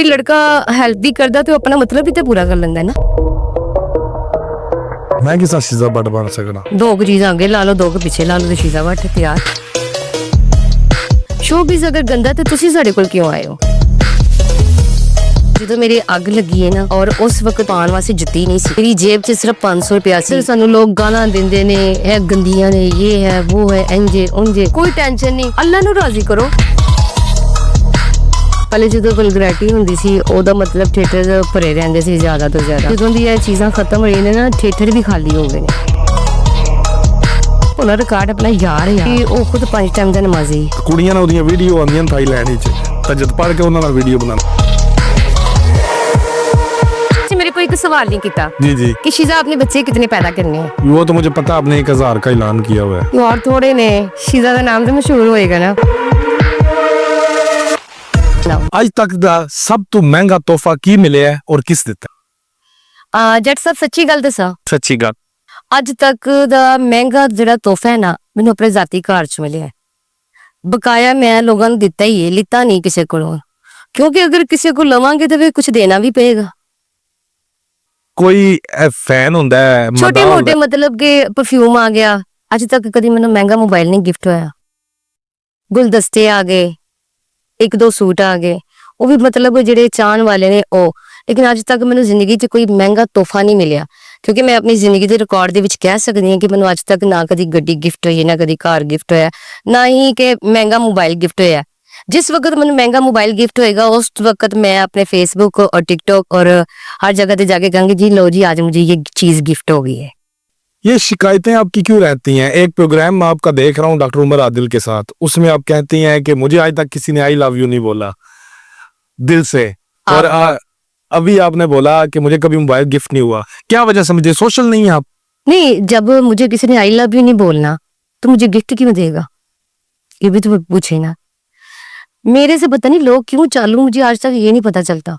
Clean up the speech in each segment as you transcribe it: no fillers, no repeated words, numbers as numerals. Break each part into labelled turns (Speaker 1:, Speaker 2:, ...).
Speaker 1: कोई लड़का हेल्प भी करता तो अपना मतलब भी तो पूरा कर लेंदा है ना।
Speaker 2: मैं किस शीजा बट बन सकना?
Speaker 1: दो चीज़ आगे ला लो, दो पीछे ला लो तो शीजा बट तैयार। शोबीज अगर गंदा तो तुसी साडे कोल क्यों आए हो? ਜਦੋਂ मेरी अग लगी है ना और उस वक्त पान वास्ते जुत्ती नहीं सी, मेरी जेब च सिर्फ 500 रुपया सी। सानू लोग गाना देंदे ने, ए गंदियां ने, ये है वो है, इंजे उंजे। कोई टेंशन नहीं, अल्लाह नू राजी करो। पहले जो वल्गैरिटी हुंदी सी ओदा मतलब थिएटर भरे रहंदे सी ज्यादा तो ज्यादा। ਜਦੋਂ ਦੀ ਇਹ ਚੀਜ਼ਾਂ ਖਤਮ ਹੋਈ ਨੇ ਨਾ थिएटर भी खाली हो गए ने। ਉਹਨਾਂ ਰਿਕਾਰਡ ਆਪਣਾ ਯਾਰ ਹੈ ਕਿ ਉਹ ਖੁਦ 5 ਟਾਈਮ ਦਾ ਨਮਾਜ਼ੀ।
Speaker 2: ਕੁੜੀਆਂ ਨਾਲ ਉਹਦੀਆਂ ਵੀਡੀਓ ਆਉਂਦੀਆਂ ਥਾਈਲੈਂਡ ਵਿੱਚ ਤਾਂ ਜਦ ਪੜ ਕੇ ਉਹਨਾਂ ਨਾਲ ਵੀਡੀਓ ਬਣਾਉਂਦੇ।
Speaker 1: मेरे को एक सवाल नहीं किया
Speaker 2: जी जी
Speaker 1: कि शीजा अपने बच्चे कितने पैदा करने हैं?
Speaker 2: वो तो मुझे पता, आपने 1000 का ऐलान किया हुआ है।
Speaker 1: और थोड़े ने, शीजा का नाम तो मशहूर होएगा ना।
Speaker 2: आज तक दा सब तो महंगा तोहफा की मिले है और किस दिता?
Speaker 1: जट साहब सच्ची गल दसा,
Speaker 2: सच्ची गल
Speaker 1: अज तक दा महंगा जिहड़ा तोहफा है ना मैनू अपने जाती घर च मिले है। बकाया मैं लोगों ने दिता ही है, लिता नहीं किसी को, क्योंकि अगर किसी को लवांगे तो फिर कुछ देना भी पएगा।
Speaker 2: कोई फैन हुंदा है
Speaker 1: छोटे मोटे मतलब के परफ्यूम आ गया। अज तक कभी मैंने महंगा मोबाइल नहीं गिफ्ट होया। गुलदस्ते आ गए, एक दो सूट आ गए, वो भी मतलब जेडे चाहन वाले ने ओ। लेकिन अज तक मैंने जिंदगी च कोई महंगा तोहफा नहीं मिलिया, क्योंकि मैं अपनी जिंदगी के रिकॉर्ड दे विच कह सकती हूँ कि मैंने अज तक ना कभी गड्डी गिफ्ट होई, ना कभी कार गिफ्ट होया, ना ही कि महंगा मोबाइल गिफ्ट होया। जिस वक्त मैंने महंगा मोबाइल गिफ्ट होएगा उस वक्त मैं अपने फेसबुक और टिकटॉक और हर जगह पे जाके कहूंगी जी लो जी आज मुझे ये चीज गिफ्ट हो गई है।
Speaker 2: ये शिकायतें आपकी क्यों रहती हैं? एक प्रोग्राम में आपका देख रहा हूँ डॉक्टर उमर आदिल के साथ, उसमें आप कहती हैं कि मुझे आज तक किसी ने आई लव यू नहीं बोला दिल से, और अभी आपने बोला कि मुझे कभी मोबाइल गिफ्ट नहीं हुआ। क्या वजह समझे? सोशल नहीं है आप? नहीं,
Speaker 1: जब मुझे किसी ने आई लव यू नहीं बोलना तो मुझे गिफ्ट क्यों देगा, ये भी तो पूछे ना। मेरे से पता नहीं लोग क्यों चालू, मुझे आज तक ये नहीं पता चलता।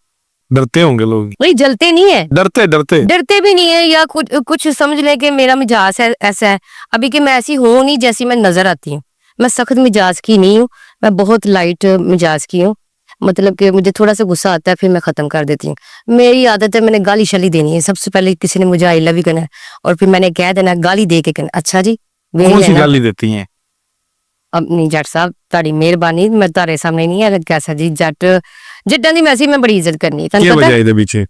Speaker 2: डरते होंगे लोग?
Speaker 1: वही जलते नहीं है,
Speaker 2: डरते
Speaker 1: भी नहीं है, या कुछ समझ ले कि मेरा मिजाज है ऐसा है। अभी कि मैं ऐसी हूँ नहीं जैसी मैं नजर आती हूँ। मैं सख्त मिजाज की नहीं हूँ, मैं बहुत लाइट मिजाज की हूँ। मतलब कि मुझे थोड़ा सा गुस्सा आता है फिर मैं खत्म कर देती हूँ। मेरी आदत है मैंने गाली शाली देनी है। सबसे पहले किसी ने मुझे आई लव यू कहना है और फिर मैंने कह देना गाली दे के कहना अच्छा जी।
Speaker 2: कौन सी गाली देती हैं?
Speaker 1: अब नहीं जट साहब तारी मेहरबानी, मैं तारे सामने नहीं है कैसा जी जट जट्टां दी वैसे मैं बड़ी इज्जत करनी।
Speaker 2: क्या वजह इहदे पीछे?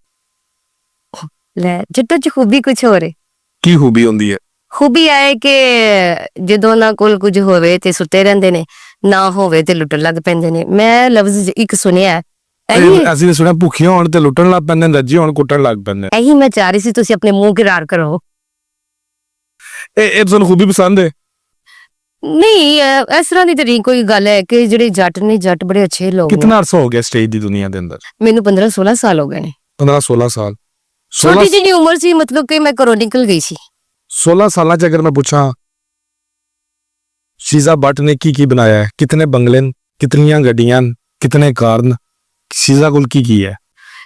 Speaker 1: ले जट्टां च खूबी कुछ हो रे।
Speaker 2: की खूबी हुंदी है?
Speaker 1: खूबी है कि जदों ना कोल कुछ होवे ते सुते रहंदे ने, ना होवे ते लुटन लग पैंदे ने। मैं लफ्ज एक सुनिया
Speaker 2: ਅਸੀਂ ਨੇ ਸੁਣਿਆ ਭੁੱਖੀਆਂ ਹੋਣ ਤੇ ਲੁੱਟਣ ਲੱਗ ਪੈਂਦੇ ਨੇ, ਰੱਜੀ ਹੋਣ ਕੁੱਟਣ ਲੱਗ ਪੈਂਦੇ ਨੇ।
Speaker 1: ਇਹੀ ਮੈਂ ਚਾਹ ਰਹੀ ਸੀ ਤੁਸੀਂ ਆਪਣੇ ਮੂੰਹ ਕਿਰਾਰ ਕਰੋ।
Speaker 2: ਇਹ ਤੁਹਾਨੂੰ ਖੂਬੀ ਪਸੰਦ ਹੈ?
Speaker 1: नहीं इस तरह की तो नहीं कोई गल है कि जेडे जट ने जट बड़े अच्छे लोग।
Speaker 2: कितना अरसा हो गया स्टेज दी दुनिया दे अंदर?
Speaker 1: मैनू 15-16 साल हो गए ने।
Speaker 2: 15-16 साल?
Speaker 1: छोटी जी उम्र सी, मतलब कि मैं घरों निकल गई सी।
Speaker 2: 16 साल च अगर मैं पूछा शीजा भट्ट ने की बनाया है, कितने बंगले, कितनियां गड्डियां, कितने कार, शीजा कोल की है?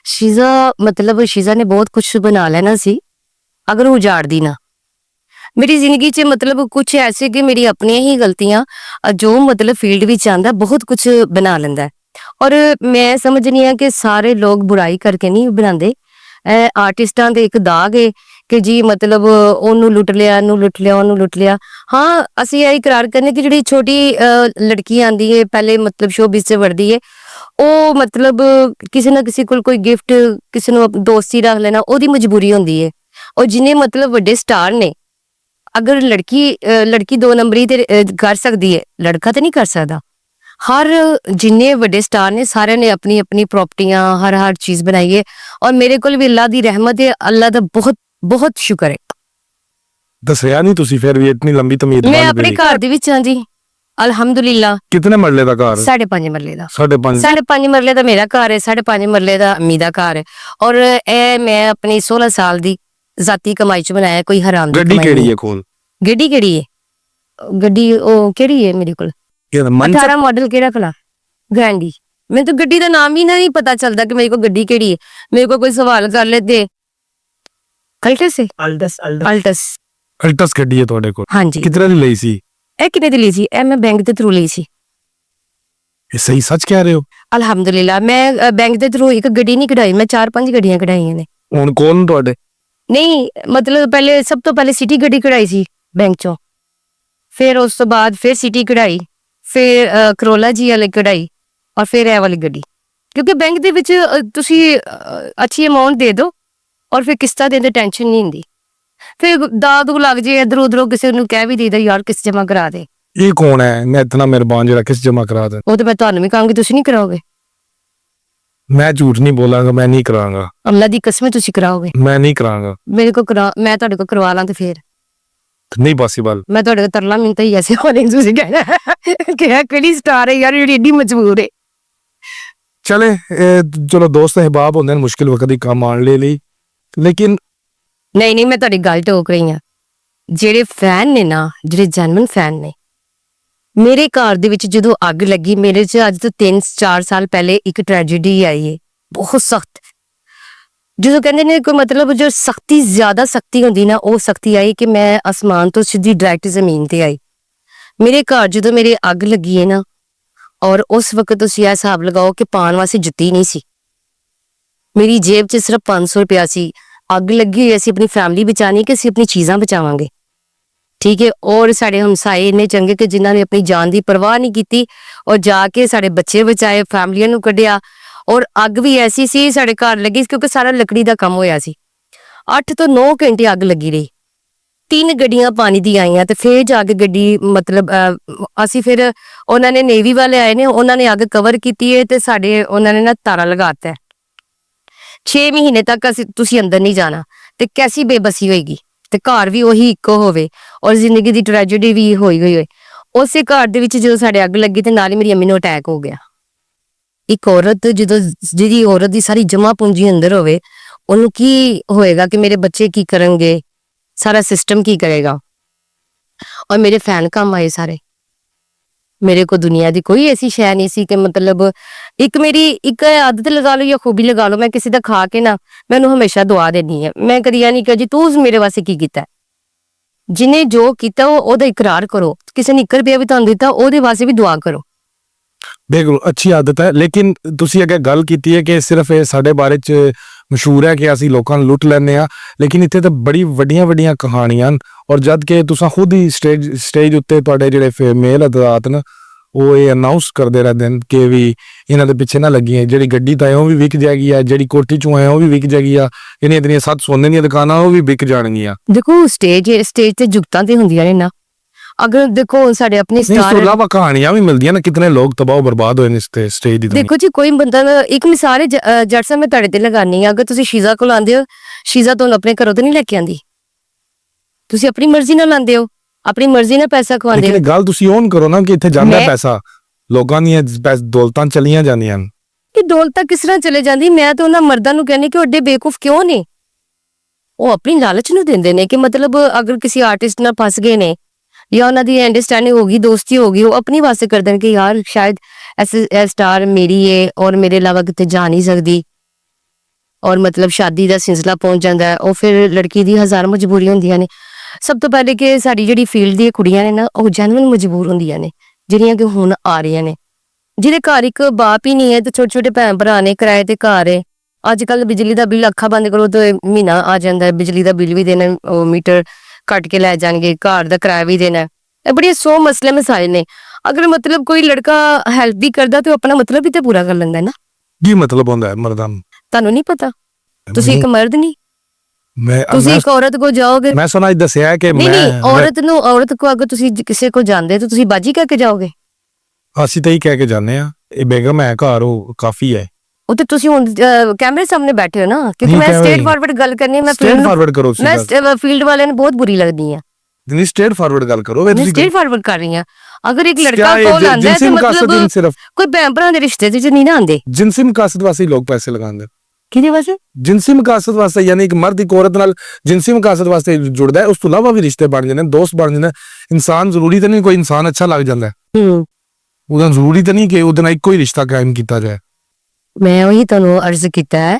Speaker 1: शीजा मतलब शीजा ने बहुत कुछ बना लेना सी अगर वो उजाड़ दी ना। मेरी जिंदगी च मतलब कुछ ऐसे कि मेरी अपनी ही गलतियां जो मतलब फील्ड विच आंदा बहुत कुछ बना लेंदा है। और मैं समझनी है कि सारे लोग बुराई करके नहीं बनाते। आर्टिस्टां दे एक दाग है कि जी मतलब ओनू लुट लिया, नू लुट लिया, ओनू लुट लिया। हाँ असी यह इकरार करने कि जिहड़ी छोटी लड़की आंदी है पहले मतलब शोबिज़ से वड़दी है, ओ मतलब किसी ना किसी कोल कोई गिफ्ट किसी नू दोस्ती रख लेना ओदी मजबूरी होंदी है। और जिन्हें मतलब वड्डे स्टार ने अगर लड़की 2 नंबरी ते कर सकती है, लड़का तो नहीं कर सकता। हर जिन्ने वड्डे स्टार ने सारे ने अपनी अपनी प्रॉपर्टियां हर चीज बनाई है। और मेरे को भी अल्लाह दी रहमत है, अल्लाह दा बहुत बहुत शुक्र है।
Speaker 2: दसया नहीं तुसी फिर भी इतनी लंबी तमीज?
Speaker 1: मैं अपने घर दे विच हां जी अल्हम्दुलिल्लाह।
Speaker 2: कितने मरले दा घर?
Speaker 1: 5.5 मरले दा।
Speaker 2: 5.5
Speaker 1: मरले दा मेरा घर है, 5.5 मरले दा अम्मी दा घर है। और ए मैं अपनी 16 साल दी जाती कमाई च बनाया, कोई हराम दी
Speaker 2: गड्डी केड़ी है कोल?
Speaker 1: गड्डी केड़ी है? गड्डी ओ केड़ी है मेरे कोल? 18 मॉडल केड़ा भला? ग्रैंडी। मैं तो गड्डी का नाम ही नहीं पता चलता कि मेरे को गड्डी केड़ी है। मेरे को कोई सवाल कर लेते अल्टस है।
Speaker 2: अल्टस गड्डी है ਤੁਹਾਡੇ ਕੋਲ?
Speaker 1: हाँ जी।
Speaker 2: कितने दी ਲਈ ਸੀ?
Speaker 1: ਇਹ ਕਿੰਨੇ ਦੀ ਲਈ ਸੀ? ਇਹ ਮੈਂ ਬੈਂਕ ਦੇ ਥਰੂ ਲਈ ਸੀ।
Speaker 2: ਇਹ ਸਹੀ ਸੱਚ ਕਹਿ ਰਹੇ ਹੋ?
Speaker 1: ਅਲਹਮਦੁਲਿਲਾ ਮੈਂ ਬੈਂਕ ਦੇ ਥਰੂ ਇੱਕ ਗੱਡੀ ਨਹੀਂ ਕਢਾਈ, ਮੈਂ 4-5 ਗੱਡੀਆਂ ਕਢਾਈਆਂ ਨੇ।
Speaker 2: ਹੁਣ ਕੌਣ ਤੁਹਾਡੇ?
Speaker 1: ਨਹੀਂ ਮਤਲਬ ਪਹਿਲੇ ਸਭ ਤੋਂ ਪਹਿਲੇ ਸਿਟੀ ਗੱਡੀ ਕਢਾਈ ਸੀ ਬੈਂਕ ਚੋਂ, ਫਿਰ ਉਸ ਤੋਂ ਬਾਅਦ ਫਿਰ ਸਿਟੀ ਕਢਾਈ, ਫਿਰ ਕਰੋਲਾ ਜੀ ਵਾਲੀ ਕਢਾਈ, ਔਰ ਫਿਰ ਇਹ ਵਾਲੀ ਗੱਡੀ। ਕਿਉਂਕਿ ਬੈਂਕ ਦੇ ਵਿੱਚ ਤੁਸੀਂ ਅੱਛੀ ਅਮਾਉਂਟ ਦੇ ਦਿਓ ਔਰ ਫਿਰ ਕਿਸ਼ਤਾਂ ਦੇਣ ਦੀ ਟੈਨਸ਼ਨ ਨਹੀਂ ਹੁੰਦੀ। ਫਿਰ ਦਾਦੂ ਲੱਗ ਜੇ ਇਧਰ ਉਧਰੋਂ ਕਿਸੇ ਨੂੰ ਕਹਿ ਵੀ ਦੇਈਦਾ ਯਾਰ ਕਿਸ਼ਤ ਜਮਾ ਕਰਾ ਦੇ।
Speaker 2: ਇਹ ਕੌਣ ਹੈ ਮੈਂ ਇਤਨਾ ਮਿਹਰਬਾਨ ਜਿਹੜਾ ਕਿਸ ਜਮਾ ਕਰਾ ਦੇ?
Speaker 1: ਉਹ ਤਾਂ ਮੈਂ ਤੁਹਾਨੂੰ ਵੀ ਕਹਾਂਗੀ ਤੁਸੀਂ ਨਹੀਂ ਕਰਾਓਗੇ।
Speaker 2: ਮੈਂ ਝੂਠ ਨਹੀਂ ਬੋਲਾਂਗਾ, ਮੈਂ ਨਹੀਂ ਕਰਾਂਗਾ।
Speaker 1: ਅੱਲਾ ਦੀ ਕਸਮ ਤੁਸੀਂ ਕਰਾਓਗੇ।
Speaker 2: ਮੈਂ ਨਹੀਂ ਕਰਾਂਗਾ।
Speaker 1: ਮੇਰੇ ਕੋ ਮੈਂ ਤੁਹਾਡੇ ਕੋ ਕਰਵਾ ਲਾਂ ਤੇ ਫਿਰ
Speaker 2: ਨਹੀਂ ਪੋਸੀਬਲ।
Speaker 1: ਮੈਂ ਤੁਹਾਡੇ ਕੋ ਤਰਲਾ ਮਿੰਤਾ ਹੀ ਐਸੇ ਹੋਣੇ ਤੁਸੀਂ ਕਹਿਣਾ ਕਿ ਇਹ ਕਿਹੜੀ ਸਟਾਰ ਹੈ ਯਾਰ ਜਿਹੜੀ ਏਡੀ ਮਜਬੂਰ ਹੈ।
Speaker 2: ਚਲੇ ਚਲੋ ਦੋਸਤ ਅਹਿਬਾਬ ਹੁੰਦੇ ਨੇ ਮੁਸ਼ਕਿਲ ਵਕਤ ਹੀ ਕੰਮ ਆਣ ਲਈ, ਲੇਕਿਨ
Speaker 1: ਨਹੀਂ ਮੈਂ ਤੁਹਾਡੀ ਗੱਲ ਟੋਕ ਰਹੀ ਹਾਂ। ਜਿਹੜੇ ਫੈਨ ਨੇ ਨਾ, ਜਿਹੜੇ ਜੈਨੂਇਨ ਫੈਨ ਨੇ, ਮੇਰੇ ਘਰ ਦੇ ਵਿੱਚ ਜਦੋਂ ਅੱਗ ਲੱਗੀ, ਮੇਰੇ 'ਚ ਅੱਜ ਤੋਂ 3-4 ਸਾਲ ਪਹਿਲੇ ਇੱਕ ਟ੍ਰੈਜੇਡੀ ਆਈ ਹੈ ਬਹੁਤ ਸਖਤ। ਜਦੋਂ ਕਹਿੰਦੇ ਨੇ ਕੋਈ ਮਤਲਬ ਜੋ ਸਖਤੀ ਜ਼ਿਆਦਾ ਸਖਤੀ ਹੁੰਦੀ ਨਾ, ਉਹ ਸਖਤੀ ਆਈ ਕਿ ਮੈਂ ਅਸਮਾਨ ਤੋਂ ਸਿੱਧੀ ਡਾਇਰੈਕਟ ਜ਼ਮੀਨ ਤੇ ਆਈ। ਮੇਰੇ ਘਰ ਜਦੋਂ ਮੇਰੇ ਅੱਗ ਲੱਗੀ ਹੈ ਨਾ, ਔਰ ਉਸ ਵਕਤ ਤੁਸੀਂ ਇਹ ਹਿਸਾਬ ਲਗਾਓ ਕਿ ਪਾਉਣ ਵਾਸਤੇ ਜੁੱਤੀ ਨਹੀਂ ਸੀ, ਮੇਰੀ ਜੇਬ 'ਚ ਸਿਰਫ 500 ਰੁਪਇਆ ਸੀ। ਅੱਗ ਲੱਗੀ ਹੋਈ, ਅਸੀਂ ਆਪਣੀ ਫੈਮਿਲੀ ਬਚਾਣੀ ਕਿ ਅਸੀਂ ਆਪਣੀ ਚੀਜ਼ਾਂ ਬਚਾਵਾਂਗੇ, ਠੀਕ ਹੈ। ਔਰ ਸਾਡੇ ਹਮਸਾਏ ਇੰਨੇ ਚੰਗੇ ਕਿ ਜਿਨ੍ਹਾਂ ਨੇ ਆਪਣੀ ਜਾਨ ਦੀ ਪਰਵਾਹ ਨਹੀਂ ਕੀਤੀ ਔਰ ਜਾ ਕੇ ਸਾਡੇ ਬੱਚੇ ਬਚਾਏ, ਫੈਮਲੀਆਂ ਨੂੰ ਕੱਢਿਆ। ਔਰ ਅੱਗ ਵੀ ਐਸੀ ਸੀ ਸਾਡੇ ਘਰ ਲੱਗੀ ਕਿਉਂਕਿ ਸਾਰਾ ਲੱਕੜੀ ਦਾ ਕੰਮ ਹੋਇਆ ਸੀ। 8 ਤੋਂ 9 ਘੰਟੇ ਅੱਗ ਲੱਗੀ ਰਹੀ। 3 ਗੱਡੀਆਂ ਪਾਣੀ ਦੀ ਆਈਆਂ ਤੇ ਫਿਰ ਜਾ ਕੇ ਗੱਡੀ ਮਤਲਬ ਅਸੀਂ ਫਿਰ ਉਹਨਾਂ ਨੇ ਨੇਵੀ ਵਾਲੇ ਆਏ ਨੇ, ਉਹਨਾਂ ਨੇ ਅੱਗ ਕਵਰ ਕੀਤੀ ਹੈ ਤੇ ਸਾਡੇ ਉਹਨਾਂ ਨੇ ਨਾ ਤਾਰਾ ਲਗਾਤਾ 6 ਮਹੀਨੇ ਤੱਕ ਤੁਸੀਂ ਅੰਦਰ ਨਹੀਂ ਜਾਣਾ। ਤੇ ਕੈਸੀ ਬੇਬਸੀ ਹੋਏਗੀ, ਤੇ ਘਰ ਵੀ ਉਹੀ ਇੱਕੋ ਹੋਵੇ ਔਰ ਜ਼ਿੰਦਗੀ ਦੀ ਟ੍ਰੈਜੇਡੀ ਵੀ ਹੋਈ ਹੋਏ। ਉਸੇ ਘਰ ਦੇ ਵਿੱਚ ਜਦੋਂ ਸਾਡੇ ਅੱਗ ਲੱਗੀ ਤੇ ਨਾਲ ਹੀ ਮੇਰੀ ਅੰਮੀ ਨੂੰ ਅਟੈਕ ਹੋ ਗਿਆ। ਇੱਕ ਔਰਤ ਜਦੋਂ ਜਿਹਦੀ ਔਰਤ ਦੀ ਸਾਰੀ ਜਮਾ ਪੂੰਜੀ ਅੰਦਰ ਹੋਵੇ, ਉਹਨੂੰ ਕੀ ਹੋਏਗਾ ਕਿ ਮੇਰੇ ਬੱਚੇ ਕੀ ਕਰਨਗੇ, ਸਾਰਾ ਸਿਸਟਮ ਕੀ ਕਰੇਗਾ। ਔਰ ਮੇਰੇ ਫੈਨ ਕੰਮ ਆਏ ਸਾਰੇ। ਮੇਰੇ ਕੋ ਦੁਨੀਆ ਦੀ ਕੋਈ ਐਸੀ ਸ਼ੈ ਨਹੀਂ ਸੀ ਕਿ ਮਤਲਬ ਇੱਕ ਮੇਰੀ ਇੱਕ ਆਦਤ ਲਗਾ ਲਓ ਜਾਂ ਖੂਬੀ ਲਗਾ ਲਓ, ਮੈਂ ਕਿਸੇ ਦਾ ਖਾ ਕੇ ਨਾ ਮੈਨੂੰ ਹਮੇਸ਼ਾ ਦੁਆ ਦੇਣੀ ਹੈ। ਮੈਂ ਕਦੀ ਇਹ ਨਹੀਂ ਕਿਹਾ ਜੀ ਤੂੰ ਮੇਰੇ ਵਾਸਤੇ ਕੀ ਕੀਤਾ। ਜਿਹਨੇ ਜੋ ਕੀਤਾ ਉਹਦਾ ਇਕਰਾਰ ਕਰੋ। ਕਿਸੇ ਨੇ 1 ਰੁਪਇਆ ਵੀ ਤੁਹਾਨੂੰ ਦਿੱਤਾ ਉਹਦੇ ਵਾਸਤੇ ਵੀ ਦੁਆ ਕਰੋ।
Speaker 2: ਬਿਲਕੁਲ ਅੱਛੀ ਆਦਤ ਹੈ, ਲੇਕਿਨ ਤੁਸੀਂ ਅੱਗੇ ਗੱਲ ਕੀਤੀ ਹੈ ਕਿ ਸਿਰਫ ਇਹ ਸਾਡੇ ਬਾਰੇ ਚ ਮਸ਼ਹੂਰ ਹੈ ਕਿ ਅਸੀਂ ਲੋਕਾਂ ਨੂੰ ਲੁੱਟ ਲੈਂਦੇ ਆ, ਲੇਕਿਨ ਇੱਥੇ ਤਾਂ ਬੜੀ ਵੱਡੀਆਂ ਕਹਾਣੀਆਂ ਹਨ। ਔਰ ਜਦ ਕਿ ਤੁਸੀਂ ਖੁਦ ਹੀ ਸਟੇਜ ਉੱਤੇ ਤੁਹਾਡੇ ਜਿਹੜੇ ਮੇਲ ਅਦਾਲਤ ਨੇ ਉਹ ਇਹ ਅਨਾਉਂਸ ਕਰਦੇ ਰਹਿੰਦੇ ਨੇ ਕਿ ਵੀ ਇਹਨਾਂ ਦੇ ਪਿੱਛੇ ਨਾ ਲੱਗੀਆਂ, ਜਿਹੜੀ ਗੱਡੀ ਤਾਂ ਉਹ ਵੀ ਵਿਕ ਜਾਏਗੀ ਆ, ਜਿਹੜੀ ਕੋਠੀ ਚੋਂ ਆਏ ਉਹ ਵੀ ਵਿਕ ਜਾਏਗੀ ਆ, ਇਹਨੀਆਂ 7 ਸੋਨੇ ਦੀਆਂ ਦੁਕਾਨਾਂ ਉਹ ਵੀ ਵਿਕ ਜਾਣਗੀਆਂ।
Speaker 1: ਦੇਖੋ ਸਟੇਜ ਤੇ ਜੁਗਤਾਂ ਤੇ ਹੁੰਦੀਆਂ ਨੇ ਨਾ। ਅਗਰ ਦੇਖੋ ਸਾਡੇ ਆਪਣੇ
Speaker 2: ਇਸ ਤੋਂ ਇਲਾਵਾ ਕਹਾਣੀਆਂ ਵੀ ਮਿਲਦੀਆਂ ਨੇ, ਕਿਤਨੇ ਲੋਕ ਤਬਾਹ ਬਰਬਾਦ ਹੋਏ ਨੇ ਇਸ ਤੇ ਸਟੇਜ ਦੀ।
Speaker 1: ਦੇਖੋ ਜੀ ਕੋਈ ਬੰਦਾ ਇੱਕ ਮਿਸਾਲ ਹੈ ਜੱਟ ਸਾਹਿਬ ਮੈਂ ਤੁਹਾਡੇ ਤੇ ਲਗਾਨੀ ਆ। ਅਗਰ ਤੁਸੀਂ ਸ਼ੀਜ਼ਾ ਕੋਲ ਆਂਦੇ ਹੋ, ਸ਼ੀਜ਼ਾ ਤੁਹਾਨੂੰ ਆਪਣੇ ਘਰੋਂ ਤਾਂ ਨਹੀਂ ਲੈ ਕੇ ਆਂਦੀ, ਤੁਸੀਂ ਆਪਣੀ ਮਰਜ਼ੀ ਨਾਲ ਆਂਦੇ ਹੋ, ਆਪਣੀ ਮਰਜ਼ੀ ਨਾਲ ਪੈਸਾ ਖਵਾਉਂਦੇ ਹੋ।
Speaker 2: ਲੇਕਿਨ ਗੱਲ ਤੁਸੀਂ ਔਨ ਕਰੋ ਨਾ ਕਿ ਇੱਥੇ ਜਾਂਦਾ ਪੈਸਾ, ਲੋਕਾਂ ਦੀਆਂ ਦੌਲਤਾਂ ਚਲੀਆਂ ਜਾਂਦੀਆਂ ਨੇ।
Speaker 1: ਕਿ ਦੌਲਤਾਂ ਕਿਸ ਤਰ੍ਹਾਂ ਚਲੇ ਜਾਂਦੀ? ਮੈਂ ਤਾਂ ਉਹਨਾਂ ਮਰਦਾਂ ਨੂੰ ਕਹਿੰਦੀ ਕਿ ਉਹ ਏਡੇ ਬੇਵਕੂਫ ਕਿਉਂ ਨੇ। ਉਹ ਆਪਣੀ ਲਾਲਚ ਨੂੰ ਦਿੰਦੇ ਨੇ ਕਿ ਮਤਲਬ ਅਗਰ ਕਿਸੇ ਆਰਟਿਸਟ ਨਾਲ ਫਸ ਗਏ ਨੇ ਜਾਂ ਉਹਨਾਂ ਦੀ ਅੰਡਰਸਟੈਂਡਿੰਗ ਹੋ ਗਈ, ਦੋਸਤੀ ਹੋ ਗਈ, ਉਹ ਆਪਣੀ ਵਾਸਤੇ ਕਰਦੇ ਨੇ ਕਿ ਯਾਰ ਸ਼ਾਇਦ ਐਸੇ ਸਟਾਰ ਮੇਰੀ ਹੈ ਔਰ ਮੇਰੇ ਇਲਾਵਾ ਕਿਤੇ ਜਾ ਨਹੀਂ ਸਕਦੀ। ਔਰ ਮਤਲਬ ਸ਼ਾਦੀ ਦਾ ਸਿਲਸਿਲਾ ਪਹੁੰਚ ਜਾਂਦਾ ਹੈ। ਉਹ ਫਿਰ ਲੜਕੀ ਦੀ ਹਜ਼ਾਰ ਮਜਬੂਰੀਆਂ ਹੁੰਦੀਆਂ ਨੇ। ਸਭ ਤੋਂ ਪਹਿਲੇ ਕਿ ਸਾਡੀ ਜਿਹੜੀ ਫੀਲਡ ਦੀਆਂ ਕੁੜੀਆਂ ਨੇ ਨਾ, ਉਹ ਜੈਨੂਇਨ ਮਜਬੂਰ ਹੁੰਦੀਆਂ ਨੇ, ਜਿਹੜੀਆਂ ਕਿ ਹੁਣ ਆ ਰਹੀਆਂ ਨੇ, ਜਿਹਦੇ ਘਰ ਇੱਕ ਬਾਪ ਹੀ ਨਹੀਂ ਹੈ ਤੇ ਛੋਟੇ ਭੈਣ ਭਰਾ ਨੇ, ਕਿਰਾਏ ਤੇ ਘਰ ਹੈ। ਅੱਜ ਕੱਲ ਬਿਜਲੀ ਦਾ ਬਿੱਲ ਅੱਖਾਂ ਬੰਦ ਕਰੋ ਤੇ ਮਹੀਨਾ ਆ ਜਾਂਦਾ ਹੈ, ਬਿਜਲੀ ਦਾ ਬਿੱਲ ਵੀ ਦੇਣਾ, ਉਹ ਮੀਟਰ ਕੱਟ ਕੇ ਲੈ ਜਾਣਗੇ, ਘਰ ਦਾ ਕਿਰਾਇਆ ਵੀ ਦੇਣਾ। ਇਹ ਬੜੀ 100 ਮਸਲੇ ਮਸਾਇਲ ਨੇ। ਅਗਰ ਮਤਲਬ ਕੋਈ ਲੜਕਾ ਹੈਲਪ ਵੀ ਕਰਦਾ ਤੇ ਆਪਣਾ ਮਤਲਬ ਵੀ ਤੇ ਪੂਰਾ ਕਰ ਲੈਂਦਾ ਨਾ।
Speaker 2: ਕੀ ਮਤਲਬ ਹੁੰਦਾ ਹੈ ਮਰਦਾਂ? ਤੁਹਾਨੂੰ
Speaker 1: ਨਹੀਂ ਪਤਾ? ਤੁਸੀਂ ਇੱਕ ਮਰਦ ਨਹੀਂ,
Speaker 2: ਮੈਂ
Speaker 1: ਤੁਸੀਂ ਇੱਕ ਔਰਤ ਕੋ ਜਾਓਗੇ।
Speaker 2: ਮੈਂ ਸੁਣਾ ਦੱਸਿਆ ਕਿ
Speaker 1: ਨਹੀਂ ਔਰਤ ਕੋ ਅਗਰ ਤੁਸੀਂ ਕਿਸੇ ਕੋ ਜਾਂਦੇ ਤਾਂ ਤੁਸੀਂ ਬਾਜੀ ਕਹਿ ਕੇ ਜਾਓਗੇ।
Speaker 2: ਅਸੀਂ ਤਾਂ ਹੀ ਕਹਿ ਕੇ ਜਾਂਦੇ ਆ ਇਹ ਬੇਗਮ ਹੈ ਘਰ, ਉਹ ਕਾਫੀ ਹੈ।
Speaker 1: ਉਹ ਤੇ ਤੁਸੀਂ ਹੁਣ ਕੈਮਰੇ ਸਾਹਮਣੇ ਬੈਠੇ ਹੋ ਨਾ, ਕਿਉਂਕਿ ਮੈਂ ਸਟੇਟ ਫਾਰਵਰਡ ਗੱਲ ਕਰਨੀ, ਮੈਂ
Speaker 2: ਸਟੇਟ ਫਾਰਵਰਡ ਕਰੋ।
Speaker 1: ਮੈਂ ਫੀਲਡ ਵਾਲਿਆਂ ਨੂੰ ਬਹੁਤ ਬੁਰੀ ਲੱਗਦੀ ਆ।
Speaker 2: ਨਹੀਂ ਸਟੇਟ ਫਾਰਵਰਡ ਗੱਲ ਕਰੋ।
Speaker 1: ਮੈਂ ਸਟੇਟ ਫਾਰਵਰਡ ਕਰ ਰਹੀ ਆ। ਅਗਰ ਇੱਕ ਲੜਕਾ ਕੋਲ ਆਂਦਾ ਹੈ ਤੇ ਮਤਲਬ ਕੋਈ ਭੈਣ ਭਰਾ ਦੇ ਰਿਸ਼ਤੇ ਚ ਨਹੀਂ ਨਾ ਆਂਦੇ।
Speaker 2: ਜਿਨਸੀ ਮਕਾਸਦ ਵਾਸਤੇ ਲੋਕ ਪੈਸੇ ਲਗਾਉਂਦੇ।
Speaker 1: ਕਿਹਦੇ ਵਾਸਤੇ? ਜਿਨਸੀ
Speaker 2: ਮਕਾਸਦ ਵਾਸਤੇ, ਯਾਨੀ ਇੱਕ ਮਰਦ ਇੱਕ ਔਰਤ ਨਾਲ ਜਿਨਸੀ ਮਕਾਸਦ ਵਾਸਤੇ ਜੁੜਦਾ ਹੈ। ਉਸ ਤੋਂ ਇਲਾਵਾ ਵੀ ਰਿਸ਼ਤੇ ਬਣ ਜਾਂਦੇ ਨੇ, ਦੋਸਤ ਬਣ ਜਾਂਦੇ ਨੇ। ਇਨਸਾਨ ਜ਼ਰੂਰੀ ਤਾਂ ਨਹੀਂ ਕੋਈ ਇਨਸਾਨ ਅੱਛਾ ਲੱਗ ਜਾਂਦਾ ਹੈ, ਉਹਦਾ ਜ਼ਰੂਰੀ ਤਾਂ ਨਹੀਂ ਕਿ ਉਹਦੇ ਨਾਲ ਇੱਕੋ ਹੀ ਰਿਸ਼ਤਾ ਕਾਇਮ ਕੀਤਾ ਜਾਏ।
Speaker 1: ਮੈਂ ਉਹੀ ਤੁਹਾਨੂੰ ਅਰਜ਼ ਕੀਤਾ ਹੈ,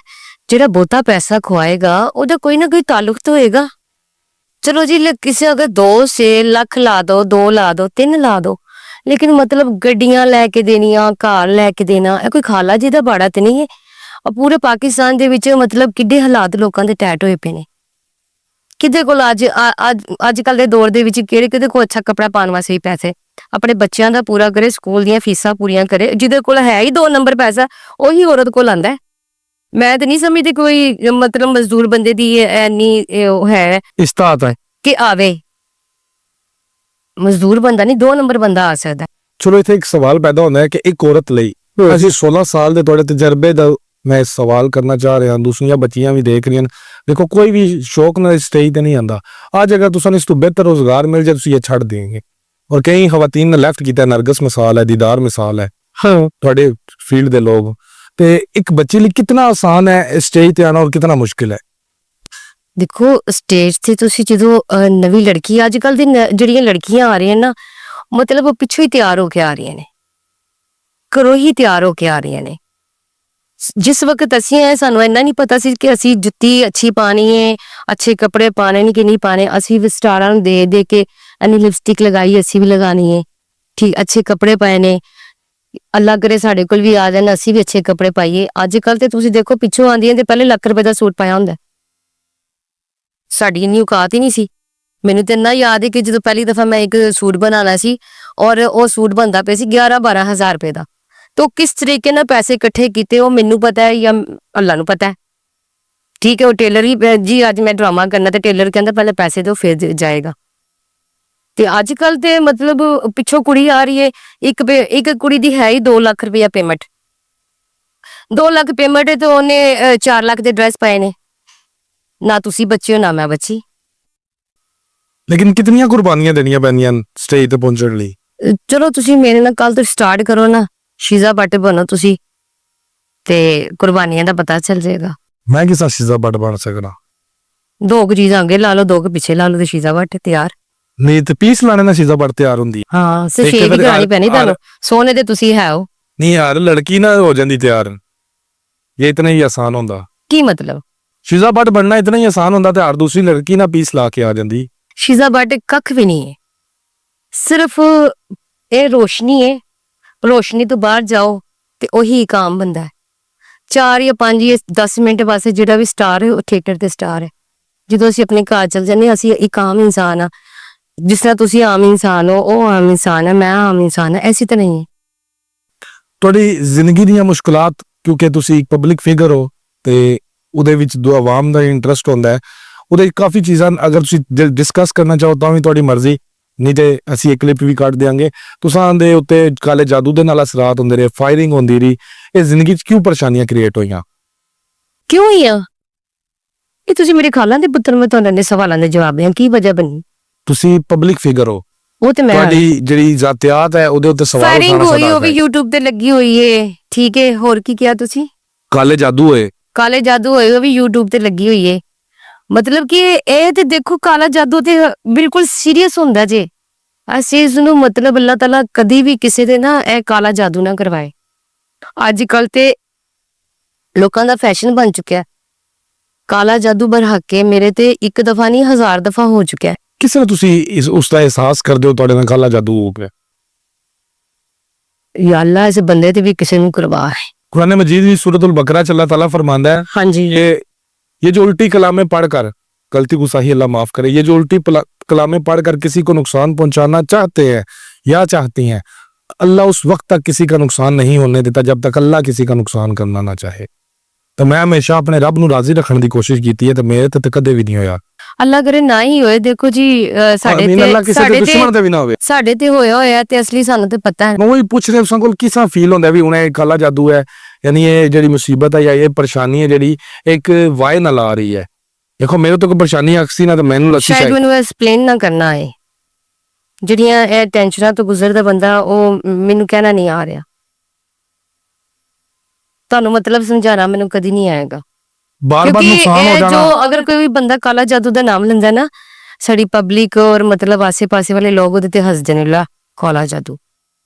Speaker 1: ਜਿਹੜਾ ਬਹੁਤਾ ਪੈਸਾ ਖਵਾਏਗਾ ਉਹਦਾ ਕੋਈ ਨਾ ਕੋਈ ਤਾਲੁਕ ਤਾਂ ਹੋਏਗਾ। ਚਲੋ ਜੀ ਕਿਸੇ ਅਗਰ 2 ਸੇ ਲੱਖ ਲਾ ਦੋ, 2 ਲਾ ਦੋ, 3 ਲਾ ਦੋ, ਲੇਕਿਨ ਮਤਲਬ ਗੱਡੀਆਂ ਲੈ ਕੇ ਦੇਣੀਆਂ, ਘਰ ਲੈ ਕੇ ਦੇਣਾ, ਇਹ ਕੋਈ ਖਾਲਾ ਜੀ ਦਾ ਬਾੜਾ ਤੇ ਨਹੀਂ ਹੈ। ਪੂਰੇ ਪਾਕਿਸਤਾਨ ਦੇ ਵਿੱਚ ਮਤਲਬ ਕਿੱਡੇ ਹਾਲਾਤ ਲੋਕਾਂ ਦੇ ਟੈਟ ਹੋਏ ਪਏ ਨੇ। ਕਿਹਦੇ ਕੋਲ ਅੱਜ ਕੱਲ ਦੇ ਦੌਰ ਦੇ ਵਿੱਚ ਕਿਹਦੇ ਕੋਲ ਅੱਛਾ ਕੱਪੜਾ ਪਾਉਣ ਵਾਸਤੇ ਵੀ ਪੈਸੇ, ਆਪਣੇ ਬੱਚਿਆਂ ਦਾ ਪੂਰਾ ਕਰੇ, ਸਕੂਲ ਦੀਆਂ ਫੀਸਾਂ ਪੂਰੀਆਂ ਕਰੇ। ਜਿਹਦੇ ਕੋਲ ਹੈ ਹੀ 2 ਨੰਬਰ ਪੈਸਾ, ਉਹੀ ਔਰਤ ਕੋਲ ਆਂਦਾ ਹੈ। ਮੈਂ ਤਾਂ ਨਹੀਂ ਸਮਝਦੀ ਕੋਈ ਮਤਲਬ ਮਜ਼ਦੂਰ ਬੰਦੇ ਦੀ ਇੰਨੀ ਉਹ ਹੈ
Speaker 2: इस्तात है।
Speaker 1: ਕਿ ਆਵੇ। ਮਜ਼ਦੂਰ ਬੰਦਾ ਨਹੀਂ, 2 ਨੰਬਰ ਬੰਦਾ ਆ ਸਕਦਾ।
Speaker 2: ਚਲੋ ਇੱਥੇ ਇੱਕ ਸਵਾਲ ਪੈਦਾ ਹੁੰਦਾ ਹੈ ਕਿ ਇੱਕ ਔਰਤ ਲਈ ਅਸੀਂ 16 ਸਾਲ ਦੇ ਤੁਹਾਡੇ ਤਜਰਬੇ ਦਾ ਮੈਂ ਸਵਾਲ ਕਰਨਾ ਚਾਹ ਰਿਹਾ, ਦੂਸਰੀਆਂ ਬੱਚੀਆਂ ਵੀ ਦੇਖ ਰਹੀਆਂ। ਦੇਖੋ ਕੋਈ ਵੀ ਸ਼ੌਕ ਨਾਲ ਸਟੇਜ ਤੇ ਨਹੀਂ ਆਂਦਾ। ਅੱਜ ਅਗਰ ਤੁਸੀਂ ਇਸ ਤੋਂ ਬਿਹਤਰ ਰੋਜ਼ਗਾਰ ਮਿਲ ਜਾਏ ਤੁਸੀਂ ਇਹ ਛੱਡ ਦੇਂਗੇ। ਔਰ ਕਈ ਖਵਾਤੀਨ ਨੇ ਲੈਫਟ ਕੀਤਾ, ਨਰਗਸ ਮਿਸਾਲ ਹੈ, ਦੀਦਾਰ ਮਿਸਾਲ ਹੈ, ਹਾਂ ਤੁਹਾਡੇ ਫੀਲਡ ਦੇ ਲੋਕ। ਤੇ ਇੱਕ ਬੱਚੇ ਲਈ ਕਿੰਨਾ ਆਸਾਨ ਹੈ ਸਟੇਜ ਤੇ ਆਣਾ ਔਰ ਕਿੰਨਾ ਮੁਸ਼ਕਿਲ ਹੈ?
Speaker 1: ਦੇਖੋ ਸਟੇਜ ਤੇ ਤੁਸੀਂ ਜਦੋਂ ਨਵੀਂ ਲੜਕੀ, ਅੱਜ ਕੱਲ ਦੀ ਜਿਹੜੀਆਂ ਲੜਕੀਆਂ ਆ ਰਹੀਆਂ ਨਾ, ਮਤਲਬ ਪਿੱਛੋਂ ਹੀ ਤਿਆਰ ਹੋ ਕੇ ਆ ਰਹੀਆਂ ਨੇ, ਘਰੋਂ ਹੀ ਤਿਆਰ ਹੋ ਕੇ ਆ ਰਹੀਆਂ ਨੇ। ਜਿਸ ਵਕਤ ਅਸੀਂ ਆਏ ਸਾਨੂੰ ਇੰਨਾ ਨਹੀਂ ਪਤਾ ਸੀ ਕਿ ਅਸੀਂ ਜੁੱਤੀ ਅੱਛੀ ਪਾਣੀ ਹੈ, ਅੱਛੇ ਕੱਪੜੇ ਪਾਣੇ ਨਹੀਂ ਕਿ ਨਹੀਂ ਪਾਣੇ। ਅਸੀਂ ਵੀ ਸਟਾਰਾਂ ਨੂੰ ਦੇ ਦੇ ਕੇ ਇਹਨੂੰ ਲਿਪਸਟਿਕ ਲਗਾਈ, ਅਸੀਂ ਵੀ ਲਗਾਣੀ ਹੈ, ਠੀਕ ਅੱਛੇ ਕੱਪੜੇ ਪਾਏ ਨੇ। ਅੱਲਾ ਕਰੇ ਸਾਡੇ ਕੋਲ ਵੀ ਆ ਜਾਣ, ਅਸੀਂ ਵੀ ਅੱਛੇ ਕੱਪੜੇ ਪਾਈਏ। ਅੱਜ ਕੱਲ ਤੇ ਤੁਸੀਂ ਦੇਖੋ ਪਿੱਛੋਂ ਆਉਂਦੀਆਂ ਤੇ ਪਹਿਲੇ ਲੱਖ ਰੁਪਏ ਦਾ ਸੂਟ ਪਾਇਆ ਹੁੰਦਾ। ਸਾਡੀ ਇੰਨੀ ਔਕਾਤ ਹੀ ਨਹੀਂ ਸੀ। ਮੈਨੂੰ ਤੇ ਇੰਨਾ ਯਾਦ ਹੈ ਕਿ ਜਦੋਂ ਪਹਿਲੀ ਦਫਾ ਮੈਂ ਇੱਕ ਸੂਟ ਬਣਾਉਣਾ ਸੀ ਔਰ ਉਹ ਸੂਟ ਬਣਦਾ ਪਿਆ ਸੀ 11-12 ਹਜ਼ਾਰ ਰੁਪਏ ਦਾ। तो किस तरीके ਨਾਲ ਪੈਸੇ ਇਕੱਠੇ ਕੀਤੇ ਉਹ ਮੈਨੂੰ ਪਤਾ ਹੈ ਜਾਂ ਅੱਲਾ ਨੂੰ ਪਤਾ ਹੈ। ਠੀਕ ਹੈ, ਉਹ ਟੇਲਰ ਹੀ ਜੀ ਅੱਜ ਮੈਂ ਡਰਾਮਾ ਕਰਨਾ ਤੇ ਟੇਲਰ ਕਹਿੰਦਾ ਪਹਿਲੇ ਪੈਸੇ ਦਿਓ ਫਿਰ ਜਾਏਗਾ। ਤੇ ਅੱਜ ਕੱਲ ਤੇ ਮਤਲਬ ਪਿੱਛੋਂ ਕੁੜੀ ਆ ਰਹੀ ਹੈ, ਇੱਕ ਕੁੜੀ ਦੀ ਹੈ ਹੀ 2 ਲੱਖ ਰੁਪਇਆ ਪੇਮੈਂਟ। 2 ਲੱਖ ਪੇਮੈਂਟ ਤੇ ਉਹਨੇ 4 ਲੱਖ ਦੇ ਡਰੈਸ ਪਾਏ ਨੇ। ਨਾ ਤੁਸੀਂ ਬੱਚੇ ਹੋ ਨਾ ਮੈਂ ਬੱਚੀ।
Speaker 2: ਲੇਕਿਨ ਕਿੰਨੀਆਂ ਕੁਰਬਾਨੀਆਂ ਦੇਣੀਆਂ ਪੈਂਦੀਆਂ ਸਟੇਜ ਤੇ ਪਹੁੰਚਣ ਲਈ?
Speaker 1: ਚਲੋ ਤੁਸੀਂ ਮੇਰੇ ਨਾਲ ਕੱਲ ਤੋਂ ਸਟਾਰਟ ਕਰੋ ਨਾ, ਸ਼ੀਜ਼ਾ ਬੱਟ ਬਣੋ ਤੁਸੀਂ ਤੇ ਕੁਰਬਾਨੀਆਂ ਦਾ ਪਤਾ ਚੱਲ ਜਾਏਗਾ।
Speaker 2: ਮੈਂ ਕਿਸ ਤਰ੍ਹਾਂ ਸ਼ੀਜ਼ਾ ਬੱਟ ਬਣ ਸਕਦਾ?
Speaker 1: 2 ਚੀਜ਼ਾਂ ਅੱਗੇ ਲਾ ਲਓ, 2 ਪਿੱਛੇ ਲਾ ਲਓ ਤੇ ਸ਼ੀਜ਼ਾ ਬੱਟ ਤਿਆਰ।
Speaker 2: ਨਹੀਂ ਤੇ ਪੀਸ ਲਾਣੇ ਨਾਲ ਸ਼ੀਜ਼ਾ ਬੱਟ ਤਿਆਰ ਹੁੰਦੀ ਹੈ।
Speaker 1: ਹਾਂ ਸਫੇਦ ਵੀ ਕਰਾਣੀ ਪੈਣੀ ਤੁਹਾਨੂੰ, ਸੋਨੇ ਦੇ ਤੁਸੀਂ ਹੈ ਹੋ
Speaker 2: ਨਹੀਂ ਯਾਰ, ਲੜਕੀ ਨਾ ਹੋ ਜਾਂਦੀ ਤਿਆਰ। ਇਹ ਇਤਨਾ ਹੀ ਆਸਾਨ ਹੁੰਦਾ?
Speaker 1: ਕੀ ਮਤਲਬ?
Speaker 2: ਸ਼ੀਜ਼ਾ ਬੱਟ ਬਣਨਾ ਇਤਨਾ ਹੀ ਆਸਾਨ ਹੁੰਦਾ ਤੇ ਹਰ ਦੂਸਰੀ ਲੜਕੀ ਨਾ ਪੀਸ ਲਾ ਕੇ ਆ ਜਾਂਦੀ।
Speaker 1: ਸ਼ੀਜ਼ਾ ਬੱਟ ਕੱਖ ਵੀ ਨਹੀਂ ਹੈ, ਸਿਰਫ ਇਹ ਰੋਸ਼ਨੀ ਹੈ। ਰੋਸ਼ਨੀ ਤੋਂ ਬਾਹਰ ਜਾਓ ਤੇ ਉਹੀ ਕਾਮ ਬੰਦਾ ਹੈ। 4 ਜਾਂ 5 ਜਾਂ 10 ਮਿੰਟ ਵਾਸਤੇ ਜਿਹੜਾ ਵੀ ਸਟਾਰ ਹੈ ਉਹ ਥੀਏਟਰ ਤੇ ਸਟਾਰ ਹੈ। ਜਦੋਂ ਅਸੀਂ ਆਪਣੇ ਘਰ ਚਲ ਜਾਂਦੇ ਅਸੀਂ ਇੱਕ ਆਮ ਇਨਸਾਨ ਆ। ਜਿਸ ਤਰ੍ਹਾਂ ਤੁਸੀਂ ਆਮ ਇਨਸਾਨ ਹੋ, ਉਹ ਆਮ ਇਨਸਾਨ ਹੈ, ਮੈਂ ਆਮ ਇਨਸਾਨ ਹੈ, ਐਸੀ ਤਾਂ ਨਹੀਂ ਹੈ।
Speaker 2: ਤੁਹਾਡੀ ਜ਼ਿੰਦਗੀ ਦੀਆਂ ਮੁਸ਼ਕਲਾਂ, ਕਿਉਂਕਿ ਤੁਸੀਂ ਇੱਕ ਪਬਲਿਕ ਫਿਗਰ ਹੋ ਤੇ ਉਹਦੇ ਵਿੱਚ ਦੋ ਆਵਾਮ ਦਾ ਇੰਟਰਸਟ ਹੁੰਦਾ ਹੈ, ਉਹਦੇ ਕਾਫੀ ਚੀਜ਼ਾਂ ਅਗਰ ਤੁਸੀਂ ਡਿਸਕਸ ਕਰਨਾ ਚਾਹੋ ਤਾਂ ਵੀ ਤੁਹਾਡੀ ਮਰਜ਼ੀ, ਨਹੀਂ ਤੇ ਅਸੀਂ ਇੱਕ ਕਲਿੱਪ ਵੀ ਕੱਢ ਦਿਆਂਗੇ। ਤੁਸਾਂ ਦੇ ਉੱਤੇ ਕਾਲੇ ਜਾਦੂ ਦੇ ਨਾਲ ਅਸਰਾਤ ਹੁੰਦੇ ਰਹੇ, ਫਾਇਰਿੰਗ ਹੁੰਦੀ ਰਹੀ, ਇਹ ਜ਼ਿੰਦਗੀ 'ਚ ਕਿਉਂ ਪਰੇਸ਼ਾਨੀਆਂ ਕ੍ਰੀਏਟ ਹੋਈਆਂ?
Speaker 1: ਕਿਉਂ ਹੀ ਆ ਇਹ? ਤੁਸੀਂ ਮੇਰੇ ਖਾਲਾਂ ਦੇ ਪੁੱਤਰ, ਮੈਂ ਤੁਹਾਨੂੰ ਸਵਾਲਾਂ ਦੇ ਜਵਾਬ ਦਿਆਂ ਕੀ ਵਜ੍ਹਾ ਬਣੀ?
Speaker 2: ਤੁਸੀਂ ਪਬਲਿਕ ਫਿਗਰ ਹੋ,
Speaker 1: ਉਹ ਤੇ ਮੈਂ
Speaker 2: ਤੁਹਾਡੀ ਜਿਹੜੀ ਜ਼ਾਤਿਆਤ ਹੈ ਉਹਦੇ ਉੱਤੇ ਸਵਾਲ
Speaker 1: ਫਾਇਰਿੰਗ
Speaker 2: ਉਠਾਉਣਾ
Speaker 1: ਹੋਈ, ਉਹ
Speaker 2: ਸਾਡਾ
Speaker 1: ਵੀ YouTube ਤੇ ਲੱਗੀ ਹੋਈ ਏ। ਠੀਕ ਹੈ, ਹੋਰ ਕੀ ਕਿਹਾ ਤੁਸੀਂ?
Speaker 2: ਕਾਲੇ ਜਾਦੂ ਹੋਏ।
Speaker 1: ਕਾਲੇ ਜਾਦੂ ਹੋਏ, ਉਹ ਵੀ YouTube ਤੇ ਲੱਗੀ ਹੋਈ ਏ। ਮਤਲਬ ਕਿ ਇਹ ਤੇ ਦੇਖੋ ਕਾਲਾ ਜਾਦੂ ਤੇ ਬਿਲਕੁਲ ਸੀਰੀਅਸ ਹੁੰਦਾ ਜੇ। ਅਸੀਂ ਇਸ ਨੂੰ ਮਤਲਬ ਅੱਲਾਹ ਤਾਲਾ ਕਦੀ ਵੀ ਕਿਸੇ ਦੇ ਨਾ ਇਹ ਕਾਲਾ ਜਾਦੂ ਨਾ ਕਰਵਾਏ। ਅੱਜ ਕੱਲ ਤੇ ਲੋਕਾਂ ਦਾ ਫੈਸ਼ਨ ਬਣ ਚੁੱਕਿਆ ਕਾਲਾ ਜਾਦੂ ਬਰਹੱਕੇ। ਮੇਰੇ ਤੇ ਇੱਕ ਦਫਾ ਨਹੀਂ 1000 ਦਫਾ ਹੋ ਚੁੱਕਿਆ।
Speaker 2: ਕਿਸੇ ਨੂੰ ਤੁਸੀਂ ਉਸ ਦਾ ਅਹਿਸਾਸ ਕਰਦੇ ਹੋ ਤੁਹਾਡੇ ਨਾਲ ਕਾਲਾ ਜਾਦੂ ਹੋ ਗਿਆ?
Speaker 1: या अल्लाह इस बंदे ते भी किसी ਨੂੰ करवा है।
Speaker 2: कुरान मजीद में सूरतुल बकरा च अल्लाह ताला फरमांदा है,
Speaker 1: हाँ जी,
Speaker 2: ये जो उल्टी कलामें पढ़कर, गलती को सही अल्लाह माफ करे, ये जो उल्टी कलामें पढ़कर किसी को नुकसान पहुंचाना चाहते हैं या चाहती हैं, अल्लाह उस वक्त तक किसी का नुकसान नहीं होने देता जब तक अल्लाह किसी का नुकसान करना ना चाहे। तो मैं हमेशा अपने रब ਨੂੰ ਰਾਜ਼ੀ ਰੱਖਣ ਦੀ ਕੋਸ਼ਿਸ਼ ਕੀਤੀ ਹੈ ਤੇ ਮੇਰੇ ਤੇ ਕਦੇ ਵੀ ਨਹੀਂ ਹੋਇਆ।
Speaker 1: ਅੱਲਾ ਕਰੇ ਨਾ ਹੀ ਹੋਏ। ਦੇਖੋ ਜੀ ਸਾਡੇ
Speaker 2: ਦੁਸ਼ਮਣ ਤੇ ਵੀ ਨਾ ਹੋਵੇ।
Speaker 1: ਸਾਡੇ ਤੇ ਹੋਇਆ ਤੇ ਅਸਲੀ ਸਾਨੂੰ ਤੇ ਪਤਾ ਹੈ।
Speaker 2: ਮੈਂ ਉਹੀ ਪੁੱਛ ਰਿਹਾ ਉਸ ਕੋਲ ਕਿਸ ਤਰ੍ਹਾਂ ਫੀਲ ਹੁੰਦਾ ਵੀ ਹੁਣ ਇਹ ਕਾਲਾ ਜਾਦੂ ਹੈ, ਯਾਨੀ ਇਹ ਜਿਹੜੀ ਮੁਸੀਬਤ ਹੈ ਜਾਂ ਇਹ ਪਰੇਸ਼ਾਨੀ ਹੈ ਜਿਹੜੀ ਇੱਕ ਵਾਏ ਨਾਲ ਆ ਰਹੀ ਹੈ। ਦੇਖੋ ਮੇਰੇ ਤੋਂ ਕੋਈ ਪਰੇਸ਼ਾਨੀ ਅਕਸੀ ਨਾ ਤਾਂ ਮੈਨੂੰ ਲੱਗੀ
Speaker 1: ਸ਼ਾਇਦ ਮੈਨੂੰ ਐਕਸਪਲੇਨ ਨਾ ਕਰਨਾ ਹੈ। ਜਿਹੜੀਆਂ ਇਹ ਟੈਨਸ਼ਨਾਂ ਤੋਂ ਗੁਜ਼ਰਦਾ ਬੰਦਾ ਉਹ ਮੈਨੂੰ ਕਹਿਣਾ ਨਹੀਂ ਆ ਰਿਹਾ। ਤੁਹਾਨੂੰ ਮਤਲਬ ਸਮਝਾਣਾ ਮੈਨੂੰ ਕਦੀ ਨਹੀਂ ਆਏਗਾ।
Speaker 2: ਬਾਰ-ਬਾਰ ਨੁਕਸਾਨ ਹੋ ਜਾਣਾ।
Speaker 1: ਜੋ ਅਗਰ ਕੋਈ ਵੀ ਬੰਦਾ ਕਾਲਾ ਜਾਦੂ ਦਾ ਨਾਮ ਲੈਂਦਾ ਨਾ, ਸਾਡੀ ਪਬਲਿਕ ਔਰ ਮਤਲਬ ਆਸੇ-ਪਾਸੇ ਵਾਲੇ ਲੋਕ ਉਹਦੇ ਤੇ ਹੱਸਦੇ ਨੇ। ਲਾ ਕਾਲਾ ਜਾਦੂ,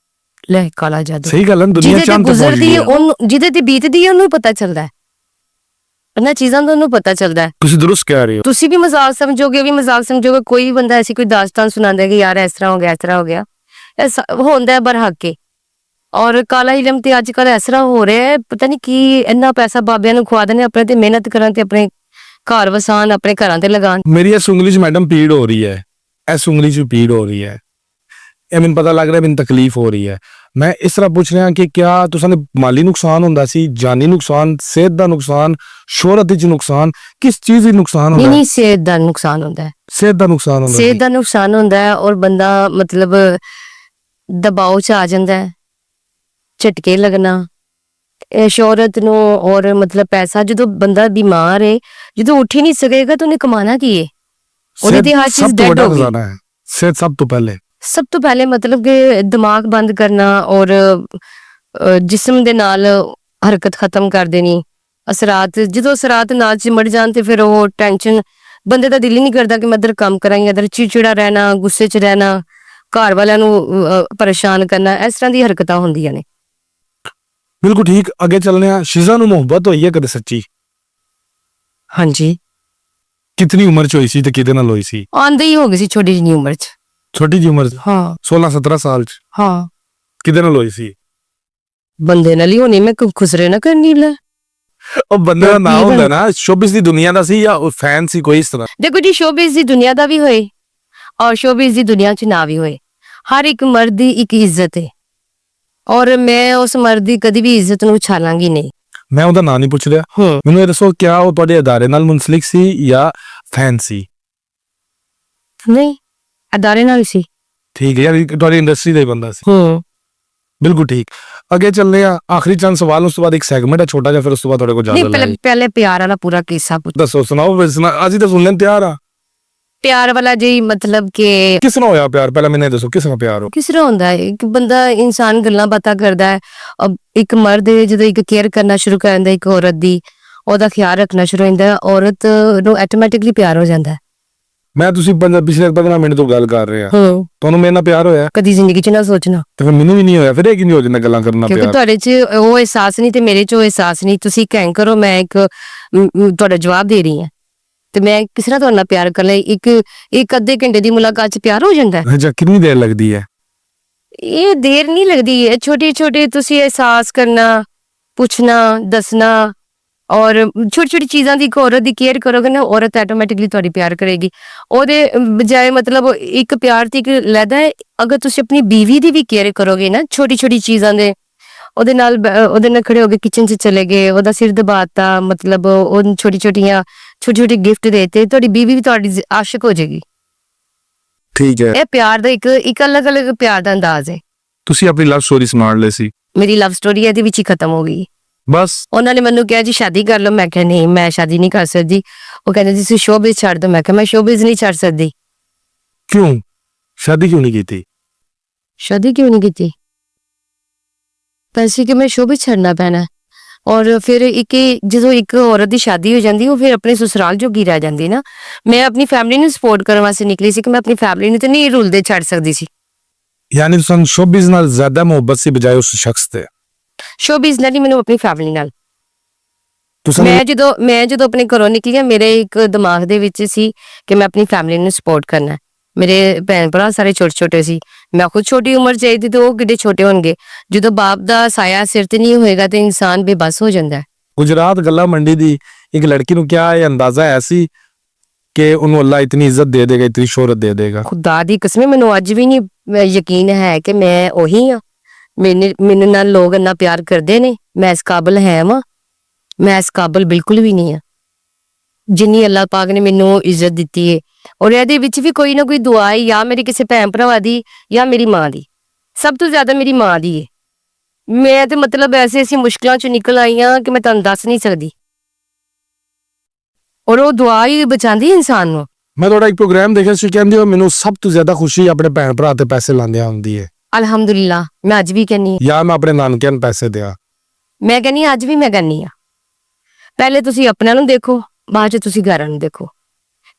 Speaker 1: ਲੈ ਕਾਲਾ ਜਾਦੂ।
Speaker 2: ਸਹੀ ਗੱਲ ਹੈ, ਦੁਨੀਆ ਚੰਦ ਤੇ ਪਹੁੰਚ ਗਈ ਹੈ।
Speaker 1: ਉਹਨੂੰ ਜਿਹਦੇ ਤੇ ਬੀਤਦੀ ਹੈ ਉਹਨੂੰ ਪਤਾ ਚੱਲਦਾ ਹੈ, ਇਹਨਾਂ ਚੀਜ਼ਾਂ ਦਾ ਉਹਨੂੰ ਪਤਾ ਚੱਲਦਾ ਹੈ।
Speaker 2: ਤੁਸੀਂ ਦੁਰਸਤ ਕਹਿ ਰਹੇ ਹੋ।
Speaker 1: ਤੁਸੀਂ ਵੀ ਮਜ਼ਾਕ ਸਮਝੋਗੇ, ਵੀ ਮਜ਼ਾਕ ਸਮਝੋਗੇ। ਕੋਈ ਬੰਦਾ ਐਸੀ ਕੋਈ ਦਾਸਤਾਨ ਸੁਣਾਉਂਦਾ ਕਿ ਯਾਰ ਇਸ ਤਰ੍ਹਾਂ ਹੋ ਗਿਆ, ਇਸ ਤਰ੍ਹਾਂ ਹੋ ਗਿਆ। ਹੁੰਦਾ ਹੈ ਬਰਹੱਕੇ। ਔਰ ਕਾਲਾ ਇਲਮ ਤੇ ਅੱਜ ਕੱਲ ਇਸ ਤਰ੍ਹਾਂ ਹੋ ਰਿਹਾ ਹੈ, ਪਤਾ ਨਹੀਂ ਕੀ ਇੰਨਾ ਪੈਸਾ ਬਾਬਿਆਂ ਨੂੰ ਖਵਾ ਦੇਣੇ ਆਪਣੇ ਤੇ ਮਿਹਨਤ ਕਰਨ ਤੇ ਆਪਣੇ ਘਰ ਵਸਾਨ ਆਪਣੇ ਘਰਾਂ ਤੇ ਲਗਾਉਣ।
Speaker 2: ਮੇਰੀ ਇਸ ਉਂਗਲੀ 'ਚ ਮੈਡਮ ਪੀੜ ਹੋ ਰਹੀ ਹੈ, ਇਸ ਉਂਗਲੀ 'ਚ ਪੀੜ ਹੋ ਰਹੀ ਹੈ, ਇਹ ਮੈਨੂੰ ਪਤਾ ਲੱਗ ਰਿਹਾ ਮੈਨੂੰ ਤਕਲੀਫ ਹੋ ਰਹੀ ਹੈ। ਮੈਂ ਇਸ ਤਰ੍ਹਾਂ ਪੁੱਛ ਰਿਹਾ ਕਿ ਕਿਆ ਤੁਸਾਂ ਦੇ ਮਾਲੀ ਨੁਕਸਾਨ ਹੁੰਦਾ ਸੀ, ਜਾਨੀ ਨੁਕਸਾਨ, ਸਿਹਤ ਦਾ ਨੁਕਸਾਨ, ਸ਼ੋਹਰਤ 'ਚ ਨੁਕਸਾਨ, ਕਿਸ ਚੀਜ਼ ਦੀ ਨੁਕਸਾਨ ਹੁੰਦਾ ਹੈ?
Speaker 1: ਨਹੀਂ ਸਿਹਤ ਦਾ ਨੁਕਸਾਨ ਹੁੰਦਾ ਹੈ।
Speaker 2: ਸਿਹਤ ਦਾ ਨੁਕਸਾਨ ਹੁੰਦਾ
Speaker 1: ਸਿਹਤ
Speaker 2: ਸੀ।
Speaker 1: ਦਾ ਨੁਕਸਾਨ ਹੁੰਦਾ ਹੈ ਔਰ ਬੰਦਾ ਮਤਲਬ ਦਬਾਅ ਚ ਆ ਜਾਂਦਾ ਹੈ, ਝਟਕੇ ਲੱਗਣਾ, ਇਹ ਸ਼ੋਹਰਤ ਨੂੰ ਔਰ ਮਤਲਬ ਪੈਸਾ। ਜਦੋਂ ਬੰਦਾ ਬਿਮਾਰ ਹੈ, ਜਦੋਂ ਉੱਠ ਹੀ ਨਹੀਂ ਸਕੇਗਾ ਤਾਂ ਉਹਨੇ ਕਮਾਣਾ ਕੀ ਹੈ? ਉਹਦੀ
Speaker 2: ਸਿਹਤ
Speaker 1: ਤੇ ਹਰ
Speaker 2: ਸਭ
Speaker 1: ਚੀਜ਼
Speaker 2: ਤੋਂ
Speaker 1: ਡੈਡ
Speaker 2: ਵੱਡਾ
Speaker 1: ਹੋ ਗਈ।
Speaker 2: ਖਜ਼ਾਨਾ ਹੈ, ਸਿਹਤ ਸਭ ਤੋਂ ਪਹਿਲੇ।
Speaker 1: ਸਭ ਤੋਂ ਪਹਿਲੇ ਮਤਲਬ ਕਿ ਦਿਮਾਗ ਬੰਦ ਕਰਨਾ ਔਰ ਜਿਸਮ ਦੇ ਨਾਲ ਹਰਕਤ ਖਤਮ ਕਰ ਦੇਣੀ। ਅਸਰਾਤ, ਜਦੋਂ ਅਸਰਾਤ ਨਾਲ ਚਿਮੜ ਜਾਣ ਤੇ ਫਿਰ ਉਹ ਟੈਨਸ਼ਨ, ਬੰਦੇ ਦਾ ਦਿਲ ਹੀ ਨਹੀਂ ਕਰਦਾ ਕਿ ਮੈਂ ਇੱਧਰ ਕੰਮ ਕਰਾਂ, ਇੱਧਰ ਚਿੜਚਿੜਾ ਰਹਿਣਾ, ਗੁੱਸੇ 'ਚ ਰਹਿਣਾ, ਘਰ ਵਾਲਿਆਂ ਨੂੰ ਪਰੇਸ਼ਾਨ ਕਰਨਾ, ਇਸ ਤਰ੍ਹਾਂ ਦੀ ਹਰਕਤਾਂ ਹੁੰਦੀਆਂ ਨੇ।
Speaker 2: ਬਿਲਕੁਲ ਠੀਕ। ਅੱਗੇ ਚੱਲਨੇ ਆ। ਸ਼ਿਜ਼ਾ ਨੂੰ ਮੁਹੱਬਤ ਹੋਈ ਹੈ ਕਦੇ ਸੱਚੀ?
Speaker 1: ਹਾਂਜੀ,
Speaker 2: ਕਿਤਨੀ ਉਮਰ 'ਚ ਹੋਈ ਸੀ ਤੇ ਕਿਹਦੇ ਨਾਲ ਹੋਈ ਸੀ?
Speaker 1: ਆਂਦੇ ਹੀ ਹੋ ਗਈ ਸੀ ਛੋਟੀ ਜਿਹੀ ਉਮਰ 'ਚ।
Speaker 2: ਛੋਟੀ ਜਿਹੀ ਉਮਰ 'ਚ,
Speaker 1: ਹਾਂ
Speaker 2: 16-17 ਸਾਲ 'ਚ?
Speaker 1: ਹਾਂ,
Speaker 2: ਕਿਹਦੇ ਨਾਲ ਹੋਈ ਸੀ?
Speaker 1: ਬੰਦੇ ਨਾਲ ਹੀ ਹੋਣੀ, ਮੈਂ ਖੁਸਰੇ ਨਾ ਕਰਨੀ ਲੈ।
Speaker 2: ਉਹ ਬੰਦੇ ਦਾ ਨਾਂ
Speaker 1: ਕੀ
Speaker 2: ਹੁੰਦਾ
Speaker 1: ਬਣ-
Speaker 2: ਨਾ, ਸ਼ੋਬਿਸ ਦੀ ਦੁਨੀਆ ਦਾ ਸੀ ਜਾਂ ਉਹ ਫੈਨ ਸੀ ਕੋਈ ਇਸ ਤਰ੍ਹਾਂ?
Speaker 1: ਦੇਖੋ ਜੀ, ਸ਼ੋਬਿਜ਼ ਦੀ ਦੁਨੀਆ ਦਾ ਵੀ ਹੋਏ ਔਰ ਸ਼ੋਬਿਜ਼ ਦੀ ਦੁਨੀਆ 'ਚ ਨਾ ਵੀ ਹੋਏ, ਹਰ ਇੱਕ ਮਰਦ ਦੀ ਇੱਕ ਇੱਜ਼ਤ ਹੈ ਔਰ ਮੈਂ ਉਸ ਮਰਦ ਦੀ ਕਦੀ ਵੀ ਇੱਜ਼ਤ ਨੂੰ ਉਛਾਲਾਂਗੀ ਨਹੀਂ।
Speaker 2: ਮੈਂ ਉਹਦਾ ਨਾਂ ਨਹੀਂ ਪੁੱਛ ਰਿਹਾ, ਮੈਨੂੰ ਇਹ ਦੱਸੋ ਕਿਆ ਉਹ ਤੁਹਾਡੇ ਅਦਾਰੇ ਨਾਲ ਮੁਨਸਲਿਕ ਸੀ ਜਾਂ ਫੈਨ ਸੀ?
Speaker 1: ਨਹੀਂ, ਅਦਾਰੇ ਨਾਲ ਸੀ।
Speaker 2: ਠੀਕ ਹੈ, ਯਾਰ ਤੁਹਾਡੀ ਇੰਡਸਟਰੀ ਦਾ ਹੀ ਬੰਦਾ ਸੀ।
Speaker 1: ਹੂੰ,
Speaker 2: ਬਿਲਕੁਲ ਠੀਕ। ਅੱਗੇ ਚੱਲਦੇ ਆ। ਆਖਰੀ ਚੰਦ ਸਵਾਲ, ਉਸ ਤੋਂ ਬਾਅਦ ਇੱਕ ਸੈਗਮੈਂਟ ਹੈ ਛੋਟਾ ਜਿਹਾ, ਫਿਰ ਉਸ ਤੋਂ ਬਾਅਦ ਤੁਹਾਡੇ ਕੋਲ
Speaker 1: ਨਹੀਂ
Speaker 2: ਜ਼ਿਆਦਾ
Speaker 1: ਪਹਿਲੇ
Speaker 2: ਲੈ
Speaker 1: ਪਹਿਲੇ ਪਿਆਰ ਵਾਲਾ ਪੂਰਾ ਕਿੱਸਾ ਪੁੱਛ।
Speaker 2: ਦੱਸੋ, ਸੁਣਾਓ ਫਿਰ, ਅੱਜ ਹੀ ਤਾਂ ਸੁਣ ਲੈਣ ਤਿਆਰ ਆ।
Speaker 1: ਪਿਆਰ ਵਾਲਾ ਜੀ ਮਤਲਬ ਕਿ
Speaker 2: ਕਿਸ ਨਾਲ ਹੋਇਆ ਪਿਆਰ? ਪਹਿਲਾਂ ਮੈਨੂੰ ਇਹ ਦੱਸੋ ਕਿਸ ਨਾਲ ਪਿਆਰ ਹੋ?
Speaker 1: ਕਿਸ ਤਰ੍ਹਾਂ ਹੁੰਦਾ ਹੈ? ਇੱਕ ਬੰਦਾ, ਇਨਸਾਨ ਗੱਲਾਂ ਬਾਤਾਂ ਕਰਦਾ ਹੈ, ਇੱਕ ਮਰਦ ਜਦੋਂ ਇੱਕ ਕੇਅਰ ਕਰਨਾ ਸ਼ੁਰੂ ਕਰ ਦਿੰਦਾ ਇੱਕ ਔਰਤ ਦੀ, ਉਹਦਾ ਖਿਆਲ ਰੱਖਣਾ ਸ਼ੁਰੂ ਹੋ ਜਾਂਦਾ ਹੈ, ਔਰਤ ਨੂੰ ਆਟੋਮੈਟਿਕਲੀ ਪਿਆਰ ਹੋ ਜਾਂਦਾ ਹੈ।
Speaker 2: ਮੈਂ ਤੁਸੀਂ ਪਿਛਲੇ 15 ਮਿੰਟ ਤੋਂ ਗੱਲ ਕਰ ਰਹੇ ਆ,
Speaker 1: ਹੂੰ,
Speaker 2: ਤੁਹਾਨੂੰ ਮੇਰੇ ਨਾਲ ਪਿਆਰ ਹੋਇਆ
Speaker 1: ਕਦੀ ਜ਼ਿੰਦਗੀ 'ਚ ਨਾ ਸੋਚਣਾ,
Speaker 2: ਤੇ ਫਿਰ ਮੈਨੂੰ ਵੀ ਨਹੀਂ ਹੋਇਆ, ਫਿਰ ਇਹ ਕਿਵੇਂ ਹੋ ਜਾਂਦਾ ਗੱਲਾਂ ਕਰਨਾ
Speaker 1: ਕਿਉਂਕਿ
Speaker 2: ਪਿਆਰ?
Speaker 1: ਤੁਹਾਡੇ 'ਚ ਉਹ ਅਹਿਸਾਸ ਨਹੀਂ ਤੇ ਮੇਰੇ 'ਚ ਉਹ ਅਹਿਸਾਸ ਨਹੀਂ। ਤੁਸੀਂ ਕਹਿ ਕਰੋ, ਮੈਂ ਇੱਕ ਤੁਹਾਡਾ ਜਵਾਬ ਦੇ ਰਹੀ ਹਾਂ ਤੇ ਮੈਂ ਕਿਸ ਤਰ੍ਹਾਂ ਤੁਹਾਡੇ ਨਾਲ ਪਿਆਰ ਕਰ ਲਿਆ? ਇੱਕ ਅੱਧੇ ਘੰਟੇ ਦੀ ਮੁਲਾਕਾਤ 'ਚ ਪਿਆਰ ਹੋ ਜਾਂਦਾ ਹੈ?
Speaker 2: ਅੱਛਾ, ਕਿੰਨੀ ਦੇਰ ਲੱਗਦੀ ਹੈ?
Speaker 1: ਇਹ ਦੇਰ ਨਹੀਂ ਲੱਗਦੀ ਹੈ, ਛੋਟੇ ਛੋਟੇ ਤੁਸੀਂ ਅਹਿਸਾਸ ਕਰਨਾ, ਪੁੱਛਣਾ, ਦੱਸਣਾ ਔਰ ਛੋਟੀ ਛੋਟੀ ਚੀਜ਼ਾਂ ਦੀ ਇੱਕ ਔਰਤ ਦੀ ਕੇਅਰ ਕਰੋਗੇ ਨਾ, ਔਰਤ ਆਟੋਮੈਟਿਕਲੀ ਤੁਹਾਡੀ ਪਿਆਰ ਕਰੇਗੀ। ਉਹਦੇ ਬਜਾਏ ਮਤਲਬ ਇੱਕ ਪਿਆਰ ਤੇ ਇੱਕ ਲੈਦਾ ਹੈ, ਅਗਰ ਤੁਸੀਂ ਆਪਣੀ ਬੀਵੀ ਦੀ ਵੀ ਕੇਅਰ ਕਰੋਗੇ ਨਾ, ਛੋਟੀ ਛੋਟੀ ਚੀਜ਼ਾਂ ਦੇ, ਉਹਦੇ ਨਾਲ ਖੜੇ ਹੋ ਕੇ ਕਿਚਨ 'ਚ ਚਲੇ ਗਏ, ਉਹਦਾ ਸਿਰ ਦਬਾਤਾ, ਮਤਲਬ ਉਹ ਛੋਟੀ ਛੋਟੀ ਗਿਫਟ ਦੇਤੇ, ਤੁਹਾਡੀ ਬੀਵੀ ਵੀ ਤੁਹਾਡੀ ਆਸ਼ਿਕ ਹੋ ਜਾਏਗੀ।
Speaker 2: ਠੀਕ ਹੈ।
Speaker 1: ਇਹ ਪਿਆਰ ਦਾ ਇੱਕ ਅਲੱਗ-ਅਲੱਗ ਪਿਆਰ ਦਾ ਅੰਦਾਜ਼ ਹੈ।
Speaker 2: ਤੁਸੀਂ ਆਪਣੀ ਲਵ ਸਟੋਰੀ ਸੁਣਾਉਣ ਲਈ ਸੀ?
Speaker 1: ਮੇਰੀ ਲਵ ਸਟੋਰੀ ਇਹਦੇ ਵਿੱਚ ਹੀ ਖਤਮ ਹੋ ਗਈ।
Speaker 2: ਬਸ
Speaker 1: ਉਹਨਾਂ ਨੇ ਮੈਨੂੰ ਕਿਹਾ ਜੀ ਸ਼ਾਦੀ ਕਰ ਲਓ, ਮੈਂ ਕਿਹਾ ਨਹੀਂ, ਮੈਂ ਸ਼ਾਦੀ ਨਹੀਂ ਕਰ ਸਕਦੀ। ਉਹ ਕਹਿੰਦੇ ਤੁਸੀਂ ਸ਼ੋਬਿਜ਼ ਛੱਡ ਦਿਓ, ਮੈਂ ਕਿਹਾ ਮੈਂ ਸ਼ੋਬਿਜ਼ ਨਹੀਂ ਛੱਡ ਸਕਦੀ।
Speaker 2: ਕਿਉਂ? ਸ਼ਾਦੀ ਕਿਉਂ ਨਹੀਂ ਕੀਤੀ?
Speaker 1: ਸ਼ਾਦੀ ਕਿਉਂ ਨਹੀਂ ਕੀਤੀ? ਪੈਸੇ ਕਿ ਮੈਂ ਸ਼ੋਬਿਜ਼ ਛੱਡਣਾ ਪੈਣਾ ਔਰ ਫਿਰ ਜਦੋਂ ਇੱਕ ਔਰਤ ਦੀ ਸ਼ਾਦੀ ਹੋ ਜਾਂਦੀ, ਉਹ ਫਿਰ ਆਪਣੇ ਸਸੁਰਾਲ ਜੋਗੀ ਰਹਿ ਜਾਂਦੀ ਨਾ। ਮੈਂ ਆਪਣੀ ਫੈਮਿਲੀ ਨੂੰ ਸਪੋਰਟ ਕਰਨ ਵਾਸਤੇ ਨਿਕਲੀ ਸੀ ਕਿ ਮੈਂ ਆਪਣੀ ਫੈਮਿਲੀ ਨੂੰ ਤੇ ਨਹੀਂ ਰੁਲਦੇ ਛੱਡ ਸਕਦੀ ਸੀ।
Speaker 2: ਯਾਨੀ ਤੁਹਾਨੂੰ ਸ਼ੋਬਿਜ਼ ਨਾਲ ਜ਼ਿਆਦਾ ਮੁਹੱਬਤ ਸੀ ਬਜਾਏ ਉਸ ਸ਼ਖਸ ਤੇ?
Speaker 1: ਸ਼ੋਬਿਜ਼ ਨਾਲ ਨਹੀਂ, ਮੈਨੂੰ ਆਪਣੀ ਫੈਮਿਲੀ ਨਾਲ।
Speaker 2: ਤੁਸੀਂ
Speaker 1: ਮੈਂ ਜਦੋਂ ਆਪਣੇ ਘਰੋਂ ਨਿਕਲੀ ਆ, ਮੇਰੇ ਇੱਕ ਦਿਮਾਗ ਦੇ ਵਿੱਚ ਸੀ ਕਿ ਮੈਂ ਆਪਣੀ ਫੈਮਿਲੀ ਨੂੰ ਸਪੋਰਟ ਕਰਨਾ ਹੈ। ਮੇਰੇ ਭੈਣ ਭਰਾ ਸਾਰੇ ਛੋਟੇ ਛੋਟੇ ਸੀ, ਮੈਂ ਖੁਦ ਛੋਟੀ ਉਮਰ 'ਚ ਆਈ ਸੀ ਤੇ ਉਹ ਕਿੱਡੇ ਛੋਟੇ ਹੋਣਗੇ। ਜਦੋਂ ਬਾਪ ਦਾ ਸਾਇਆ ਸਿਰ ਤੇ ਨਹੀਂ ਹੋਏਗਾ ਤੇ ਇਨਸਾਨ ਬੇਬਸ ਹੋ ਜਾਂਦਾ ਹੈ।
Speaker 2: ਗੁਜਰਾਤ ਗੱਲਾ ਮੰਡੀ ਦੀ ਇੱਕ ਲੜਕੀ ਨੂੰ ਕਿਹਾ ਇਹ ਅੰਦਾਜ਼ਾ ਹੈ ਸੀ ਕਿ ਉਹਨੂੰ ਅੱਲਾ ਇਤਨੀ ਇੱਜ਼ਤ ਦੇ ਦੇਗਾ, ਇਤਨੀ ਸ਼ੋਹਰਤ ਦੇ ਦੇਗਾ?
Speaker 1: ਖੁਦਾ ਦੀ ਕਸਮ, ਮੈਨੂੰ ਅੱਜ ਵੀ ਨਹੀਂ ਯਕੀਨ ਹੈ ਕਿ ਮੈਂ ਉਹੀ ਹਾਂ। ਮੈਨੂੰ ਨਾਲ ਲੋਕ ਇੰਨਾ ਪਿਆਰ ਕਰਦੇ ਨੇ, ਮੈਂ ਇਸ ਕਾਬਿਲ ਹੈ ਵਾਂ? ਮੈਂ ਇਸ ਕਾਬਿਲ ਬਿਲਕੁਲ ਵੀ ਨਹੀਂ ਆ ਜਿੰਨੀ ਅੱਲਾਹ ਪਾਕ ਨੇ ਮੈਨੂੰ ਇੱਜ਼ਤ ਦਿੱਤੀ ਹੈ। ਔਰ ਇਹਦੇ ਵਿੱਚ ਵੀ ਕੋਈ ਨਾ ਕੋਈ ਦੁਆ ਹੈ, ਜਾਂ ਮੇਰੇ ਕਿਸੇ ਭੈਣ ਭਰਾਵਾਂ ਦੀ ਜਾਂ ਮੇਰੀ ਮਾਂ ਦੀ। ਸਭ ਤੋਂ ਜ਼ਿਆਦਾ ਮੇਰੀ ਮਾਂ ਦੀ ਹੈ। ਮੈਂ ਤੇ ਮਤਲਬ ਐਸੀ ਮੁਸ਼ਕਿਲਾਂ 'ਚ ਨਿਕਲ ਆਈ ਹਾਂ ਕਿ ਮੈਂ ਤੁਹਾਨੂੰ ਦੱਸ ਨਹੀਂ ਸਕਦੀ। ਔਰ ਉਹ ਦੁਆ ਹੀ ਬਚਾਉਂਦੀ ਇਨਸਾਨ ਨੂੰ।
Speaker 2: ਮੈਂ ਤੁਹਾਡਾ ਇੱਕ ਪ੍ਰੋਗਰਾਮ ਦੇਖਿਆ ਸੀ, ਕਹਿੰਦੇ ਹੋ ਮੈਨੂੰ ਸਭ ਤੋਂ ਜ਼ਿਆਦਾ ਖੁਸ਼ੀ ਆਪਣੇ ਭੈਣ ਭਰਾ ਤੇ ਪੈਸੇ ਲਾਉਂਦਿਆਂ ਹੁੰਦੀ ਹੈ।
Speaker 1: ਅਲਹਮਦੁਲਿਲਾ, ਮੈਂ ਅੱਜ ਵੀ ਕਹਿੰਨੀ ਹਾਂ।
Speaker 2: ਜਾਂ ਮੈਂ ਆਪਣੇ ਨਾਨਕਿਆਂ ਨੂੰ ਪੈਸੇ ਦਿਆਂ।
Speaker 1: ਮੈਂ ਕਹਿੰਨੀ ਹਾਂ, ਅੱਜ ਵੀ ਮੈਂ ਕਹਿੰਨੀ ਹਾਂ, ਪਹਿਲੇ ਤੁਸੀਂ ਆਪਣਿਆਂ ਨੂੰ ਦੇਖੋ, ਬਾਅਦ 'ਚ ਤੁਸੀਂ ਘਰਾਂ ਨੂੰ ਦੇਖੋ।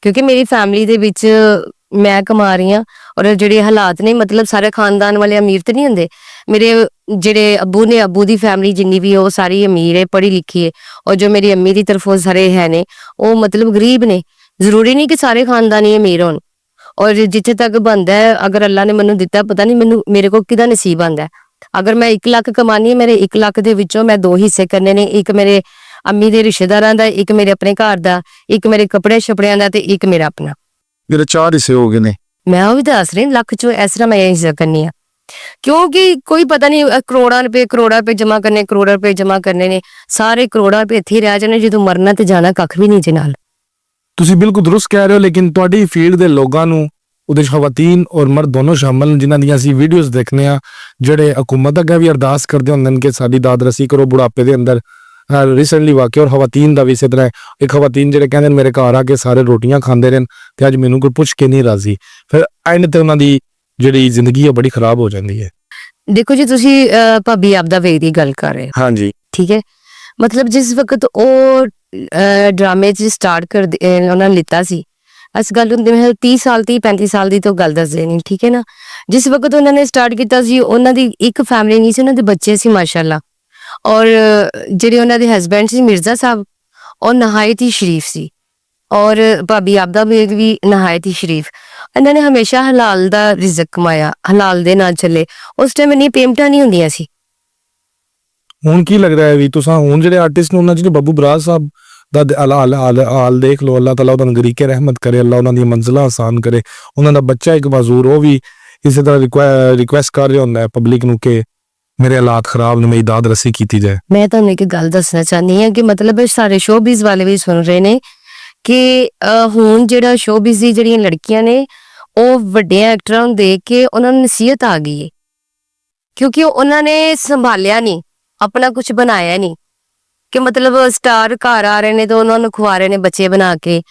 Speaker 1: ਕਿਉਂਕਿ ਮੇਰੀ ਫੈਮਿਲੀ ਦੇ ਵਿੱਚ ਮੈਂ ਕਮਾ ਰਹੀ ਹਾਂ ਔਰ ਜਿਹੜੇ ਹਾਲਾਤ ਨੇ, ਮਤਲਬ ਸਾਰੇ ਖਾਨਦਾਨ ਵਾਲੇ ਅਮੀਰ ਤੇ ਨਹੀਂ ਹੁੰਦੇ। ਮੇਰੇ ਜਿਹੜੇ ਅੱਬੂ ਨੇ, ਅੱਬੂ ਦੀ ਫੈਮਿਲੀ ਜਿੰਨੀ ਵੀ, ਉਹ ਸਾਰੀ ਅਮੀਰ ਹੈ, ਪੜ੍ਹੀ ਲਿਖੀ ਹੈ। ਔਰ ਜੋ ਮੇਰੀ ਅੰਮੀ ਦੀ ਤਰਫੋਂ ਸਾਰੇ ਹੈ ਨੇ, ਉਹ ਮਤਲਬ ਗਰੀਬ ਨੇ। ਜ਼ਰੂਰੀ ਨਹੀਂ ਕਿ ਸਾਰੇ ਖਾਨਦਾਨੀ ਅਮੀਰ ਹੋਣ। ਔਰ ਜਿੱਥੇ ਤੱਕ ਬਣਦਾ ਹੈ, ਅਗਰ ਅੱਲਾ ਨੇ ਮੈਨੂੰ ਦਿੱਤਾ, ਪਤਾ ਨਹੀਂ ਮੈਨੂੰ ਮੇਰੇ ਕੋਲ ਕਿਹਦਾ ਨਸੀਬ ਆਂਦਾ। ਅਗਰ ਮੈਂ 1 ਲੱਖ ਕਮਾਨੀ ਹੈ, ਮੇਰੇ 1 ਲੱਖ ਦੇ ਵਿੱਚੋਂ ਮੈਂ 2 ਹਿੱਸੇ ਕਰਨੇ ਨੇ, ਇੱਕ ਮੇਰੇ ਅੰਮੀ ਦੇ ਰਿਸ਼ਤੇਦਾਰਾਂ ਦਾ, ਇੱਕ ਮੇਰੇ ਆਪਣੇ ਘਰ ਦਾ, ਇੱਕ ਮੇਰੇ ਕੱਪੜੇ ਛਪੜਿਆਂ ਦਾ, ਤੇ ਇੱਕ ਮੇਰਾ ਆਪਣਾ।
Speaker 2: मेरे 4 हिस्से हो गए ने।
Speaker 1: ਮੈਂ ਉਹ ਵੀ ਦੱਸ ਰਹੀ, ਲੱਖ ਚੋਂ ਇਸ ਤਰ੍ਹਾਂ ਮੈਂ ਇਹ ਹਿੱਸਾ ਕਰਨੀ ਆ, ਕਿਉਂਕਿ ਕੋਈ ਪਤਾ ਨਹੀਂ ਕਰੋੜਾਂ ਰੁਪਏ ਜਮਾ ਕਰਨੇ, ਕਰੋੜਾਂ ਰੁਪਏ ਜਮਾ ਕਰਨੇ ਨੇ, ਸਾਰੇ ਕਰੋੜਾਂ ਰੁਪਏ ਇੱਥੇ ਹੀ ਰਹਿ ਜਾਣੇ, ਜਦੋਂ ਮਰਨਾ ਤੇ ਜਾਣਾ ਕੱਖ ਵੀ ਨਹੀਂ ਜੇ ਨਾਲ।
Speaker 2: ਤੁਸੀਂ ਬਿਲਕੁਲ ਦਰੁਸਤ ਕਹਿ ਰਹੇ ਹੋ, ਲੇਕਿਨ ਤੁਹਾਡੀ ਫੀਲਡ ਦੇ ਲੋਕਾਂ ਨੂੰ ਉਹਦੇ 'ਚ ਖਵਾਤੀਨ ਔਰ ਮਰਦ ਦੋਨੋਂ ਸ਼ਾਮਲ ਨੇ, ਜਿਨ੍ਹਾਂ ਦੀਆਂ ਅਸੀਂ ਵੀਡੀਓਜ਼ ਦੇਖਨੇ ਆ, ਜਿਹੜੇ ਹਕੂਮਤ ਅੱਗੇ ਵੀ ਅਰਦਾਸ ਕਰਦੇ ਹੁੰਦੇ ਨੇ ਕਿ ਸਾਡੀ ਦਾਦ ਰਸੀ ਕਰੋ ਬੁਢਾਪੇ ਦੇ ਅੰਦਰ। ਰੀਸੈਂਟਲੀ ਵਾਕਿਆ ਔਰ ਖਵਾਤੀਨ ਦਾ ਵੀ ਇਸੇ ਤਰ੍ਹਾਂ ਇੱਕ ਖਵਾਤੀਨ ਜਿਹੜੇ ਕਹਿੰਦੇ ਨੇ ਮੇਰੇ ਘਰ ਆ ਕੇ ਸਾਰੇ ਰੋਟੀਆਂ ਖਾਂਦੇ ਨੇ ਤੇ ਅੱਜ ਮੈਨੂੰ ਕੋਈ ਪੁੱਛ ਕੇ ਨਹੀਂ ਰਾਜ਼ੀ, ਫਿਰ ਐਂਡ ਤੇ ਉਹਨਾਂ ਦੀ ਜਿਹੜੀ ਜ਼ਿੰਦਗੀ ਹੈ ਬੜੀ ਖਰਾਬ ਹੋ ਜਾਂਦੀ ਹੈ।
Speaker 1: ਦੇਖੋ ਜੀ, ਤੁਸੀਂ ਭਾਬੀ ਆਪਦਾ ਵੇਖ ਦੀ ਗੱਲ ਕਰ ਰਹੇ ਹੋ,
Speaker 2: ਹਾਂਜੀ
Speaker 1: ਠੀਕ ਹੈ। ਮਤਲਬ ਜਿਸ ਵਕਤ ਉਹ ਡਰਾਮੇ 'ਚ ਸਟਾਰਟ ਕਰ ਉਹਨਾਂ ਨੇ ਲਿੱਤਾ ਸੀ, ਇਸ ਗੱਲ ਨੂੰ ਮੈਂ 30 ਸਾਲ 35 ਸਾਲ ਦੀ ਤੋਂ ਗੱਲ ਦੱਸਦੇ ਨਹੀਂ, ਠੀਕ ਹੈ ਨਾ। ਜਿਸ ਵਕਤ ਉਹਨਾਂ ਨੇ ਸਟਾਰਟ ਕੀਤਾ ਸੀ, ਉਹਨਾਂ ਦੀ ਇੱਕ ਫੈਮਿਲੀ ਨਹੀਂ ਸੀ, ਉਹਨਾਂ ਦੇ ਬੱਚੇ ਸੀ ਮਾਸ਼ਾਅੱਲਾ। ਔਰ ਜਿਹੜੇ ਉਹਨਾਂ ਦੇ ਹਸਬੈਂਡ ਸੀ ਮਿਰਜ਼ਾ ਸਾਹਿਬ, ਉਹ ਨਹਾਇਤ ਹੀ ਸ਼ਰੀਫ ਸੀ, ਔਰ ਭਾਬੀ ਆਪਦਾ ਬੇਗ ਵੀ ਨਹਾਇਤ ਹੀ ਸ਼ਰੀਫ। ਇਹਨਾਂ ਨੇ ਹਮੇਸ਼ਾ ਹਲਾਲ ਦਾ ਰਿਜ਼ਕ ਕਮਾਇਆ, ਹਲਾਲ ਦੇ ਨਾਲ ਚੱਲੇ। ਉਸ ਟਾਈਮ ਇੰਨੀ ਪੇਮੈਂਟਾਂ ਨਹੀਂ ਹੁੰਦੀਆਂ ਸੀ।
Speaker 2: ਹੁਣ ਕੀ ਲੱਗਦਾ ਹੈ ਵੀ ਤੁਸੀਂ ਹੁਣ ਜਿਹੜੇ ਆਰਟਿਸਟ ਨੇ ਉਹਨਾਂ ਜਿਹੜੇ ਬੱਬੂ ਬਰਾੜ ਸਾਹਿਬ ਦਾ ਹਾਲ ਦੇਖ ਲਓ, ਅੱਲਾਹ ਤਾਲਾ ਉਹਨਾਂ ਨੂੰ ਗਰੀਕੇ ਰਹਿਮਤ ਕਰੇ, ਅੱਲਾਹ ਉਹਨਾਂ ਦੀਆਂ ਮੰਜ਼ਿਲਾਂ ਆਸਾਨ ਕਰੇ। ਉਹਨਾਂ ਦਾ ਬੱਚਾ ਇੱਕ ਮਾਜ਼ੂਰ, ਉਹ ਵੀ ਇਸੇ ਤਰ੍ਹਾਂ ਰਿਕੁਐਸਟ ਕਰ ਰਿਹਾ ਹੁੰਦਾ ਹੈ ਪਬਲਿਕ ਨੂੰ ਕਿ ਮੇਰੇ ਹਾਲਾਤ ਖਰਾਬ ਨੇ, ਮੇਰੀ ਦਾਦ ਰਸੀ ਕੀਤੀ ਜਾਏ।
Speaker 1: ਮੈਂ ਤੁਹਾਨੂੰ ਇੱਕ ਗੱਲ ਦੱਸਣਾ ਚਾਹੁੰਦੀ ਹਾਂ ਕਿ ਮਤਲਬ ਸਾਰੇ ਸ਼ੋਬਿਜ਼ ਵਾਲੇ ਵੀ ਸੁਣ ਰਹੇ ਨੇ ਕਿ ਹੁਣ ਜਿਹੜਾ ਸ਼ੋਬਿਜ਼ ਦੀ ਜਿਹੜੀਆਂ ਲੜਕੀਆਂ ਨੇ, ਉਹ ਵੱਡੇ ਐਕਟਰਾਂ ਨੂੰ ਦੇਖ ਕੇ ਉਹਨਾਂ ਨੂੰ ਨਸੀਹਤ ਆ ਗਈ ਹੈ, ਕਿਉਂਕਿ ਉਹਨਾਂ ਨੇ ਸੰਭਾਲਿਆ ਨਹੀਂ, ਆਪਣਾ ਕੁਝ ਬਣਾਇਆ ਨਹੀਂ, ਕਿ ਮਤਲਬ ਸਟਾਰ ਘਰ ਆ ਰਹੇ ਨੇ ਤੇ ਉਹਨਾਂ ਨੂੰ ਖਵਾ ਰਹੇ ਨੇ ਬੱਚੇ ਬਣਾ ਕੇ,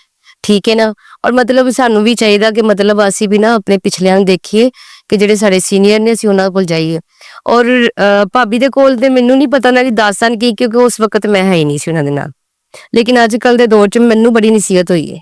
Speaker 1: ਠੀਕ ਹੈ ਨਾ। ਔਰ ਮਤਲਬ ਸਾਨੂੰ ਵੀ ਚਾਹੀਦਾ ਕਿ ਮਤਲਬ ਅਸੀਂ ਵੀ ਨਾ ਆਪਣੇ ਪਿਛਲਿਆਂ ਨੂੰ ਦੇਖੀਏ, ਕਿ ਜਿਹੜੇ ਸਾਡੇ ਸੀਨੀਅਰ ਨੇ ਅਸੀਂ ਉਹਨਾਂ ਕੋਲ ਜਾਈਏ। ਔਰ ਭਾਬੀ ਦੇ ਕੋਲ ਤੇ ਮੈਨੂੰ ਨਹੀਂ ਪਤਾ ਉਹਨਾਂ ਦੀ ਦਾਸਤਾਨ ਕੀ, ਕਿਉਂਕਿ ਉਸ ਵਕਤ ਮੈਂ ਹੈ ਹੀ ਨਹੀਂ ਸੀ ਉਹਨਾਂ ਦੇ ਨਾਲ। ਲੇਕਿਨ ਅੱਜ ਕੱਲ ਦੇ ਦੌਰ 'ਚ ਮੈਨੂੰ ਬੜੀ ਨਸੀਹਤ ਹੋਈ ਹੈ।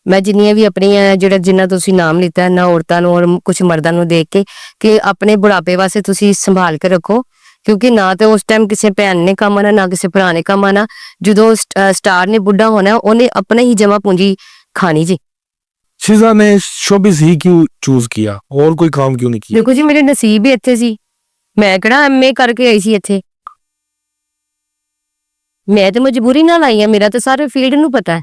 Speaker 1: ਮੈਂ ਜਿੰਨੀਆਂ ਵੀ ਆਪਣੀਆਂ ਜਿੰਨਾ ਤੁਸੀਂ ਨਾਮ ਲਿੱਤਾ ਨਾ, ਔਰਤਾਂ ਨੂੰ ਔਰ ਕੁਝ ਮਰਦਾਂ ਨੂੰ ਦੇਖ ਕੇ, ਕਿ ਆਪਣੇ ਬੁਢਾਪੇ ਵਾਸਤੇ ਤੁਸੀਂ ਸੰਭਾਲ ਕੇ ਰੱਖੋ, ਕਿਉਂਕਿ ਨਾ ਤੇ ਉਸ ਟਾਈਮ ਕਿਸੇ ਭੈਣ ਨੇ ਕੰਮ ਆਣਾ, ਨਾ ਕਿਸੇ ਭਰਾ ਨੇ ਕੰਮ ਆਣਾ। ਜਦੋਂ ਸਟਾਰ ਨੇ ਬੁੱਢਾ ਹੋਣਾ, ਉਹਨੇ अपने ही जमा पूंजी खानी जी।
Speaker 2: शिजा ने शोबिस ही क्यों चूज किया और कोई काम क्यों नहीं किया?
Speaker 1: देखो जी, मेरे नसीब ही ਇੱਥੇ ਸੀ। ਮੈਂ ਕਿਹੜਾ ਐਮਏ ਕਰਕੇ ਆਈ ਸੀ ਇੱਥੇ, ਮੈਂ ਤੇ ਮਜਬੂਰੀ ਨਾਲ ਆਈ ਆ। ਮੇਰਾ ਤੇ ਸਾਰੇ ਫੀਲਡ ਨੂੰ ਪਤਾ ਹੈ।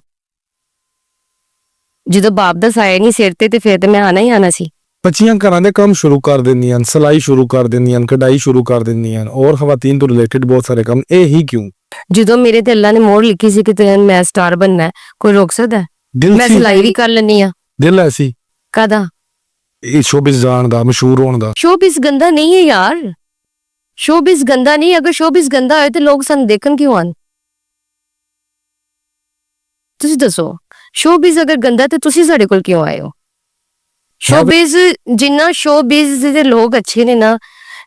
Speaker 1: ਜਦੋਂ ਬਾਪ ਦਾ ਸਾਇਆ ਨਹੀਂ ਸਿਰ ਤੇ ਫਿਰ ਤੇ ਮੈਂ ਆਣਾ ਹੀ ਆਣਾ ਸੀ।
Speaker 2: ਬੱਚੀਆਂ ਘਰਾਂ ਦੇ ਕੰਮ ਸ਼ੁਰੂ ਕਰ ਦਿੰਦੀਆਂ, ਸਿਲਾਈ ਸ਼ੁਰੂ ਕਰ ਦਿੰਦੀਆਂ, ਕਢਾਈ ਸ਼ੁਰੂ ਕਰ ਦਿੰਦੀਆਂ ਔਰ ਖਵਾਤੀਨ ਤੋਂ ਰਿਲੇਟਡ ਬਹੁਤ ਸਾਰੇ ਕੰਮ। ਇਹ ਹੀ ਕਿਉਂ? ਜਦੋਂ
Speaker 1: ਮੇਰੇ ਤੇ ਅੱਲਾ ਨੇ ਮੋਹਰ ਲਿਖੀ ਸੀ ਕਿ ਤੈਨੂੰ ਮੈਂ ਸਟਾਰ ਬਣਨਾ ਹੈ, ਕੋਈ ਰੋਕ ਸਕਦਾ? ਮੈਂ ਸਿਲਾਈ ਵੀ ਕਰ ਲੈਣੀ ਆ।
Speaker 2: ਦਿਲ ਐਸੀ
Speaker 1: ਕਾਦਾ?
Speaker 2: ਇਹ ਸ਼ੋਬਿਸ ਜਾਣ ਦਾ, ਮਸ਼ਹੂਰ ਹੋਣ ਦਾ।
Speaker 1: ਸ਼ੋਬਿਸ ਗੰਦਾ ਨਹੀਂ ਹੈ ਯਾਰ, ਸ਼ੋਬਿਸ ਗੰਦਾ ਨਹੀਂ। ਅਗਰ ਸ਼ੋਬਿਸ ਗੰਦਾ ਹੋਏ ਤੇ ਲੋਕ ਸਾਨੂੰ ਦੇਖਣ ਕਿਉਂ ਆਣ? ਤੁਸੀਂ ਦੱਸੋ, ਸ਼ੋਬਿਸ ਅਗਰ ਗੰਦਾ ਤੇ ਤੁਸੀਂ ਸਾਡੇ ਕੋਲ ਕਿਉਂ ਆਏ ਹੋ? ਸ਼ੋਬਿਸ ਜਿੰਨਾ ਸ਼ੋਬਿਸ ਦੇ ਲੋਕ ਅੱਛੇ ਨੇ ਨਾ,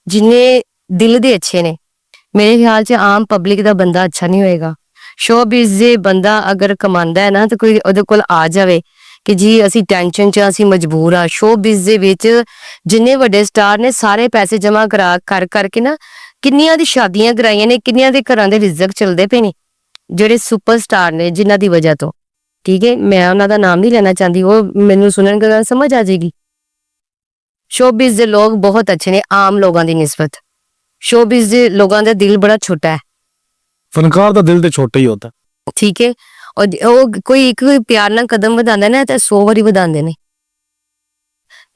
Speaker 1: ਜਿੰਨੇ ਦਿਲ ਦੇ ਅੱਛੇ ਨੇ, ਮੇਰੇ ਖਿਆਲ 'ਚ ਆਮ ਪਬਲਿਕ ਦਾ ਬੰਦਾ ਅੱਛਾ ਨਹੀਂ ਹੋਏਗਾ। ਸ਼ੋਬਿਸ ਦੇ ਬੰਦਾ ਅਗਰ ਕਮਾਉਂਦਾ ਹੈ ਨਾ, ਤੇ ਕੋਈ ਉਹਦੇ ਕੋਲ ਆ ਜਾਵੇ ਕਿ ਜੀ ਅਸੀਂ ਟੈਨਸ਼ਨ 'ਚ, ਅਸੀਂ ਮਜਬੂਰ ਆ। ਸ਼ੋਬਿਸ ਦੇ ਵਿੱਚ ਜਿੰਨੇ ਵੱਡੇ ਸਟਾਰ ਨੇ, ਸਾਰੇ ਪੈਸੇ ਜਮਾ ਕਰ ਕਰਕੇ ਨਾ, ਕਿੰਨੀਆਂ ਦੀ ਸ਼ਾਦੀਆਂ ਕਰਾਈਆਂ ਨੇ, ਕਿੰਨੀਆਂ ਦੇ ਘਰਾਂ ਦੇ ਰਿਜ਼ਕ ਚੱਲਦੇ ਪਏ ਨੇ, ਜਿਹੜੇ ਸੁਪਰਸਟਾਰ ਨੇ, ਜਿਨ੍ਹਾਂ ਦੀ ਵਜ੍ਹਾ ਤੋਂ। ਠੀਕ ਹੈ, ਮੈਂ ਉਹਨਾਂ ਦਾ ਨਾਮ ਨਹੀਂ ਲੈਣਾ ਚਾਹੁੰਦੀ, ਉਹ ਮੈਨੂੰ ਸੁਣਨ ਗੱਲ ਸਮਝ ਆ ਜਾਏਗੀ। ਸ਼ੋਬਿਸ ਦੇ ਲੋਕ ਬਹੁਤ ਅੱਛੇ ਨੇ ਆਮ ਲੋਕਾਂ ਦੀ ਨਿਸਬਤ। ਸ਼ੋਬਿਸ ਦੇ ਲੋਕਾਂ ਦਾ ਦਿਲ ਬੜਾ ਛੋਟਾ ਹੈ।
Speaker 2: ਫਨਕਾਰ ਦਾ ਦਿਲ ਤੇ ਛੋਟਾ ਹੀ ਹੁੰਦਾ,
Speaker 1: ਠੀਕ ਹੈ। ਔਰ ਉਹ ਕੋਈ ਇੱਕ ਪਿਆਰ ਨਾਲ ਕਦਮ ਵਧਾਉਂਦਾ ਨਾ, ਤਾਂ 100 ਵਾਰੀ ਵਧਾਉਂਦੇ ਨੇ।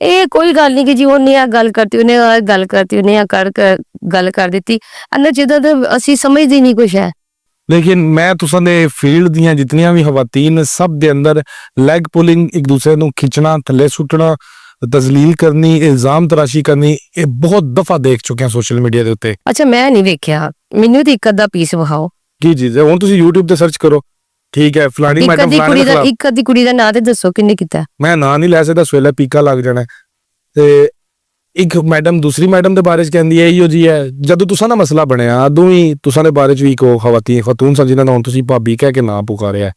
Speaker 1: ਇਹ ਕੋਈ ਗੱਲ ਨਹੀਂ ਕਿ ਜੀ ਉਹਨੇ ਆ ਗੱਲ ਕਰਤੀ, ਉਹਨੇ ਆ ਗੱਲ ਕਰਤੀ, ਉਹਨੇ ਆ ਗੱਲ ਕਰ ਦਿੱਤੀ। ਅੰਦਰ ਜਿੱਦਾਂ ਅਸੀਂ ਸਮਝਦੇ ਨਹੀਂ ਕੁਛ ਹੈ।
Speaker 2: ਲੇਕਿਨ ਮੈਂ ਤੁਸਾਂ ਦੇ ਫੀਲਡ ਦੀਆਂ ਜਿਤਨੀਆਂ ਵੀ ਖਵਾਤੀਨ, ਸਭ ਦੇ ਅੰਦਰ ਲੈਗ ਪੁਲਿੰਗ, ਇੱਕ ਦੂਸਰੇ ਨੂੰ ਖਿੱਚਣਾ, ਥੱਲੇ ਸੁੱਟਣਾ, ਤਜ਼ਲੀਲ ਕਰਨੀ, ਇਲਜ਼ਾਮ ਤਰਾਸ਼ੀ ਕਰਨੀ, ਇਹ ਬਹੁਤ ਦਫਾ ਦੇਖ ਚੁੱਕੇ ਹਾਂ ਸੋਸ਼ਲ ਮੀਡੀਆ ਦੇ ਉੱਤੇ।
Speaker 1: ਅੱਛਾ, ਮੈਂ ਨਹੀਂ ਵੇਖਿਆ, ਮੈਨੂੰ ਤੇ ਇੱਕ ਅੱਧਾ ਪੀਸ ਵਿਖਾਓ।
Speaker 2: ਕੀ ਚੀਜ਼ ਹੈ? ਹੁਣ ਤੁਸੀਂ YouTube ਤੇ ਸਰਚ ਕਰੋ, ਠੀਕ ਹੈ, ਫਲਾਣੀ ਮੈਡਮ ਫਲਾਣੀ ਦਾ
Speaker 1: ਇੱਕ ਅੱਧੀ ਕੁੜੀ ਦਾ ਨਾਂ ਤੇ ਦੱਸੋ ਕਿੰਨੇ ਕੀਤਾ।
Speaker 2: ਮੈਂ ਨਾਂ ਨਹੀਂ ਲੈ ਸਕਦਾ, ਸਵੇਲੇ ਪੀਕਾ ਲੱਗ ਜਾਣਾ। ਤੇ ਇੱਕ ਮੈਡਮ ਦੂਸਰੀ ਮੈਡਮ ਦੇ ਬਾਰੇ ਚ ਕਹਿੰਦੀ ਹੈ ਇਹੋ ਜੀ ਹੈ। ਜਦੋਂ ਤੁਸਾਂ ਦਾ ਮਸਲਾ ਬਣਿਆ, ਦੋਵੇਂ ਤੁਸਾਂ ਦੇ ਬਾਰੇ ਚ ਵੀ ਕੋ ਖਤੂਨ ਸਨ, ਜਿਨ੍ਹਾਂ ਨੂੰ ਹੁਣ ਤੁਸੀਂ ਭਾਬੀ ਕਹਿ ਕੇ ਨਾਂ ਪੁਕਾਰਿਆ।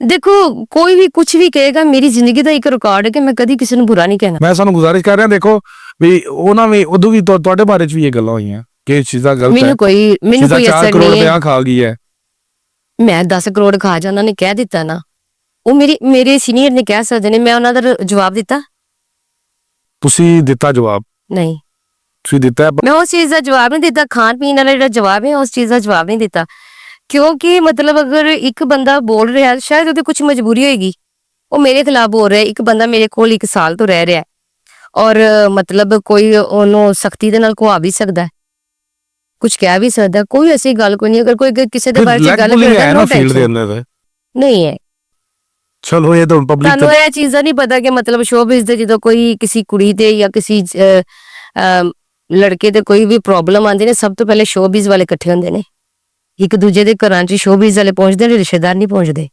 Speaker 1: ਦੇਖੋ, ਕੋਈ ਵੀ ਕੁਝ ਵੀ ਕਹੇਗਾ, ਮੇਰੀ ਜ਼ਿੰਦਗੀ ਦਾ ਇੱਕ ਰਿਕਾਰਡ ਹੈ ਕਿ ਮੈਂ ਕਦੀ ਕਿਸੇ ਨੂੰ ਬੁਰਾ ਨਹੀਂ ਕਹਿਣਾ।
Speaker 2: ਮੈਂ ਸਾਨੂੰ ਗੁਜ਼ਾਰਿਸ਼ ਕਰ ਰਿਹਾ, ਦੇਖੋ ਵੀ ਉਹਨਾਂ ਵੀ ਉਦੋਂ ਵੀ ਤੁਹਾਡੇ ਬਾਰੇ ਚ ਵੀ ਇਹ ਗੱਲਾਂ ਹੋਈਆਂ ਕਿ ਇਹ ਚੀਜ਼ਾਂ ਗਲਤ ਹੈ।
Speaker 1: ਮੈਨੂੰ ਕੋਈ ਅਸਰ ਨਹੀਂ ਹੈ।
Speaker 2: ਖਾ ਗਈ ਹੈ।
Speaker 1: ਮੈਂ 10 ਕਰੋੜ ਖਾ ਜਾ, ਉਹਨਾਂ ਨੇ ਕਹਿ ਦਿੱਤਾ ਨਾ। ਉਹ ਮੇਰੇ ਸੀਨੀਅਰ ਨੇ ਕਹਿ ਸਕਦੇ ਨੇ, ਮੈਂ ਉਹਨਾਂ ਦਾ ਜਵਾਬ ਦਿੱਤਾ।
Speaker 2: ਤੁਸੀਂ ਦਿੱਤਾ ਜਵਾਬ,
Speaker 1: ਨਹੀਂ,
Speaker 2: ਤੁਸੀਂ ਦਿੱਤਾ ਹੈ,
Speaker 1: ਮੈਂ ਉਸ ਚੀਜ਼ ਦਾ ਜਵਾਬ ਨਹੀਂ ਦਿੱਤਾ। ਖਾਣ ਪੀਣ ਵਾਲਾ ਜਿਹੜਾ ਜਵਾਬ ਹੈ ਉਸ ਚੀਜ਼ ਦਾ ਜਵਾਬ ਨਹੀਂ ਦਿੱਤਾ, ਕਿਉਂਕਿ ਮਤਲਬ ਅਗਰ ਇੱਕ ਬੰਦਾ ਬੋਲ ਰਿਹਾ ਸ਼ਾਇਦ ਉਹਦੀ ਕੁਝ ਮਜਬੂਰੀ ਹੋਏਗੀ, ਉਹ ਮੇਰੇ ਖਿਲਾਫ ਬੋਲ ਰਿਹਾ। ਇੱਕ ਬੰਦਾ ਮੇਰੇ ਕੋਲ 1 ਸਾਲ ਤੋਂ ਰਹਿ ਰਿਹਾ ਹੈ ਔਰ ਮਤਲਬ ਕੋਈ ਉਹਨੂੰ ਸਖਤੀ ਦੇ ਨਾਲ ਕੁਆ ਵੀ ਸਕਦਾ ਹੈ, ਕੁਝ ਕਹਿ ਵੀ ਸਕਦਾ ਹੈ, ਕੋਈ ਐਸੀ ਗੱਲ ਕੋਈ ਨਹੀਂ। ਅਗਰ ਕੋਈ ਕਿਸੇ ਦੇ ਬਾਰੇ ਚ ਗੱਲ
Speaker 2: ਹੈ
Speaker 1: ਕਰਦਾ
Speaker 2: ਨਾ
Speaker 1: no
Speaker 2: ਫੀਲਡ ਦੇ
Speaker 1: tension।
Speaker 2: ਅੰਦਰ।
Speaker 1: ਨਹੀਂ ਹੈ,
Speaker 2: ਚਲੋ ਇਹ ਤਾਂ ਪਬਲਿਕ
Speaker 1: ਤੁਹਾਨੂੰ ਇਹ ਚੀਜ਼ਾਂ ਨਹੀਂ ਪਤਾ ਕਿ ਮਤਲਬ ਸ਼ੋਬਿਜ਼ ਦੇ ਜਦੋਂ ਕੋਈ ਕਿਸੇ ਕੁੜੀ ਤੇ ਜਾਂ ਕਿਸੇ ਲੜਕੇ ਤੇ ਕੋਈ ਵੀ ਪ੍ਰੋਬਲਮ ਆਉਂਦੀ ਨੇ, ਸਭ ਤੋਂ ਪਹਿਲੇ ਸ਼ੋਬਿਜ਼ ਵਾਲੇ ਇਕੱਠੇ ਹੁੰਦੇ ਨੇ, ਇੱਕ ਦੂਜੇ ਦੇ ਘਰਾਂ 'ਚ ਸ਼ੋਬਿਜ਼ ਵਾਲੇ ਪਹੁੰਚਦੇ ਨੇ, ਰਿਸ਼ਤੇਦਾਰ ਨਹੀਂ ਪਹੁੰਚਦੇ।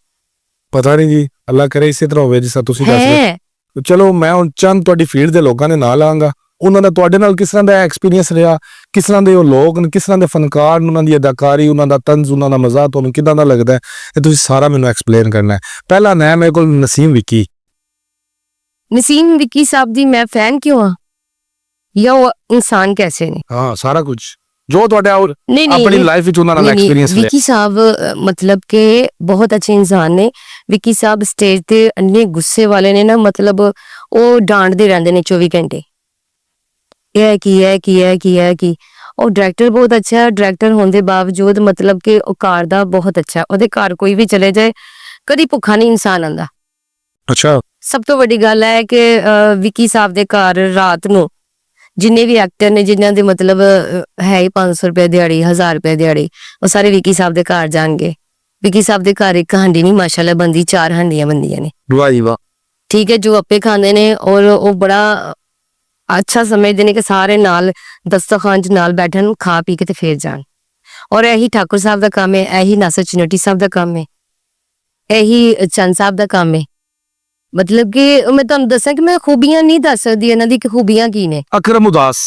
Speaker 2: ਪਤਾ ਨਹੀਂ ਜੀ, ਅੱਲਾ ਕਰੇ ਇਸੇ ਤਰ੍ਹਾਂ ਹੋਵੇ ਜਿਸ ਤਰ੍ਹਾਂ ਤੁਸੀਂ ਦੱਸ ਰਹੇ
Speaker 1: ਹੈ
Speaker 2: ਹੋ। ਚਲੋ ਮੈਂ ਹੁਣ ਚੰਦ ਤੁਹਾਡੀ ਫੀਲਡ ਦੇ ਲੋਕਾਂ ਦੇ ਨਾਲ ਆਵਾਂਗਾ, ਉਹਨਾਂ ਦਾ ਤੁਹਾਡੇ ਨਾਲ ਕਿਸ ਤਰ੍ਹਾਂ ਦਾ ਐਕਸਪੀਰੀਅੰਸ ਰਿਹਾ, ਕਿਸ ਤਰ੍ਹਾਂ ਦੇ ਉਹ ਲੋਕ ਨੇ, ਕਿਸ ਤਰ੍ਹਾਂ ਦੇ ਫਨਕਾਰ ਨੇ, ਉਹਨਾਂ ਦੀ ਅਦਾਕਾਰੀ, ਉਹਨਾਂ ਦਾ ਤੰਜ਼, ਉਹਨਾਂ ਦਾ ਮਜ਼ਾਕ ਤੁਹਾਨੂੰ ਕਿਦਾਂ ਦਾ ਲੱਗਦਾ ਹੈ, ਇਹ ਤੁਸੀਂ ਸਾਰਾ ਮੈਨੂੰ ਐਕਸਪਲੇਨ ਕਰਨਾ ਹੈ। ਪਹਿਲਾ ਨਾਮ ਮੇਰੇ ਕੋਲ ਨਸੀਮ ਵਿੱਕੀ।
Speaker 1: ਨਸੀਮ ਵਿੱਕੀ ਸਾਹਿਬ ਦੀ ਮੈਂ ਫੈਨ ਕਿਉਂ ਆ, ਜਾਂ ਉਹ ਇਨਸਾਨ ਕੈਸੇ ਨੇ?
Speaker 2: ਹਾਂ, ਸਾਰਾ ਕੁਝ ਜੋ ਤੁਹਾਡੇ
Speaker 1: ਨਹੀਂ
Speaker 2: ਆਪਣੀ ਲਾਈਫ ਵਿੱਚ ਉਹਨਾਂ ਨਾਲ
Speaker 1: ਨਹੀਂ,
Speaker 2: ਐਕਸਪੀਰੀਅੰਸ ਲਿਆ।
Speaker 1: ਵਿੱਕੀ ਸਾਹਿਬ ਮਤਲਬ ਕਿ ਬਹੁਤ ਅੱਛੇ ਇਨਸਾਨ ਨੇ। ਵਿੱਕੀ ਸਾਹਿਬ ਸਟੇਜ ਤੇ ਇੰਨੇ ਗੁੱਸੇ ਵਾਲੇ ਨੇ ਨਾ, ਮਤਲਬ ਉਹ ਡਾਂਟਦੇ ਰਹਿੰਦੇ ਨੇ 24 ਘੰਟੇ, ਇਹ ਕੀ ਹੈ ਕੀ ਹੈ ਕੀ ਹੈ ਕੀ। ਉਹ ਡਾਇਰੈਕਟਰ ਬਹੁਤ ਅੱਛਾ ਹੈ, ਡਾਇਰੈਕਟਰ ਹੋਣ ਦੇ ਬਾਵਜੂਦ ਮਤਲਬ ਕਿ ਉਹ ਘਰ ਦਾ ਬਹੁਤ ਅੱਛਾ, ਉਹਦੇ ਘਰ ਕੋਈ ਵੀ ਚਲੇ ਜਾਏ ਕਦੀ ਭੁੱਖਾ ਨਹੀਂ ਇਨਸਾਨ ਆਂਦਾ।
Speaker 2: ਅੱਛਾ,
Speaker 1: ਸਭ ਤੋਂ ਵੱਡੀ ਗੱਲ ਹੈ ਕਿ ਵਿੱਕੀ ਸਾਹਿਬ ਦੇ ਘਰ ਰਾਤ ਨੂੰ ਜਿੰਨੇ ਵੀ ਐਕਟਰ ਨੇ, ਜਿਨ੍ਹਾਂ ਦੇ ਮਤਲਬ ਹੈ ਹੀ 500 ਰੁਪਏ ਦਿਹਾੜੀ, 1000 ਰੁਪਏ ਦਿਹਾੜੀ, ਉਹ ਸਾਰੇ ਵਿੱਕੀ ਸਾਹਿਬ ਦੇ ਘਰ ਜਾਣਗੇ। ਵਿੱਕੀ ਸਾਹਿਬ ਦੇ ਘਰ ਇੱਕ ਹਾਂਡੀ ਨਹੀਂ ਮਾਸ਼ਾਅੱਲਾ ਬੰਦੀ, 4 ਹਾਂਡੀਆਂ ਬੰਦੀਆਂ ਨੇ,
Speaker 2: ਵਾਹ ਜੀ ਵਾਹ।
Speaker 1: ਠੀਕ ਹੈ, ਜੋ ਆਪੇ ਖਾਂਦੇ ਨੇ ਔਰ ਉਹ ਬੜਾ ਅੱਛਾ ਸਮਝਦੇ ਨੇ ਕਿ ਸਾਰੇ ਨਾਲ ਦਸਤਖਾਨ 'ਚ ਨਾਲ ਬੈਠਣ, ਖਾ ਪੀ ਕੇ ਤੇ ਫੇਰ ਜਾਣ। ਔਰ ਇਹੀ ਠਾਕੁਰ ਸਾਹਿਬ ਦਾ ਕੰਮ ਹੈ, ਇਹੀ ਨਾਸਰ ਚਨੋਟੀ ਸਾਹਿਬ ਦਾ ਕੰਮ ਹੈ, ਇਹੀ ਚੰਦ ਸਾਹਿਬ ਦਾ ਕੰਮ ਹੈ। ਮਤਲਬ ਕਿ ਮੈਂ ਤੁਹਾਨੂੰ ਦੱਸਾਂ ਕਿ ਮੈਂ ਖੂਬੀਆਂ ਨਹੀਂ ਦੱਸ ਸਕਦੀ ਇਹਨਾਂ ਦੀ ਕਿ ਖੂਬੀਆਂ ਕੀ ਨੇ।
Speaker 2: ਅਕਰਮ ਉਦਾਸ।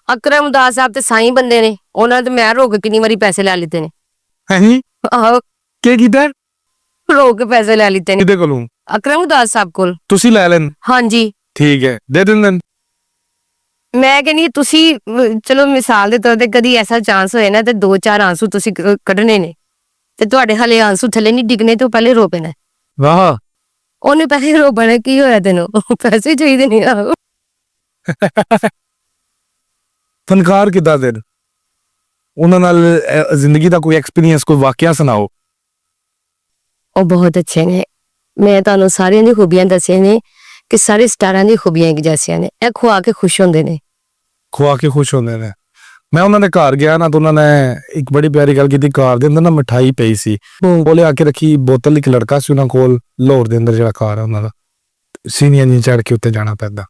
Speaker 1: ਅਕਰਮ ਉਦਾਸ ਸਾਹਿਬ ਤੇ ਸਾਈਂ ਬੰਦੇ ਨੇ, ਉਹਨਾਂ ਤੇ ਮੈਂ ਰੋਕ ਕਿੰਨੀ ਵਾਰੀ ਪੈਸੇ ਲੈ ਲਿੱਤੇ ਨੇ।
Speaker 2: ਹਾਂਜੀ,
Speaker 1: ਆਹੋ,
Speaker 2: ਕੀ ਕੀਤਾ?
Speaker 1: ਰੋਕ ਕੇ ਪੈਸੇ ਲੈ ਲਿੱਤੇ ਨੇ
Speaker 2: ਕਿਹਦੇ ਕੋਲੋਂ?
Speaker 1: ਅਕਰਮ ਉਦਾਸ ਸਾਹਿਬ ਕੋਲ।
Speaker 2: ਤੁਸੀਂ ਲੈ ਲੈਣ?
Speaker 1: ਹਾਂਜੀ,
Speaker 2: ਠੀਕ ਹੈ, ਦੇ ਦਿੰਦੇ।
Speaker 1: ਮੈਂ ਕਹਿੰਦੀ ਤੁਸੀਂ ਚਲੋ ਮਿਸਾਲ ਦੇ ਤੌਰ ਤੇ ਕਦੀ ਐਸਾ ਚਾਂਸ ਹੋਏ ਨਾ ਤੇ 2-4 ਆਂਸੂ ਤੁਸੀਂ ਕੱਢਣੇ ਨੇ ਤੇ ਤੁਹਾਡੇ ਹਲੇ ਆਂਸੂ ਥੱਲੇ ਨਹੀਂ ਡਿੱਗਨੇ ਤੋਂ ਪਹਿਲੇ ਰੋ ਪੈਣਾ।
Speaker 2: ਵਾਹ,
Speaker 1: ਉਹਨੇ ਪਹਿਲੇ ਰੋ ਪੈਣਾ। ਕੀ ਹੋਇਆ ਤੈਨੂੰ? ਪੈਸੇ ਚਾਹੀਦੇ ਨਹੀਂ। ਆਹੋ,
Speaker 2: ਫਨਕਾਰ ਕਿੱਦਾਂ ਦੇ ਨੇ? ਉਹਨਾਂ ਨਾਲ ਜ਼ਿੰਦਗੀ ਦਾ ਕੋਈ ਐਕਸਪੀਰੀਅੰਸ, ਕੋਈ ਵਾਕਿਆ ਸੁਣਾਓ।
Speaker 1: ਉਹ ਬਹੁਤ ਅੱਛੇ ਨੇ। ਮੈਂ ਤੁਹਾਨੂੰ ਸਾਰਿਆਂ ਦੀ ਖੂਬੀਆਂ ਦੱਸੀਆਂ ਨੇ ਕਿ ਸਾਰੇ ਸਟਾਰਾਂ ਦੀ ਖੂਬੀਆਂ ਇੱਕ ਜੈਸੀਆਂ ਨੇ। ਇਹ ਖਵਾ ਕੇ ਖੁਸ਼ ਹੁੰਦੇ ਨੇ,
Speaker 2: ਖਵਾ ਕੇ ਖੁਸ਼ ਹੁੰਦੇ ਨੇ। ਮੈਂ ਉਹਨਾਂ ਦੇ ਘਰ ਗਿਆ ਨਾ ਤਾਂ ਉਹਨਾਂ ਨੇ ਇੱਕ ਬੜੀ ਪਿਆਰੀ ਗੱਲ ਕੀਤੀ। ਘਰ ਦੇ ਅੰਦਰ ਨਾ ਮਿਠਾਈ ਪਈ ਸੀ, ਉਹ ਲਿਆ ਕੇ ਰੱਖੀ ਬੋਤਲ। ਇੱਕ ਲੜਕਾ ਸੀ ਉਹਨਾਂ ਕੋਲ ਲਾਹੌਰ ਦੇ ਅੰਦਰ, ਜਿਹੜਾ ਘਰ ਹੈ ਉਹਨਾਂ ਦਾ, ਸੀਨੀਅਰ ਨਹੀਂ ਚੜ ਕੇ ਉੱਤੇ ਜਾਣਾ ਪੈਂਦਾ,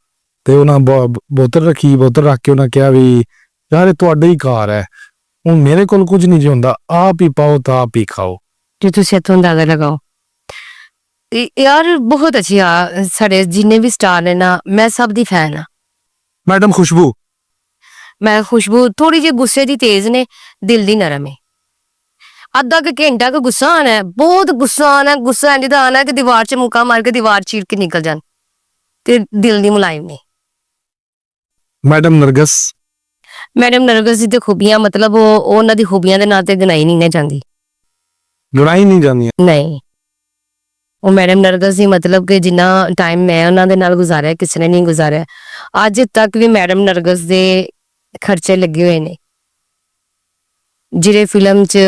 Speaker 2: ਤੇ ਉਹਨਾਂ ਬੋਤਲ ਰੱਖੀ। ਬੋਤਲ ਰੱਖ ਕੇ ਉਹਨਾਂ ਕਿਹਾ ਵੀ ਯਾਰ ਇਹ ਤੁਹਾਡਾ ਹੀ ਘਰ ਹੈ, ਹੁਣ ਮੇਰੇ ਕੋਲ ਕੁਝ ਨਹੀਂ ਜੀ ਹੁੰਦਾ, ਆਪ ਹੀ ਪਾਓ ਤਾਂ ਆਪ ਹੀ ਖਾਓ।
Speaker 1: ਜੇ ਤੁਸੀਂ ਇੱਥੋਂ ਅੰਦਾਜ਼ਾ ਲਗਾਓ। ਯਾਰ ਬਹੁਤ ਅੱਛੀ ਆ। ਸਾਡੇ ਜਿੰਨੇ ਵੀ ਸਟਾਰ ਨੇ ਨਾ, ਮੈਂ ਸਭ ਦੀ ਫੈਨ ਆ।
Speaker 2: ਮੈਡਮ ਖੁਸ਼ਬੂ?
Speaker 1: ਮੈਂ ਖੁਸ਼ਬੂ ਥੋੜੀ ਜਿਹੀ ਗੁੱਸੇ ਦੀ ਤੇਜ਼ ਨੇ, ਦਿਲ ਦੀ ਨਰਮ ਹੈ। ਅੱਧਾ ਕੁ ਘੰਟਾ ਕੁ ਗੁੱਸਾ ਆਣਾ ਹੈ, ਬਹੁਤ ਗੁੱਸਾ ਆਣਾ, ਗੁੱਸਾ ਇੰਜ ਦਾ ਆਣਾ ਕਿ ਦੀਵਾਰ 'ਚ ਮੁੱਕਾ ਮਾਰ ਕੇ ਦੀਵਾਰ ਚੀਰ ਕੇ ਨਿਕਲ ਜਾਣ, ਤੇ ਦਿਲ ਦੀ ਮੁਲਾਇਮ ਨੇ।
Speaker 2: ਮੈਡਮ ਨਰਗਸ?
Speaker 1: ਮੈਡਮ ਨਰਗਸ ਦੀ ਤੇ ਖੂਬੀਆਂ ਮਤਲਬ ਉਹ ਉਹਨਾਂ ਦੀ ਖੂਬੀਆਂ ਦੇ ਨਾਂ ਤੇ ਗਿਣਾਈ ਨਹੀਂ ਨਾ ਜਾਂਦੀ।
Speaker 2: ਲੜਾਈ ਨਹੀਂ ਜਾਂਦੀਆਂ?
Speaker 1: ਨਹੀਂ, ਉਹ ਮੈਡਮ ਨਰਗਸ ਦੀ ਮਤਲਬ ਕਿ ਜਿੰਨਾ ਟਾਈਮ ਮੈਂ ਉਹਨਾਂ ਦੇ ਨਾਲ ਗੁਜ਼ਾਰਿਆ ਕਿਸੇ ਨੇ ਨਹੀਂ ਗੁਜ਼ਾਰਿਆ। ਅੱਜ ਤੱਕ ਵੀ ਮੈਡਮ ਨਰਗਸ ਦੇ ਖਰਚੇ ਲੱਗੇ ਹੋਏ ਨੇ। ਜਿਹੜੇ ਫਿਲਮ 'ਚ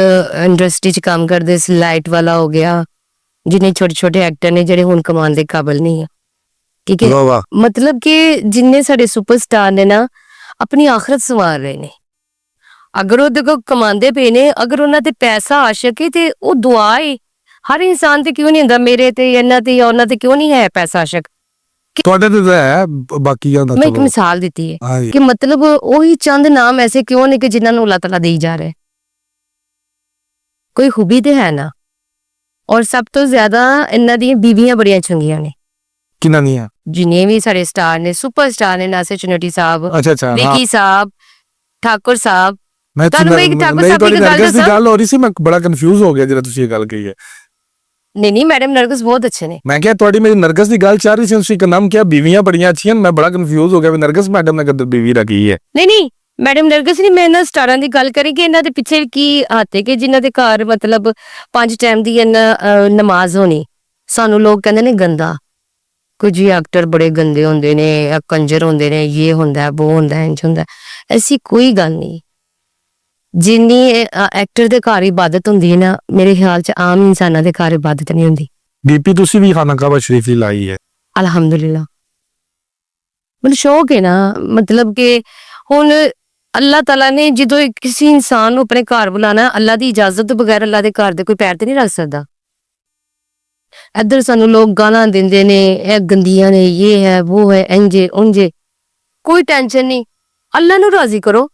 Speaker 1: ਇੰਡਸਟਰੀ 'ਚ ਕੰਮ ਕਰਦੇ ਸੀ, ਲਾਈਟ ਵਾਲਾ ਹੋ ਗਿਆ, ਜਿੰਨੇ ਛੋਟੇ ਛੋਟੇ ਐਕਟਰ ਨੇ ਜਿਹੜੇ ਹੁਣ ਕਮਾਉਣ ਦੇ ਕਾਬਿਲ ਨਹੀਂ ਆ, ਠੀਕ ਹੈ। ਮਤਲਬ ਕਿ ਜਿੰਨੇ ਸਾਡੇ ਸੁਪਰਸਟਾਰ ਨੇ ਨਾ, ਆਪਣੀ ਆਖਰਤ ਸੰਵਾਰ ਰਹੇ ਨੇ। ਅਗਰ ਉਹ ਦੇਖੋ ਕਮਾਉਂਦੇ ਪਏ ਨੇ, ਅਗਰ ਉਹਨਾਂ ਤੇ ਪੈਸਾ ਆ ਸਕੇ ਤੇ ਉਹ ਦੁਆ ਹੈ। ਹਰ ਇਨਸਾਨ ਤੇ ਕਿਉਂ ਨਹੀਂ ਹੁੰਦਾ, ਮੇਰੇ ਤੇ ਇਹਨਾਂ ਤੇ ਜਾਂ ਉਹਨਾਂ ਤੇ ਕਿਉਂ ਨਹੀਂ ਹੈ ਪੈਸਾ ਆਸ਼ਕ?
Speaker 2: ਤੁਹਾਡੇ ਤੇ ਤਾਂ ਹੈ, ਬਾਕੀਆਂ ਦਾ
Speaker 1: ਮੈਂ ਇੱਕ ਮਿਸਾਲ ਦਿੱਤੀ ਹੈ
Speaker 2: ਹਾਂਜੀ।
Speaker 1: ਕਿ ਮਤਲਬ ਉਹੀ ਚੰਦ ਨਾਮ ਐਸੇ ਕਿਉਂ ਨੇ ਕਿ ਜਿਨ੍ਹਾਂ ਨੂੰ ਅੱਲਾਹ ਤਾਲਾ ਦੇਈ ਜਾ ਰਿਹਾ ਹੈ। ਕੋਈ ਖੂਬੀ ਤੇ ਹੈ ਨਾ। ਔਰ ਸਭ ਤੋਂ ਜ਼ਿਆਦਾ ਇਹਨਾਂ ਦੀਆਂ ਬੀਵੀਆਂ ਬੜੀਆਂ ਚੰਗੀਆਂ ਨੇ।
Speaker 2: ਕਿਨਾਂ ਦੀਆਂ?
Speaker 1: ਜਿੰਨੇ ਵੀ ਸਾਡੇ ਸਟਾਰ ਨੇ, ਸੁਪਰਸਟਾਰ ਨੇ, ਨਾਸਿਰ ਚਨੋਟੀ ਸਾਹਿਬ,
Speaker 2: ਅੱਛਾ
Speaker 1: ਵਿੱਕੀ ਸਾਹਿਬ, ਠਾਕੁਰ ਸਾਹਿਬ।
Speaker 2: ਮੈਂ
Speaker 1: ਤੁਹਾਨੂੰ ਮੈਂ ਇੱਕ ਠਾਕੁਰ ਸਾਹਿਬ ਦੀ ਗੱਲ
Speaker 2: ਨਰਗਸ ਦੀ
Speaker 1: ਦੱਸਾਂ।
Speaker 2: ਗੱਲ ਹੋ ਰਹੀ ਸੀ, ਮੈਂ ਬੜਾ ਕਨਫਿਊਜ਼ ਹੋ ਗਿਆ ਜਦੋਂ ਤੁਸੀਂ ਇਹ ਗੱਲ ਕਹੀ ਹੈ।
Speaker 1: ਨਹੀਂ, ਮੈਡਮ ਨਰਗਸ ਬਹੁਤ ਅੱਛੇ ਨੇ।
Speaker 2: ਮੈਂ ਕਿਹਾ ਤੁਹਾਡੀ ਮੇਰੀ ਨਰਗਸ ਦੀ ਗੱਲ ਚੱਲ ਰਹੀ ਸੀ, ਤੁਸੀਂ ਇੱਕ ਨਾਮ ਕਿਹਾ ਬੀਵੀਆਂ ਬੜੀਆਂ ਅੱਛੀਆਂ, ਮੈਂ ਬੜਾ ਕਨਫਿਊਜ਼ ਹੋ ਗਿਆ ਵੀ ਨਰਗਸ ਮੈਡਮ ਨੇ ਕਦੇ ਬੀਵੀ ਰੱਖੀ ਹੈ।
Speaker 1: ਨਹੀਂ, ਮੈਡਮ ਨਰਗਸ ਨਹੀਂ, ਮੈਂ ਇਹਨਾਂ ਸਟਾਰਾਂ ਦੀ ਗੱਲ ਕਰੀ ਕਿ ਇਹਨਾਂ ਦੇ ਪਿੱਛੇ ਕੀ ਹੱਥ ਹੈ ਕਿ ਜਿਨ੍ਹਾਂ ਦੇ ਘਰ ਮਤਲਬ 5 ਟਾਈਮ ਦੀ ਨਮਾਜ਼ ਹੋਣੀ। ਸਾਨੂੰ ਲੋਕ ਕਹਿੰਦੇ ਨੇ ਗੰਦਾ, ਕੁਝ ਹੀ ਐਕਟਰ ਬੜੇ ਗੰਦੇ ਹੁੰਦੇ ਨੇ, ਇਹ ਕੰਜਰ ਹੁੰਦੇ ਨੇ, ਇਹ ਹੁੰਦਾ ਉਹ ਹੁੰਦਾ ਇੰਜ ਹੁੰਦਾ, ਐਸੀ ਕੋਈ ਗੱਲ ਨਹੀਂ। ਜਿੰਨੀ ਐਕਟਰ ਦੇ ਘਰ ਇਬਾਦਤ ਹੁੰਦੀ ਹੈ ਨਾ, ਮੇਰੇ ਖਿਆਲ ਚ ਆਮ ਇਨਸਾਨਾਂ ਦੇ ਘਰ ਇਬਾਦਤ ਨਹੀਂ ਹੁੰਦੀ।
Speaker 2: डीपी तुसी भी खाना काबा शरीफ ही लाई है।
Speaker 1: ਅਲਹਮਦੁਲਿਲਾ ਮੈਨੂੰ ਸ਼ੌਕ ਹੈ ਨਾ, ਮਤਲਬ ਕਿ ਹੁਣ ਅੱਲਾਹ ਤਾਲਾ ਨੇ ਜਦੋਂ ਕਿਸੇ ਇਨਸਾਨ ਨੂੰ ਆਪਣੇ ਘਰ ਬੁਲਾਣਾ, ਅੱਲਾਹ ਦੀ ਇਜਾਜ਼ਤ ਤੋਂ ਬਗੈਰ ਅੱਲਾਹ ਦੇ ਘਰ ਦੇ ਕੋਈ ਪੈਰ ਤੇ ਨਹੀਂ ਰੱਖ ਸਕਦਾ। ਇੱਧਰ ਸਾਨੂੰ ਲੋਕ ਗਾਲਾਂ ਦਿੰਦੇ ਨੇ, ਇਹ ਗੰਦੀਆਂ ਨੇ, ਇਹ ਹੈ ਉਹ ਹੈ, ਇੰਜੇ ਉਂਜੇ, ਕੋਈ ਟੈਨਸ਼ਨ ਨਹੀਂ, ਅੱਲਾਹ ਨੂੰ ਰਾਜ਼ੀ ਕਰੋ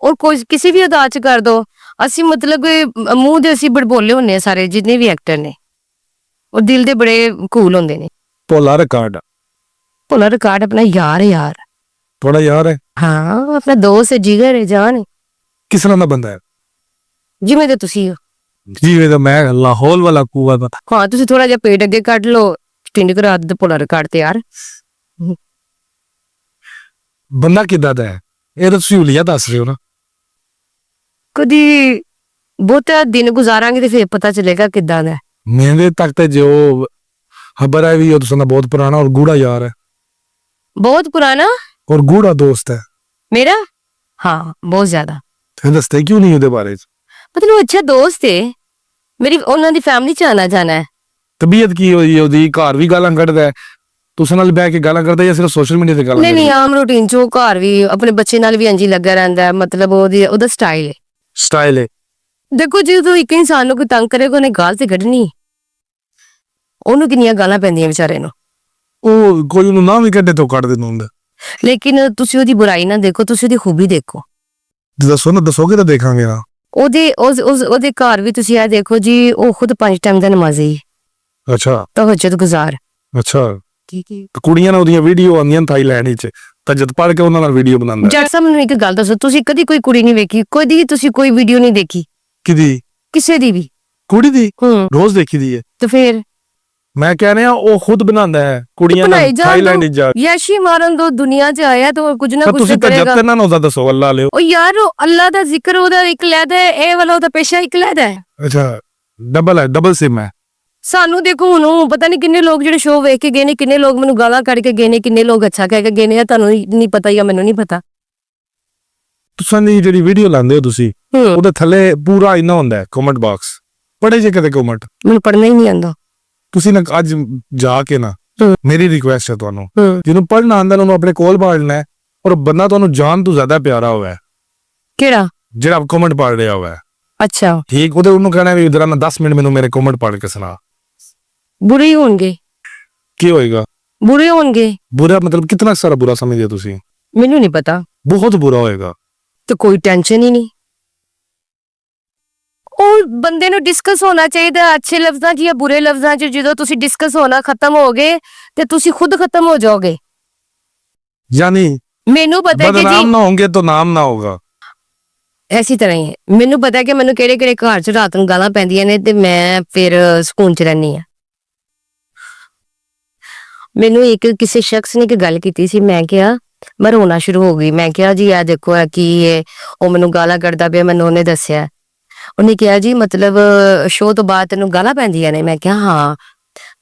Speaker 1: ਔਰ ਕੋਈ ਕਿਸੇ ਵੀ ਅਦਾ ਚ ਕਰ ਦੋ। ਅਸੀਂ ਮਤਲਬ ਮੂੰਹ ਦੇ ਅਸੀਂ ਬੜਬੋਲੇ ਹੁੰਨੇ ਆ ਸਾਰੇ ਜਿੰਨੇ ਵੀ ਐਕਟਰ ਨੇ, ਉਹ ਦਿਲ ਦੇ ਬੜੇ ਕੂਲ ਹੁੰਦੇ ਨੇ।
Speaker 2: पोला रिकॉर्ड
Speaker 1: ਭੋਲਾ ਰਿਕਾਰਡ ਆਪਣਾ ਯਾਰ ਹੈ ਯਾਰ।
Speaker 2: थोड़ा यार है,
Speaker 1: ਹਾਂ ਆਪਣਾ ਦੋਸਤ ਹੈ, ਜਿਗਰ ਹੈ, ਜਾਨ ਹੈ,
Speaker 2: किस तरह का बंदा है?
Speaker 1: ਜਿਵੇਂ ਦੇ ਤੁਸੀਂ ਹੋ।
Speaker 2: जी वे तो मैं लाहौल वाला कुआ था।
Speaker 1: ਹਾਂ ਤੁਸੀਂ ਥੋੜਾ ਜਿਹਾ ਪੇਟ ਅੱਗੇ ਕੱਢ ਲਓ, ਸਟਿੰਡ ਕਰਾ ਦੇ ਭੋਲਾ ਰਿਕਾਰਡ ਤੇ ਯਾਰ।
Speaker 2: बंदा किदा दा है? ये तो तुसी हुलिया दस रहे हो ना।
Speaker 1: ਕਦੀ ਬਹੁਤਾ ਦਿਨ ਗੁਜ਼ਾਰਾਂਗੇ ਤੇ ਫਿਰ ਪਤਾ ਚੱਲੇਗਾ ਕਿੱਦਾਂ ਦਾ ਹੈ।
Speaker 2: मेरे तक ते जो खबर है भी वो तो बहुत पुराना और गूढ़ा यार है
Speaker 1: ਬਹੁਤ ਪੁਰਾਣਾ
Speaker 2: और गूढ़ा दोस्त है।
Speaker 1: ਮੇਰਾ, ਹਾਂ ਬਹੁਤ ਜ਼ਿਆਦਾ।
Speaker 2: फिर दसते क्यों नहीं ਉਹਦੇ ਬਾਰੇ?
Speaker 1: ਮਤਲਬ ਅੱਛਾ ਦੋਸਤ ਹੈ ਮੇਰੀ, ਉਹਨਾਂ ਦੀ ਫੈਮਿਲੀ ਚ ਆਣਾ ਜਾਣਾ ਹੈ।
Speaker 2: ਤਬੀਅਤ ਕੀ ਹੋਈ ਉਹਦੀ? ਘਰ ਵੀ ਗਾਲਾਂ ਕੱਢਦਾ ਹੈ, ਤੁਸੀਂ ਨਾਲ ਬਹਿ ਕੇ ਗਾਲਾਂ ਕਰਦਾ ਜਾਂ ਸਿਰਫ ਸੋਸ਼ਲ ਮੀਡੀਆ ਤੇ ਗਾਲਾਂ
Speaker 1: ਨਹੀਂ ਨਹੀਂ
Speaker 2: ਕੱਢਦਾ?
Speaker 1: ਆਮ ਰੂਟੀਨ ਚ ਉਹ ਘਰ ਵੀ ਆਪਣੇ ਬੱਚੇ ਨਾਲ ਵੀ ਇੰਝ ਹੀ ਲੱਗਾ ਰਹਿੰਦਾ ਹੈ, ਮਤਲਬ ਉਹਦਾ ਸਟਾਈਲ ਹੈ।
Speaker 2: ਸਟਾਈਲ ਹੈ।
Speaker 1: ਦੇਖੋ ਜਦੋਂ ਇੱਕ ਇਨਸਾਨ ਨੂੰ ਕੋਈ ਤੰਗ ਕਰੇਗਾ ਉਹਨੇ ਗਾਲ ਤੇ ਕੱਢਣੀ, ਉਹਨੂੰ ਕਿੰਨੀਆਂ ਗਾਲਾਂ ਪੈਂਦੀਆਂ ਵਿਚਾਰੇ ਨੂੰ।
Speaker 2: ਉਹ ਕੋਈ ਉਹਨੂੰ ਨਾ ਵੀ ਕੱਢੇ ਤੋਂ ਕੱਢ ਦਿੰਦਾ ਹੁੰਦਾ।
Speaker 1: ਲੇਕਿਨ ਤੁਸੀਂ ਉਹਦੀ ਬੁਰਾਈ ਨਾ ਦੇਖੋ, ਤੁਸੀਂ ਉਹਦੀ ਖੂਬੀ ਦੇਖੋ।
Speaker 2: ਦੱਸੋ ਨਾ, ਦੱਸੋਗੇ ਤਾਂ ਦੇਖਾਂਗੇ ਨਾ।
Speaker 1: ਉਹਦੇ ਘਰ ਵੀ ਤੁਸੀਂ ਇਹ ਦੇਖੋ ਜੀ, ਉਹ ਖੁਦ 5 ਟਾਈਮ ਦਾ ਨਮਾਜ਼ੀ,
Speaker 2: ਅੱਛਾ
Speaker 1: ਤਹੱਜੁਦ ਗੁਜ਼ਾਰ।
Speaker 2: ਅੱਛਾ।
Speaker 1: ਕੀ
Speaker 2: ਤੇ ਕੁੜੀਆਂ ਨਾਲ ਉਹਦੀਆਂ ਵੀਡੀਓ ਆਉਂਦੀਆਂ ਥਾਈਲੈਂਡ ਵਿੱਚ, ਤਾਂ ਜਦ ਪੜ ਕੇ ਉਹਨਾਂ ਨਾਲ ਵੀਡੀਓ ਬਣਾਉਂਦਾ।
Speaker 1: ਜੱਟ ਸਾਹਿਬ ਮੈਨੂੰ ਇੱਕ ਗੱਲ ਦੱਸੋ, ਤੁਸੀਂ ਕਦੀ ਕੋਈ ਕੁੜੀ ਨਹੀਂ ਵੇਖੀ, ਕਦੀ ਤੁਸੀਂ ਕੋਈ ਵੀਡੀਓ ਨਹੀਂ ਦੇਖੀ
Speaker 2: ਕਿਹਦੀ?
Speaker 1: ਕਿਸੇ ਦੀ ਵੀ?
Speaker 2: ਕੁੜੀ ਦੀ
Speaker 1: ਹੂੰ
Speaker 2: ਰੋਜ਼ ਦੇਖੀ ਦੀ ਹੈ।
Speaker 1: ਤੇ ਫਿਰ
Speaker 2: ਮੈਂ ਕਹਿ ਰਿਹਾ ਉਹ ਖੁਦ ਬਣਾਉਂਦਾ ਹੈ ਕੁੜੀਆਂ ਨਾਲ
Speaker 1: ਬਣਾਈ ਜਾਣ
Speaker 2: ਥਾਈਲੈਂਡ
Speaker 1: ਦਿਓ।
Speaker 2: ਵਿੱਚ ਜਾ।
Speaker 1: ਯਾਸ਼ੀ ਮਾਰਨ ਦੋ, ਦੁਨੀਆ 'ਚ ਆਇਆ ਤਾਂ ਕੁਝ ਨਾ
Speaker 2: ਤਾਂ
Speaker 1: ਕੁਝ
Speaker 2: ਤੁਸੀਂ ਤਾਂ
Speaker 1: ਕਰੇਗਾ।
Speaker 2: ਜਦ ਤੇ ਨਾ ਉਹਦਾ ਦੱਸੋ ਅੱਲਾ ਲਿਓ।
Speaker 1: ਉਹ ਯਾਰ ਉਹ ਅੱਲਾ ਦਾ ਜ਼ਿਕਰ ਉਹਦਾ ਇੱਕ ਲੈਦਾ ਹੈ, ਇਹ ਵਾਲਾ ਉਹਦਾ ਪੇਸ਼ਾ ਇੱਕ ਲੈਦਾ ਹੈ।
Speaker 2: ਅੱਛਾ ਡਬਲ ਹੈ, ਡਬਲ ਸਿਮ ਹੈ।
Speaker 1: ਸਾਨੂੰ ਦੇਖੋ ਹੁਣ ਪਤਾ ਨਹੀਂ ਕਿੰਨੇ ਲੋਕ ਜਿਹੜੇ ਸ਼ੋਅ ਵੇਖ ਕੇ ਗਏ ਨੇ, ਕਿੰਨੇ ਲੋਕ ਮੈਨੂੰ ਗਾਲਾਂ ਕੱਢ ਕੇ ਗਏ ਨੇ, ਕਿੰਨੇ ਲੋਕ ਅੱਛਾ ਕਹਿ ਕੇ ਗਏ ਨੇ, ਤੁਹਾਨੂੰ ਨਹੀਂ ਪਤਾ ਜਾਂ ਮੈਨੂੰ ਨਹੀਂ ਪਤਾ।
Speaker 2: ਤੁਸੀਂ ਦੀ ਜਿਹੜੀ ਵੀਡੀਓ ਲਾਉਂਦੇ ਹੋ ਤੁਸੀਂ, ਉਹਦੇ ਥੱਲੇ ਪੂਰਾ ਇੰਨਾ ਹੁੰਦਾ ਹੈ ਕਮੈਂਟ ਬਾਕਸ। ਪੜ੍ਹੇ ਜੇ ਕਦੇ ਕਮੈਂਟ?
Speaker 1: ਮੈਨੂੰ ਪੜ੍ਹਨਾ ਹੀ ਨਹੀਂ ਆਉਂਦਾ।
Speaker 2: ਤੁਸੀਂ ਨਾ ਅੱਜ ਜਾ ਕੇ ਨਾ, ਮੇਰੀ ਰਿਕੁਐਸਟ ਹੈ ਤੁਹਾਨੂੰ,
Speaker 1: ਹੂੰ
Speaker 2: ਜਿਹਨੂੰ ਪੜ੍ਹਨਾ ਆਉਂਦਾ ਉਹਨੂੰ ਆਪਣੇ ਕੋਲ ਬਾੜਨਾ ਹੈ, ਔਰ ਬੰਦਾ ਤੁਹਾਨੂੰ ਜਾਨ ਤੋਂ ਜ਼ਿਆਦਾ ਪਿਆਰਾ ਹੋਵੇ
Speaker 1: ਕਿਹੜਾ?
Speaker 2: ਜਿਹੜਾ ਕਮੈਂਟ ਪੜ੍ਹ ਰਿਹਾ ਹੋਵੇ।
Speaker 1: ਅੱਛਾ
Speaker 2: ਠੀਕ, ਉਹਦੇ ਉਹਨੂੰ ਕਹਿਣਾ ਵੀ ਜਰਾ ਨਾ 10 ਮਿੰਟ ਮੈਨੂੰ ਮੇਰੇ ਕਮੈਂਟ ਪੜ੍ਹ ਕੇ ਸੁਣਾ।
Speaker 1: ਬੁਰੇ ਹੀ ਹੋਣਗੇ।
Speaker 2: ਕੀ ਹੋਏਗਾ?
Speaker 1: ਬੁਰੇ ਹੋਣਗੇ।
Speaker 2: ਬੁਰਾ ਮਤਲਬ ਕਿੰਨਾ ਸਾਰਾ ਬੁਰਾ ਸਮਝਦੇ ਹੋ ਤੁਸੀਂ?
Speaker 1: ਮੈਨੂੰ ਨਹੀਂ ਪਤਾ।
Speaker 2: ਬਹੁਤ ਬੁਰਾ ਹੋਏਗਾ।
Speaker 1: ਤੇ ਕੋਈ ਟੈਨਸ਼ਨ ਹੀ ਨਹੀਂ। ਉਹ ਬੰਦੇ ਨੂੰ ਡਿਸਕਸ ਹੋਣਾ ਚਾਹੀਦਾ ਅੱਛੇ ਲਫ਼ਜ਼ਾਂ 'ਚ ਜਾਂ ਬੁਰੇ ਲਫ਼ਜ਼ਾਂ 'ਚ। ਜਦੋਂ ਤੁਸੀਂ ਡਿਸਕਸ ਹੋਣਾ ਖਤਮ ਹੋ ਗਏ ਤੇ ਤੁਸੀਂ ਖੁਦ ਖਤਮ ਹੋ ਜਾਓਗੇ।
Speaker 2: यानी
Speaker 1: ਮੈਨੂੰ ਪਤਾ ਹੈ ਕਿ
Speaker 2: बदनाम
Speaker 1: ਜੀ
Speaker 2: ना होंगे तो नाम ना होगा।
Speaker 1: ਐਸੀ ਤਰ੍ਹਾਂ ਹੀ ਹੈ। ਮੈਨੂੰ ਪਤਾ ਹੈ ਕਿ ਮੈਨੂੰ ਕਿਹੜੇ ਕਿਹੜੇ ਘਰ 'ਚ ਰਾਤ ਨੂੰ ਗਾਲਾਂ ਪੈਂਦੀਆਂ ਨੇ ਤੇ ਮੈਂ ਫਿਰ ਸਕੂਨ 'ਚ ਰਹਿੰਦੀ ਹਾਂ। ਮੈਨੂੰ ਕਿਸੇ ਸ਼ਖਸ ਨੇ ਇੱਕ ਗੱਲ ਕੀਤੀ ਸੀ, ਮੈਂ ਕਿਹਾ ਮੈਂ ਰੋਣਾ ਸ਼ੁਰੂ ਹੋ ਗਈ। ਮੈਂ ਕਿਹਾ ਜੀ ਇਹ ਦੇਖੋ ਇਹ ਕੀ ਹੈ, ਉਹ ਮੈਨੂੰ ਗਾਲਾਂ ਕੱਢਦਾ ਪਿਆ, ਮੈਨੂੰ ਉਹਨੇ ਦੱਸਿਆ। ਉਹਨੇ ਕਿਹਾ ਜੀ ਮਤਲਬ ਸ਼ੋਅ ਤੋਂ ਬਾਅਦ ਤੈਨੂੰ ਗਾਲਾਂ ਪੈਂਦੀਆਂ ਨੇ? ਮੈਂ ਕਿਹਾ ਹਾਂ।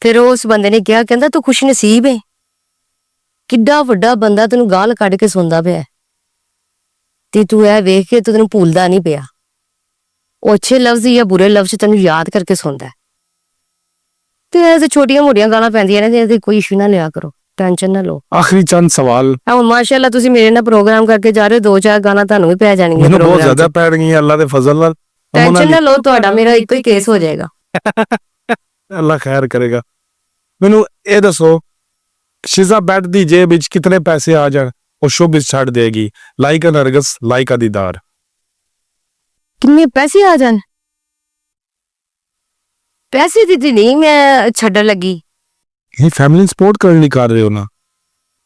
Speaker 1: ਫਿਰ ਉਸ ਬੰਦੇ ਨੇ ਕਿਹਾ, ਕਹਿੰਦਾ ਤੂੰ ਖੁਸ਼ ਨਸੀਬ ਹੈ, ਕਿੱਡਾ ਵੱਡਾ ਬੰਦਾ ਤੈਨੂੰ ਗਾਲ ਕੱਢ ਕੇ ਸੁਣਦਾ ਪਿਆ ਤੇ ਤੂੰ ਇਹ ਵੇਖ ਕੇ ਤੈਨੂੰ ਭੁੱਲਦਾ ਨਹੀਂ ਪਿਆ। ਉਹ ਅੱਛੇ ਲਫ਼ਜ਼ ਜਾਂ ਬੁਰੇ ਲਫ਼ਜ਼ ਤੈਨੂੰ ਯਾਦ ਕਰਕੇ ਸੁਣਦਾ ਤੇ ਐਸੇ ਛੋਟੀਆਂ ਮੋਟੀਆਂ ਗਾਲਾਂ ਪੈਂਦੀਆਂ ਨੇ ਤੇ ਕੋਈ ਇਸ਼ੂ ਨਾ ਲਿਆ ਕਰੋ, ਟੈਨਸ਼ਨ ਨਾ ਲਓ।
Speaker 2: आखिरी चंद सवाल।
Speaker 1: ਹੁਣ ਮਾਸ਼ਾਅੱਲਾ ਤੁਸੀਂ ਮੇਰੇ ਨਾਲ ਪ੍ਰੋਗਰਾਮ ਕਰਕੇ ਜਾ ਰਹੇ ਹੋ, 2-4 ਗਾਲਾਂ ਤੁਹਾਨੂੰ ਵੀ ਪੈ ਜਾਣਗੀਆਂ
Speaker 2: ਮੈਨੂੰ ਬਹੁਤ
Speaker 1: ਪ੍ਰੋਗਰਾਮ 'ਚ।
Speaker 2: ਜ਼ਿਆਦਾ ਪੈ ਰਹੀਆਂ ਅੱਲਾ ਦੇ ਫਜ਼ਲ ਨਾਲ।
Speaker 1: ਟੈਨਸ਼ਨ ਨਾ ਲਓ, ਤੁਹਾਡਾ ਮੇਰਾ ਇੱਕੋ ਹੀ ਕੇਸ ਹੋ ਜਾਏਗਾ।
Speaker 2: ਅੱਲਾ ਖੈਰ ਕਰੇਗਾ। ਮੈਨੂੰ ਇਹ ਦੱਸੋ, ਸ਼ਿਜ਼ਾ ਬੈਟ ਦੀ ਜੇਬ ਵਿੱਚ ਕਿਤਨੇ ਪੈਸੇ ਆ ਜਾਣ ਉਹ ਸ਼ੋਬਿਸ ਛੱਡ ਦੇਗੀ? ਲਾਈਕਾ ਨਰਗਸ, ਲਾਈਕਾ ਦੀਦਾਰ।
Speaker 1: ਕਿੰਨੇ ਪੈਸੇ ਆ ਜਾਣ? ਪੈਸੇ ਦੀ ਨਹੀਂ ਮੈਂ ਛੱਡਣ ਲੱਗੀ।
Speaker 2: ਇਹ ਫੈਮਿਲੀ ਸਪੋਰਟ ਕਰਨ ਲਈ ਕਰ ਰਹੇ ਹੋ ਨਾ?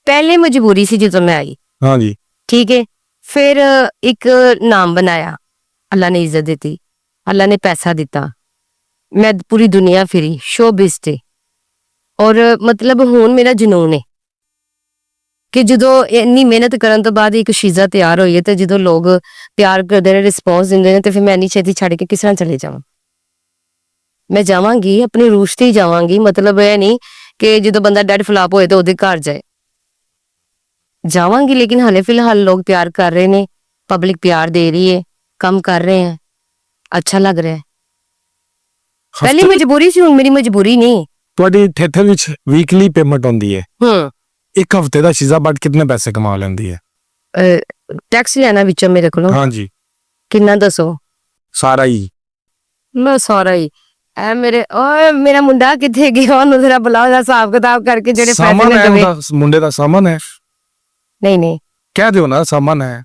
Speaker 1: ਪਹਿਲੇ ਮਜਬੂਰੀ ਸੀ ਜਦੋਂ ਮੈਂ ਆਈ,
Speaker 2: हाँ जी।
Speaker 1: ਠੀਕ ਹੈ। ਫਿਰ ਇੱਕ ਨਾਮ ਬਣਾਇਆ, ਅੱਲਾ ਨੇ ਇੱਜ਼ਤ ਦਿੱਤੀ, ਅੱਲਾ ਨੇ ਪੈਸਾ ਦਿੱਤਾ, ਮੈਂ ਪੂਰੀ ਦੁਨੀਆ ਫਿਰੀ ਸ਼ੋਬਿਸ ਤੇ। ਔਰ ਮਤਲਬ ਹੁਣ ਮੇਰਾ ਜਨੂਨ ਹੈ ਕਿ ਜਦੋਂ ਇੰਨੀ ਮਿਹਨਤ ਕਰਨ ਤੋਂ ਬਾਅਦ ਇੱਕ ਸ਼ੀਜ਼ਾ ਤਿਆਰ ਹੋਈ ਹੈ ਤੇ ਜਦੋਂ ਲੋਕ ਪਿਆਰ ਕਰਦੇ ਨੇ, ਰਿਸਪੌਂਸ ਦਿੰਦੇ ਨੇ, ਤੇ ਫਿਰ ਮੈਂ ਇੰਨੀ ਛੇਤੀ ਛੱਡ ਕੇ ਕਿਸ ਤਰ੍ਹਾਂ ਚਲੇ ਜਾਵਾਂ? ਮੈਂ ਜਾਵਾਂਗੀ, ਆਪਣੀ ਰੂਸ਼ ਤੇ ਹੀ ਜਾਵਾਂਗੀ। ਮਤਲਬ ਇਹ ਨਹੀਂ ਕਿ ਜਦੋਂ ਬੰਦਾ ਡੈਡ ਫਲਾਪ ਹੋਏ ਤਾਂ ਉਹਦੇ ਘਰ ਜਾਏ। ਜਾਵਾਂਗੀ, लेकिन हाले फिलहाल लोग प्यार कर रहे ने, पब्लिक प्यार दे रही है, कम कर रहे हैं, अच्छा लग रहा है। पहले मजबूरी सी, हुण मेरी मजबूरी नहीं।
Speaker 2: ਤੁਹਾਡੀ ਥੀਏਟਰ ਵਿੱਚ ਵੀਕਲੀ ਪੇਮੈਂਟ ਹੁੰਦੀ ਹੈ,
Speaker 1: हम्म
Speaker 2: ਇੱਕ ਹਫਤੇ ਦਾ ਸ਼ੀਜ਼ਾ ਬੱਟ ਕਿੰਨੇ ਪੈਸੇ ਕਮਾ ਲੈਂਦੀ ਹੈ?
Speaker 1: टैक्स लेना विचों मेरे को
Speaker 2: ਹਾਂਜੀ
Speaker 1: किन्ना दसो?
Speaker 2: ਸਾਰਾ ਹੀ।
Speaker 1: मैं सारा ही ਐ ਮੇਰੇ ਓਏ ਮੇਰਾ ਮੁੰਡਾ ਕਿੱਥੇ ਗਿਆ? ਉਹਨੂੰ ਜ਼ਰਾ ਬੁਲਾਓ, ਦਾ ਹਿਸਾਬ ਕਿਤਾਬ ਕਰਕੇ ਜਿਹੜੇ ਪੈਸੇ
Speaker 2: ਸਾਮਾਨ
Speaker 1: ਨੇ
Speaker 2: ਹੈ
Speaker 1: ਦੇਵੇ।
Speaker 2: ਉਹਦਾ, ਮੁੰਡੇ ਦਾ ਸਾਮਾਨ ਹੈ,
Speaker 1: ਨਹੀਂ ਨਹੀਂ
Speaker 2: ਕਹਿ ਦਿਓ ਨਾ ਸਾਮਾਨ ਹੈ।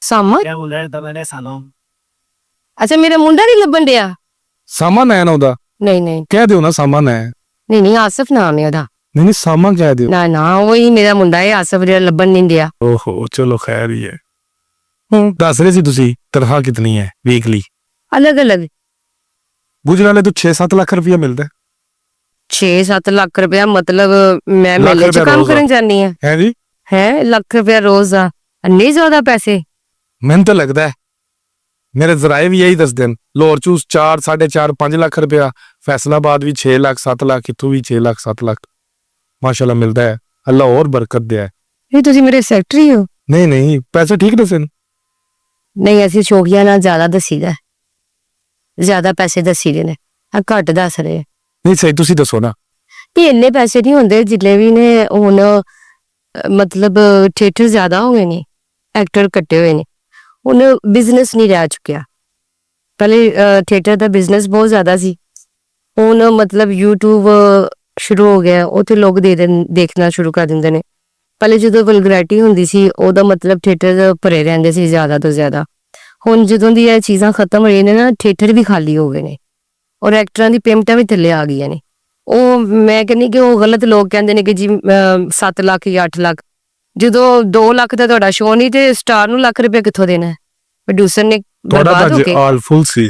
Speaker 1: ਸਾਮਾ
Speaker 3: क्या बोल रहे हैं तब मैंने सालों
Speaker 1: ਅੱਛਾ ਮੇਰਾ ਮੁੰਡਾ ਨਹੀਂ ਲੱਭਣ ਡਿਆ?
Speaker 2: ਸਾਮਾਨ ਹੈ ਨਾ ਉਹਦਾ,
Speaker 1: ਨਹੀਂ ਨਹੀਂ
Speaker 2: ਕਹਿ ਦਿਓ ਨਾ ਸਾਮਾਨ ਹੈ।
Speaker 1: ਨਹੀਂ ਨਹੀਂ ਆਸਫ ਨਾਮ ਹੈ ਉਹਦਾ।
Speaker 2: ਨਹੀਂ ਨਹੀਂ ਸਾਮਾਨ ਕਹਿ ਦਿਓ।
Speaker 1: ਨਾ ਨਾ ਉਹੀ ਮੇਰਾ ਮੁੰਡਾ ਹੈ ਆਸਫ, ਜਿਹੜਾ ਲੱਭਣ ਨਹੀਂ ਡਿਆ।
Speaker 2: ਓਹੋ ਚਲੋ ਖੈਰ ਹੀ ਹੈ। ਦੱਸ ਰਹੇ ਸੀ ਤੁਸੀਂ ਤਨਖਾਹ ਕਿਤਨੀ ਹੈ ਵੀਕਲੀ?
Speaker 1: ਅਲੱਗ ਅਲੱਗ
Speaker 2: ਗੁਜਰਾਲੇ ਤੋਂ 6-7 ਲੱਖ ਰੁਪਇਆ ਮਿਲਦਾ
Speaker 1: 6-7 ਲੱਖ ਰੁਪਇਆ, ਮਤਲਬ ਮੈਂ
Speaker 2: ਲੱਖ
Speaker 1: ਮੇਲੇ 'ਚ
Speaker 2: ਰੁਪਇਆ
Speaker 1: ਕੰਮ
Speaker 2: ਰੋਜ਼ ਆ।
Speaker 1: ਕਰਨ ਜਾਂਦੀ ਆ।
Speaker 2: ਹੈ ਜੀ।
Speaker 1: ਹੈ ਲੱਖ ਰੁਪਇਆ ਰੋਜ਼ ਆ, ਇੰਨੇ ਜ਼ਿਆਦਾ ਪੈਸੇ?
Speaker 2: ਮੈਨੂੰ ਤਾਂ ਲੱਗਦਾ ਹੈ ਮੇਰੇ ਜ਼ਰਾਏ ਵੀ ਇਹੀ ਦੱਸਦੇ ਨੇ, ਲਾਹੌਰ ਚ 4, 4.5, 5 ਲੱਖ ਰੁਪਇਆ, ਫੈਸਲਾਬਾਦ ਵੀ 6 ਲੱਖ 7 ਲੱਖ, ਇੱਥੋਂ ਵੀ 6 ਲੱਖ 7 ਲੱਖ ਮਾਸ਼ਾਅੱਲਾ ਮਿਲਦਾ ਹੈ। ਅੱਲਾ ਹੋਰ ਬਰਕਤ ਦੇ।
Speaker 1: ਇਹ ਤੁਸੀਂ ਮੇਰੇ ਸੈਕਟਰੀ ਹੋ?
Speaker 2: ਨਹੀਂ ਨਹੀਂ ਪੈਸੇ ਠੀਕ ਦੱਸੇ ਨੇ।
Speaker 1: ਨਹੀਂ ਅਸੀਂ ਸ਼ੌਕੀਆ ਨਾਲ ਜ਼ਿਆਦਾ ਦੱਸੀਦਾ, ਜ਼ਿਆਦਾ ਪੈਸੇ ਦੱਸੀਦੇ ਨੇ, ਆ ਘੱਟ ਦੱਸ ਰਹੇ।
Speaker 2: ਨਹੀਂ ਸਹੀ ਤੁਸੀਂ ਦੱਸੋ ਨਾ।
Speaker 1: ਇਹ ਇੰਨੇ ਪੈਸੇ ਨਹੀਂ ਹੁੰਦੇ ਜਿੰਨੇ ਵੀ ਨੇ ਹੁਣ, ਮਤਲਬ ਥੀਏਟਰ ਜ਼ਿਆਦਾ ਹੋਏ ਨੇ, ਐਕਟਰ ਕੱਟੇ ਹੋਏ ਨੇ, ਹੁਣ ਬਿਜ਼ਨਸ ਨਹੀਂ ਰਹਿ ਚੁੱਕਿਆ। ਪਹਿਲੇ ਥੀਏਟਰ ਦਾ ਬਿਜ਼ਨਸ ਬਹੁਤ ਜ਼ਿਆਦਾ ਸੀ, ਹੁਣ ਮਤਲਬ YouTube ਸ਼ੁਰੂ ਹੋ ਗਿਆ, ਉੱਥੇ ਲੋਕ ਦੇਖਣਾ ਸ਼ੁਰੂ ਕਰ ਦਿੰਦੇ ਨੇ। ਪਹਿਲੇ ਜਦੋਂ ਵਲਗੈਰਿਟੀ ਹੁੰਦੀ ਸੀ ਉਹਦਾ ਮਤਲਬ ਥੀਏਟਰ ਭਰੇ ਰਹਿੰਦੇ ਸੀ ਜ਼ਿਆਦਾ ਤੋਂ ਜ਼ਿਆਦਾ। ਹੁਣ ਜਦੋਂ ਦੀ ਇਹ ਚੀਜ਼ਾਂ ਖਤਮ ਹੋਈਆਂ ਨੇ ਨਾ, ਥੀਏਟਰ ਵੀ ਖਾਲੀ ਹੋ ਗਏ ਨੇ, ਔਰ ਐਕਟਰਾਂ ਦੀ ਪੇਮੈਂਟਾਂ ਵੀ ਥੱਲੇ ਆ ਗਈਆਂ ਨੇ। ਉਹ ਮੈਂ ਕਹਿੰਦੀ ਕਿ ਉਹ ਗਲਤ ਲੋਕ ਕਹਿੰਦੇ ਨੇ ਕਿ ਜੀ 7 ਲੱਖ ਜਾਂ 8 ਲੱਖ, ਜਦੋਂ 2 ਲੱਖ ਦਾ ਤੁਹਾਡਾ ਸ਼ੋਅ ਨਹੀਂ ਤੇ ਸਟਾਰ ਨੂੰ ਲੱਖ ਰੁਪਏ ਕਿੱਥੋਂ ਦੇਣਾ? ਪ੍ਰੋਡਿਊਸਰ ਨੇ
Speaker 2: ਤੁਹਾਡਾ
Speaker 1: ਬਰਬਾਦ ਹੋ
Speaker 2: ਤਾਂ
Speaker 1: ਕੇ।
Speaker 2: ਆਲ ਫੁੱਲ ਸੀ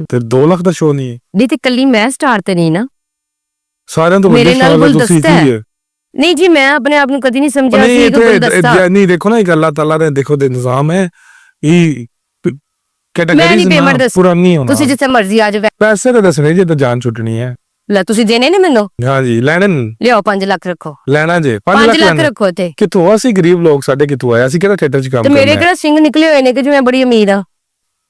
Speaker 2: ਤੇ 2 ਲੱਖ ਦਾ ਸ਼ੋਅ ਨਹੀਂ ਹੈ।
Speaker 1: ਨਹੀਂ ਤੇ ਕੱਲੀ ਮੈਂ ਸਟਾਰ ਤੇ ਨਹੀਂ ਨਾ,
Speaker 2: ਸਾਰਿਆਂ ਤੋਂ
Speaker 1: ਮੇਰੇ
Speaker 2: ਵੱਡੇ
Speaker 1: ਨਾਲ
Speaker 2: ਸਟਾਰ ਤੁਸੀਂ
Speaker 1: ਗੁਲਦਸਤਾ
Speaker 2: ਹੀ
Speaker 1: ਹੈ।
Speaker 2: ਹੈ।
Speaker 1: ਨਹੀਂ ਜੀ ਮੈਂ ਆਪਣੇ ਆਪ ਨੂੰ ਕਦੀ ਨਹੀਂ ਸਮਝਿਆ ਸੀ
Speaker 2: ਨਹੀਂ
Speaker 1: ਕਿ ਗੁਲਦਸਤਾ।
Speaker 2: ਨਹੀਂ ਦੇਖੋ ਨਾ, ਇੱਕ ਅੱਲਾਹ ਤਾਲਾ ਨੇ ਦੇਖੋ ਦੇ ਨਿਜ਼ਾਮ ਹੈ, ਇਹ
Speaker 1: ਮੈਂ
Speaker 2: ਕੈਟਾਗਰੀਜ਼
Speaker 1: ਨਹੀਂ ਪੇਮੈਂਟ
Speaker 2: ਨਾ
Speaker 1: ਦੱਸ,
Speaker 2: ਪੂਰਾ ਨਹੀਂ ਹੋਣਾ।
Speaker 1: ਤੁਸੀਂ ਜਿੱਥੇ ਮਰਜ਼ੀ ਆ ਜਾਓ।
Speaker 2: ਪੈਸੇ ਤਾਂ ਦੱਸਣੇ ਜੇ ਤਾਂ ਜਾਨ ਛੁੱਟਣੀ ਹੈ।
Speaker 1: ਲੈ ਤੁਸੀਂ ਦੇਣੇ ਨੇ ਮੈਨੂੰ,
Speaker 2: ਹਾਂ ਜੀ ਲੈਣੇ
Speaker 1: ਲਿਆਓ 5 ਲੱਖ ਰੱਖੋ,
Speaker 2: ਲੈਣਾ ਜੇ 5
Speaker 1: 5
Speaker 2: ਲੱਖ
Speaker 1: ਲੱਖ
Speaker 2: ਲੈਣਾ।
Speaker 1: ਰੱਖੋ ਤੇ
Speaker 2: ਕਿੱਥੋਂ? ਅਸੀਂ ਗਰੀਬ ਲੋਕ, ਸਾਡੇ ਕਿੱਥੋਂ ਆਇਆ? ਅਸੀਂ ਕਿਹੜਾ ਥੀਏਟਰ 'ਚ ਕੰਮ
Speaker 1: ਤੇ ਮੇਰੇ
Speaker 2: ਕਰਨਾ ਹੈ?
Speaker 1: ਕਿਹੜਾ ਸਿੰਘ ਨਿਕਲੇ ਹੋਏ ਨੇ ਕਿ ਜਿਵੇਂ ਬੜੀ ਅਮੀਰ ਆ।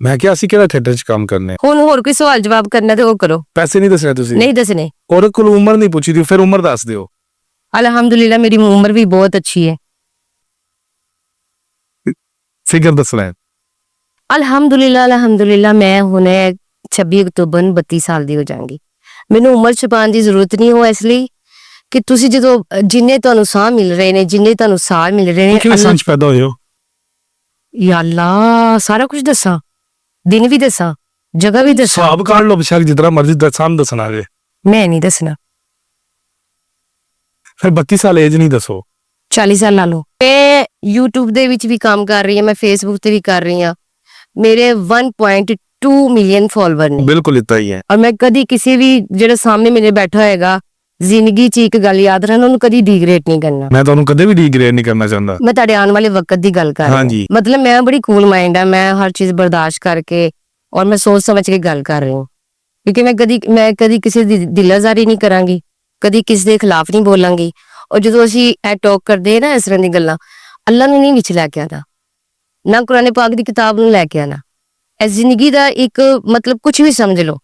Speaker 2: ਮੈਂ ਕਿਹਾ ਅਸੀਂ ਕਿਹੜਾ ਥੀਏਟਰ 'ਚ ਕੰਮ ਕਰਨੇ?
Speaker 1: ਹੁਣ ਹੋਰ ਕੋਈ ਸਵਾਲ ਜਵਾਬ ਕਰਨਾ ਤੇ ਉਹ ਕਰੋ।
Speaker 2: ਪੈਸੇ ਨਹੀਂ ਦੱਸਣੇ ਤੁਸੀਂ?
Speaker 1: ਨਹੀਂ ਦੱਸਣੇ।
Speaker 2: ਔਰ ਕੋਲ ਉਮਰ ਨਹੀਂ ਪੁੱਛੀ ਦੀ, ਫਿਰ ਉਮਰ ਦੱਸ ਦਿਓ।
Speaker 1: ਅਲਹਮਦੁਲਿਲਾ ਮੇਰੀ ਉਮਰ ਵੀ ਬਹੁਤ ਅੱਛੀ ਹੈ।
Speaker 2: ਫਿਗਰ ਦੱਸਣਾ ਹੈ।
Speaker 1: ਅਲਹਮਦੁਲਿਲਾ ਮੈਂ ਹੁਣੇ 26 ਅਕਤੂਬਰ ਨੂੰ 32 ਸਾਲ ਦੀ ਹੋ ਜਾਵਾਂਗੀ। ਮੈਨੂੰ ਉਮਰ ਛੁਪਾਉਣ ਦੀ ਜ਼ਰੂਰਤ ਨਹੀਂ ਹੋ, ਇਸ ਲਈ ਕਿ ਤੁਸੀਂ ਜਦੋਂ ਜਿੰਨੇ ਤੁਹਾਨੂੰ ਸਾਹ ਮਿਲ ਰਹੇ ਨੇ, ਜਿੰਨੇ ਤੁਹਾਨੂੰ ਸਾਹ ਮਿਲ ਰਹੇ ਨੇ,
Speaker 2: ਕਿਹੜੇ ਸੰਨ 'ਚ ਪੈਦਾ ਹੋਏ ਹੋ?
Speaker 1: ਯਾ ਅੱਲਾ ਸਾਰਾ ਕੁਝ ਦੱਸਾਂ, ਦਿਨ ਵੀ ਦੱਸਾਂ, ਜਗ੍ਹਾ ਵੀ ਦੱਸਾਂ?
Speaker 2: ਹਿਸਾਬ ਕਰ ਲਓ ਬੇਸ਼ੱਕ ਜਿਤਨਾ ਮਰਜ਼ੀ ਦੱਸਣਾ ਜੇ।
Speaker 1: ਮੈਂ ਨਹੀਂ ਦੱਸਣਾ।
Speaker 2: ਫਿਰ 32 ਸਾਲ ਏਜ ਨਹੀਂ ਦੱਸੋ।
Speaker 1: 40 ਸਾਲ ਲਾ ਲਓ। ਮੈਂ YouTube ਦੇ ਵਿੱਚ ਵੀ ਕੰਮ ਕਰ ਰਹੀ ਹਾਂ, ਮੈਂ Facebook ਤੇ ਵੀ ਕਰ ਰਹੀ ਹਾਂ। ਮੇਰੇ 1.2 ਮਿਲੀਅਨ ਫਾਲੋਅਰ ਨੇ।
Speaker 2: ਬਿਲਕੁਲ ਇतना ਹੀ ਹੈ।
Speaker 1: ਔਰ ਮੈਂ ਕਦੀ ਕਿਸੇ ਵੀ ਜਿਹੜਾ ਸਾਹਮਣੇ ਮੇਰੇ ਬੈਠਾ ਹੋਏਗਾ, ਜ਼ਿੰਦਗੀ 'ਚ ਇੱਕ ਗੱਲ ਯਾਦ ਰੱਖਣਾ, ਉਹਨੂੰ ਕਦੀ ਡੀਗਰੇਡ ਨਹੀਂ ਕਰਨਾ।
Speaker 2: ਮੈਂ ਤੁਹਾਨੂੰ ਕਦੇ ਵੀ ਡੀਗ੍ਰੇਡ ਨਹੀਂ ਕਰਨਾ ਚਾਹੁੰਦਾ।
Speaker 1: ਮੈਂ ਤੁਹਾਡੇ ਆਉਣ ਵਾਲੇ ਵਕਤ ਦੀ ਗੱਲ ਕਰ ਰਹੀ ਹਾਂ।
Speaker 2: ਹਾਂਜੀ।
Speaker 1: ਮਤਲਬ ਮੈਂ ਬੜੀ ਕੂਲ ਮਾਈਂਡ ਆ, ਮੈਂ ਹਰ ਚੀਜ਼ ਬਰਦਾਸ਼ਤ ਕਰਕੇ ਔਰ ਮੈਂ ਸੋਚ ਸਮਝ ਕੇ ਗੱਲ ਕਰ ਰਹੀ ਹਾਂ, ਕਿਉਂਕਿ ਮੈਂ ਕਦੀ ਕਿਸੇ ਦੀ ਦਿਲਾਜ਼ਾਰੀ ਨਹੀਂ ਕਰਾਂਗੀ, ਕਦੀ ਕਿਸੇ ਦੇ ਖਿਲਾਫ ਨਹੀਂ ਬੋਲਾਂਗੀ। ਔਰ ਜਦੋਂ ਅਸੀਂ ਇਹ ਟਾਕ ਕਰਦੇ ਹਾਂ ਨਾ ਇਸ ਤਰ੍ਹਾਂ ਦੀ ਗੱਲਾਂ, ਅੱਲਾ ਨੂੰ ਨਹੀਂ ਵਿੱਚ ਲੈ ਕੇ ਆਣਾ, ਨਾ ਕੁਰਾਨ ਪਾਕ ਦੀ ਕਿਤਾਬ ਨੂੰ ਲੈ ਕੇ ਆਣਾ। ਇਸ ਜ਼ਿੰਦਗੀ ਦਾ ਇੱਕ ਮਤਲਬ ਕੁਝ ਵੀ ਸਮਝ ਲਓ।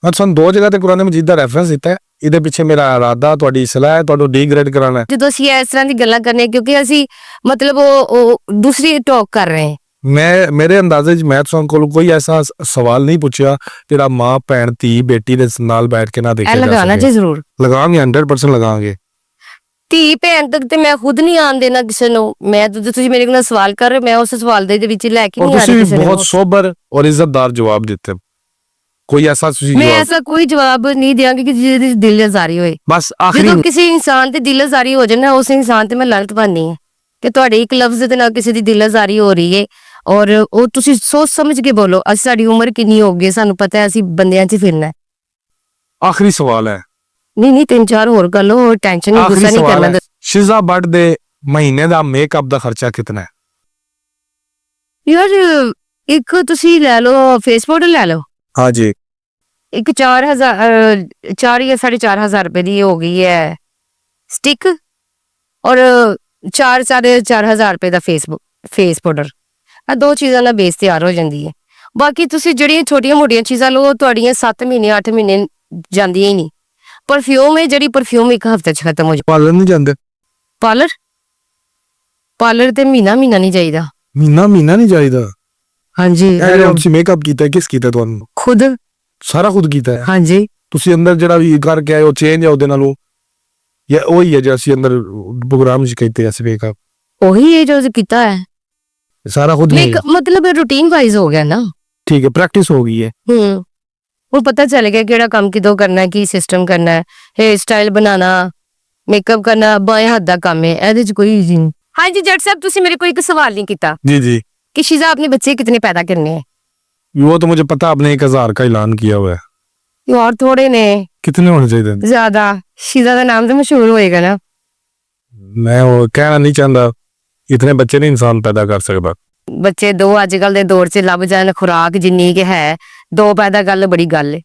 Speaker 2: ਮੈਂ ਤੁਹਾਨੂੰ 2 ਜਗ੍ਹਾ ਤੇ ਕੁਰਾਨ ਮਜੀਦ ਦਾ ਰੈਫਰੈਂਸ ਦਿੱਤਾ ਹੈ। ਇਹਦੇ ਪਿੱਛੇ ਮੇਰਾ ਇਰਾਦਾ ਤੁਹਾਡੀ ਸਲਾਹ ਹੈ, ਤੁਹਾਨੂੰ ਡੀਗ੍ਰੇਡ ਕਰਾਉਣਾ ਹੈ।
Speaker 1: ਜਦੋਂ ਅਸੀਂ ਇਸ ਤਰ੍ਹਾਂ ਦੀ ਗੱਲਾਂ ਕਰਨੇ, ਕਿਉਂਕਿ ਅਸੀਂ ਮਤਲਬ ਉਹ ਦੂਸਰੀ ਟਾਕ ਕਰ ਰਹੇ ਹਾਂ।
Speaker 2: ਮੇਰੇ ਅੰਦਾਜ਼ੇ 'ਚ ਮੈਂ ਤੁਹਾਨੂੰ ਕੋਲ ਕੋਈ ਐਸਾ ਸਵਾਲ ਨਹੀਂ ਪੁੱਛਿਆ ਜਿਹੜਾ ਮਾਂ ਭੈਣ ਧੀ ਬੇਟੀ ਦੇ ਨਾਲ ਬੈਠ ਕੇ ਨਾ ਦੇਖਿਆ
Speaker 1: ਇਹ
Speaker 2: ਜਾ
Speaker 1: ਲਗਾਣਾ
Speaker 2: ਸਕੇ।
Speaker 1: ਜੀ ਜ਼ਰੂਰ
Speaker 2: ਲਗਾਵਾਂਗੇ, 100% ਲਗਾਵਾਂਗੇ।
Speaker 1: ਧੀ ਭੈਣ ਤੱਕ ਤੇ ਮੈਂ ਖੁਦ ਨਹੀਂ ਆਣ ਦੇਣਾ ਕਿਸੇ ਨੂੰ। ਮੈਂ ਤੁਸੀਂ ਮੇਰੇ ਕੋਲ ਸਵਾਲ ਕਰ ਰਹੇ, ਮੈਂ ਉਸ ਸਵਾਲ ਦੇ ਵਿੱਚ ਲੈ ਕੇ
Speaker 2: ਔਰ
Speaker 1: ਨਹੀਂ ਆ
Speaker 2: ਤੁਸੀਂ
Speaker 1: ਰਹੀ
Speaker 2: ਵੀ
Speaker 1: ਕਿਸੇ
Speaker 2: ਬਹੁਤ
Speaker 1: ਨੂੰ।
Speaker 2: ਸੋਬਰ ਔਰ ਇੱਜ਼ਤਦਾਰ ਜਵਾਬ ਦਿੱਤੇ। ਕੋਈ ਐਸਾ ਤੁਸੀਂ
Speaker 1: ਮੈਂ
Speaker 2: ਜਵਾਬ
Speaker 1: ਐਸਾ ਕੋਈ ਜਵਾਬ ਨਹੀਂ ਦਿਆਂਗੀ ਕਿ ਜਿਹਦੇ ਦਿਲ ਅਜ਼ਾਰੀ ਹੋਏ।
Speaker 2: ਬਸ ਆਖਰੀ
Speaker 1: ਜਦੋਂ ਕਿਸੇ ਇਨਸਾਨ ਤੇ ਦਿਲ ਅਜ਼ਾਰੀ ਹੋ ਜਾਏ ਨਾ, ਉਸ ਇਨਸਾਨ ਤੇ ਮੈਂ ਲਾਨਤ ਪਾਉਂਦੀ ਹਾਂ ਕਿ ਤੁਹਾਡੇ ਇੱਕ ਲਫ਼ਜ਼ ਦੇ ਨਾਲ ਕਿਸੇ ਦੀ ਦਿਲ ਅਜ਼ਾਰੀ ਹੋ ਰਹੀ ਹੈ। ਔਰ ਉਹ ਤੁਸੀਂ ਸੋਚ ਸਮਝ ਕੇ ਬੋਲੋ। ਅਸੀਂ ਸਾਡੀ ਉਮਰ ਕਿੰਨੀ ਹੋ ਗਈ, ਸਾਨੂੰ ਪਤਾ ਹੈ ਅਸੀਂ ਬੰਦਿਆਂ 'ਚ ਫਿਰਨਾ ਹੈ।
Speaker 2: ਆਖਰੀ ਸਵਾਲ ਹੈ।
Speaker 1: ਨਹੀਂ 3-4 ਹੋਰ ਕਰ ਲਓ, ਟੈਨਸ਼ਨ ਨਹੀਂ, ਗੁੱਸਾ ਨਹੀਂ ਕਰਨਾ।
Speaker 2: ਸ਼ਿਜ਼ਾ ਬੱਟ ਦੇ ਮਹੀਨੇ ਦਾ ਮੇਕਅਪ ਦਾ ਖਰਚਾ ਕਿੰਨਾ ਹੈ?
Speaker 1: ਯਾਰ ਇੱਕ ਤੁਸੀਂ ਲੈ ਲਓ, ਫੇਸ ਪਾਊਡਰ ਲੈ ਲਓ।
Speaker 2: ਹਾਂਜੀ।
Speaker 1: ਇੱਕ 4 ਜਾਂ 4.5 ਰੁਪਏ ਦੀ ਹੋ ਗਈ ਹੈ ਸਟਿਕ, ਔਰ 4.5 ਰੁਪਏ ਦਾ ਫੇਸ ਪਾਊਡਰ। ਆ ਦੋ ਚੀਜ਼ਾਂ ਨਾਲ ਬੇਸ ਤਿਆਰ ਹੋ ਜਾਂਦੀ ਹੈ। ਬਾਕੀ ਤੁਸੀਂ ਜਿਹੜੀਆਂ ਛੋਟੀਆਂ ਮੋਟੀਆਂ ਚੀਜ਼ਾਂ ਲਓ, ਤੁਹਾਡੀਆਂ 7 ਮਹੀਨੇ 8 ਮਹੀਨੇ ਜਾਂਦੀਆਂ ਹੀ ਨਹੀਂ। ਪਰਫਿਊਮ ਹੈ ਜਿਹੜੀ, ਪਰਫਿਊਮ ਇੱਕ ਹਫ਼ਤੇ 'ਚ ਖਤਮ ਹੋ ਜਾ।
Speaker 2: पार्लर नहीं जाते?
Speaker 1: ਪਾਰਲਰ ਤੇ ਮਹੀਨਾ ਨਹੀਂ ਜਾਈਦਾ।
Speaker 2: महीना महीना नहीं जाइदा।
Speaker 1: ਹਾਂਜੀ
Speaker 2: ਤੁਸੀਂ ਮੇਕਅਪ ਕੀਤਾ ਕਿਸ ਕੀਤਾ ਤੁਹਾਨੂੰ?
Speaker 1: ਖੁਦ।
Speaker 2: ਸਾਰਾ ਖੁਦ ਕੀਤਾ ਹੈ?
Speaker 1: ਹਾਂਜੀ
Speaker 2: ਤੁਸੀਂ ਅੰਦਰ ਜਿਹੜਾ ਵੀ ਕਰਕੇ ਆਏ ਉਹ ਚੇਂਜ ਆ ਉਹਦੇ ਨਾਲੋਂ, ਜਾਂ ਉਹੀ ਹੈ ਜਿਹੜਾ ਅਸੀਂ ਅੰਦਰ ਪ੍ਰੋਗਰਾਮ ਚ ਕੀਤੇ ਐ ਮੇਕਅਪ?
Speaker 1: ਉਹੀ ਹੈ ਜੋ ਕੀਤਾ ਹੈ।
Speaker 2: ਸਾਰਾ ਖੁਦ ਨਹੀਂ?
Speaker 1: ਮਤਲਬ ਰੂਟੀਨ ਵਾਈਜ਼ ਹੋ ਗਿਆ ਨਾ।
Speaker 2: ਠੀਕ ਹੈ, ਪ੍ਰੈਕਟਿਸ ਹੋ ਗਈ ਹੈ।
Speaker 1: ਹੁਣ ਪਤਾ ਚੱਲ ਗਿਆ ਕਿਹੜਾ ਕੰਮ ਕਿਦੋਂ ਕਰਨਾ ਹੈ, ਕੀ ਸਿਸਟਮ ਕਰਨਾ ਹੈ। ਹੇਅਰ ਸਟਾਈਲ ਬਣਾਉਣਾ, ਮੇਕਅਪ ਕਰਨਾ ਬਾਏ ਹੱਥ ਦਾ ਕੰਮ ਹੈ, ਇਹਦੇ 'ਚ ਕੋਈ ਈਜ਼ੀ ਨਹੀਂ। ਹਾਂਜੀ ਜੱਟ ਸਾਹਿਬ, ਤੁਸੀਂ ਮੇਰੇ ਕੋਲ ਇੱਕ ਸਵਾਲ नहीं ਕੀਤਾ
Speaker 2: जी जी।
Speaker 1: कि शीजा अपने बच्चे कितने पैदा करने हैं?
Speaker 2: वो तो मुझे पता, आपने 1000 का ऐलान किया हुआ है।
Speaker 1: ये और थोड़े ने,
Speaker 2: कितने होने चाहिए?
Speaker 1: ज्यादा। शीजा का नाम तो मशहूर होएगा ना।
Speaker 2: मैं वो कहना नहीं चाहता, इतने बच्चे नहीं इंसान पैदा कर सकता।
Speaker 1: बच्चे दो अजकल दे दौर च लभ जान, खुराक जिन्नी के है, दो पैदा गल बड़ी गल है।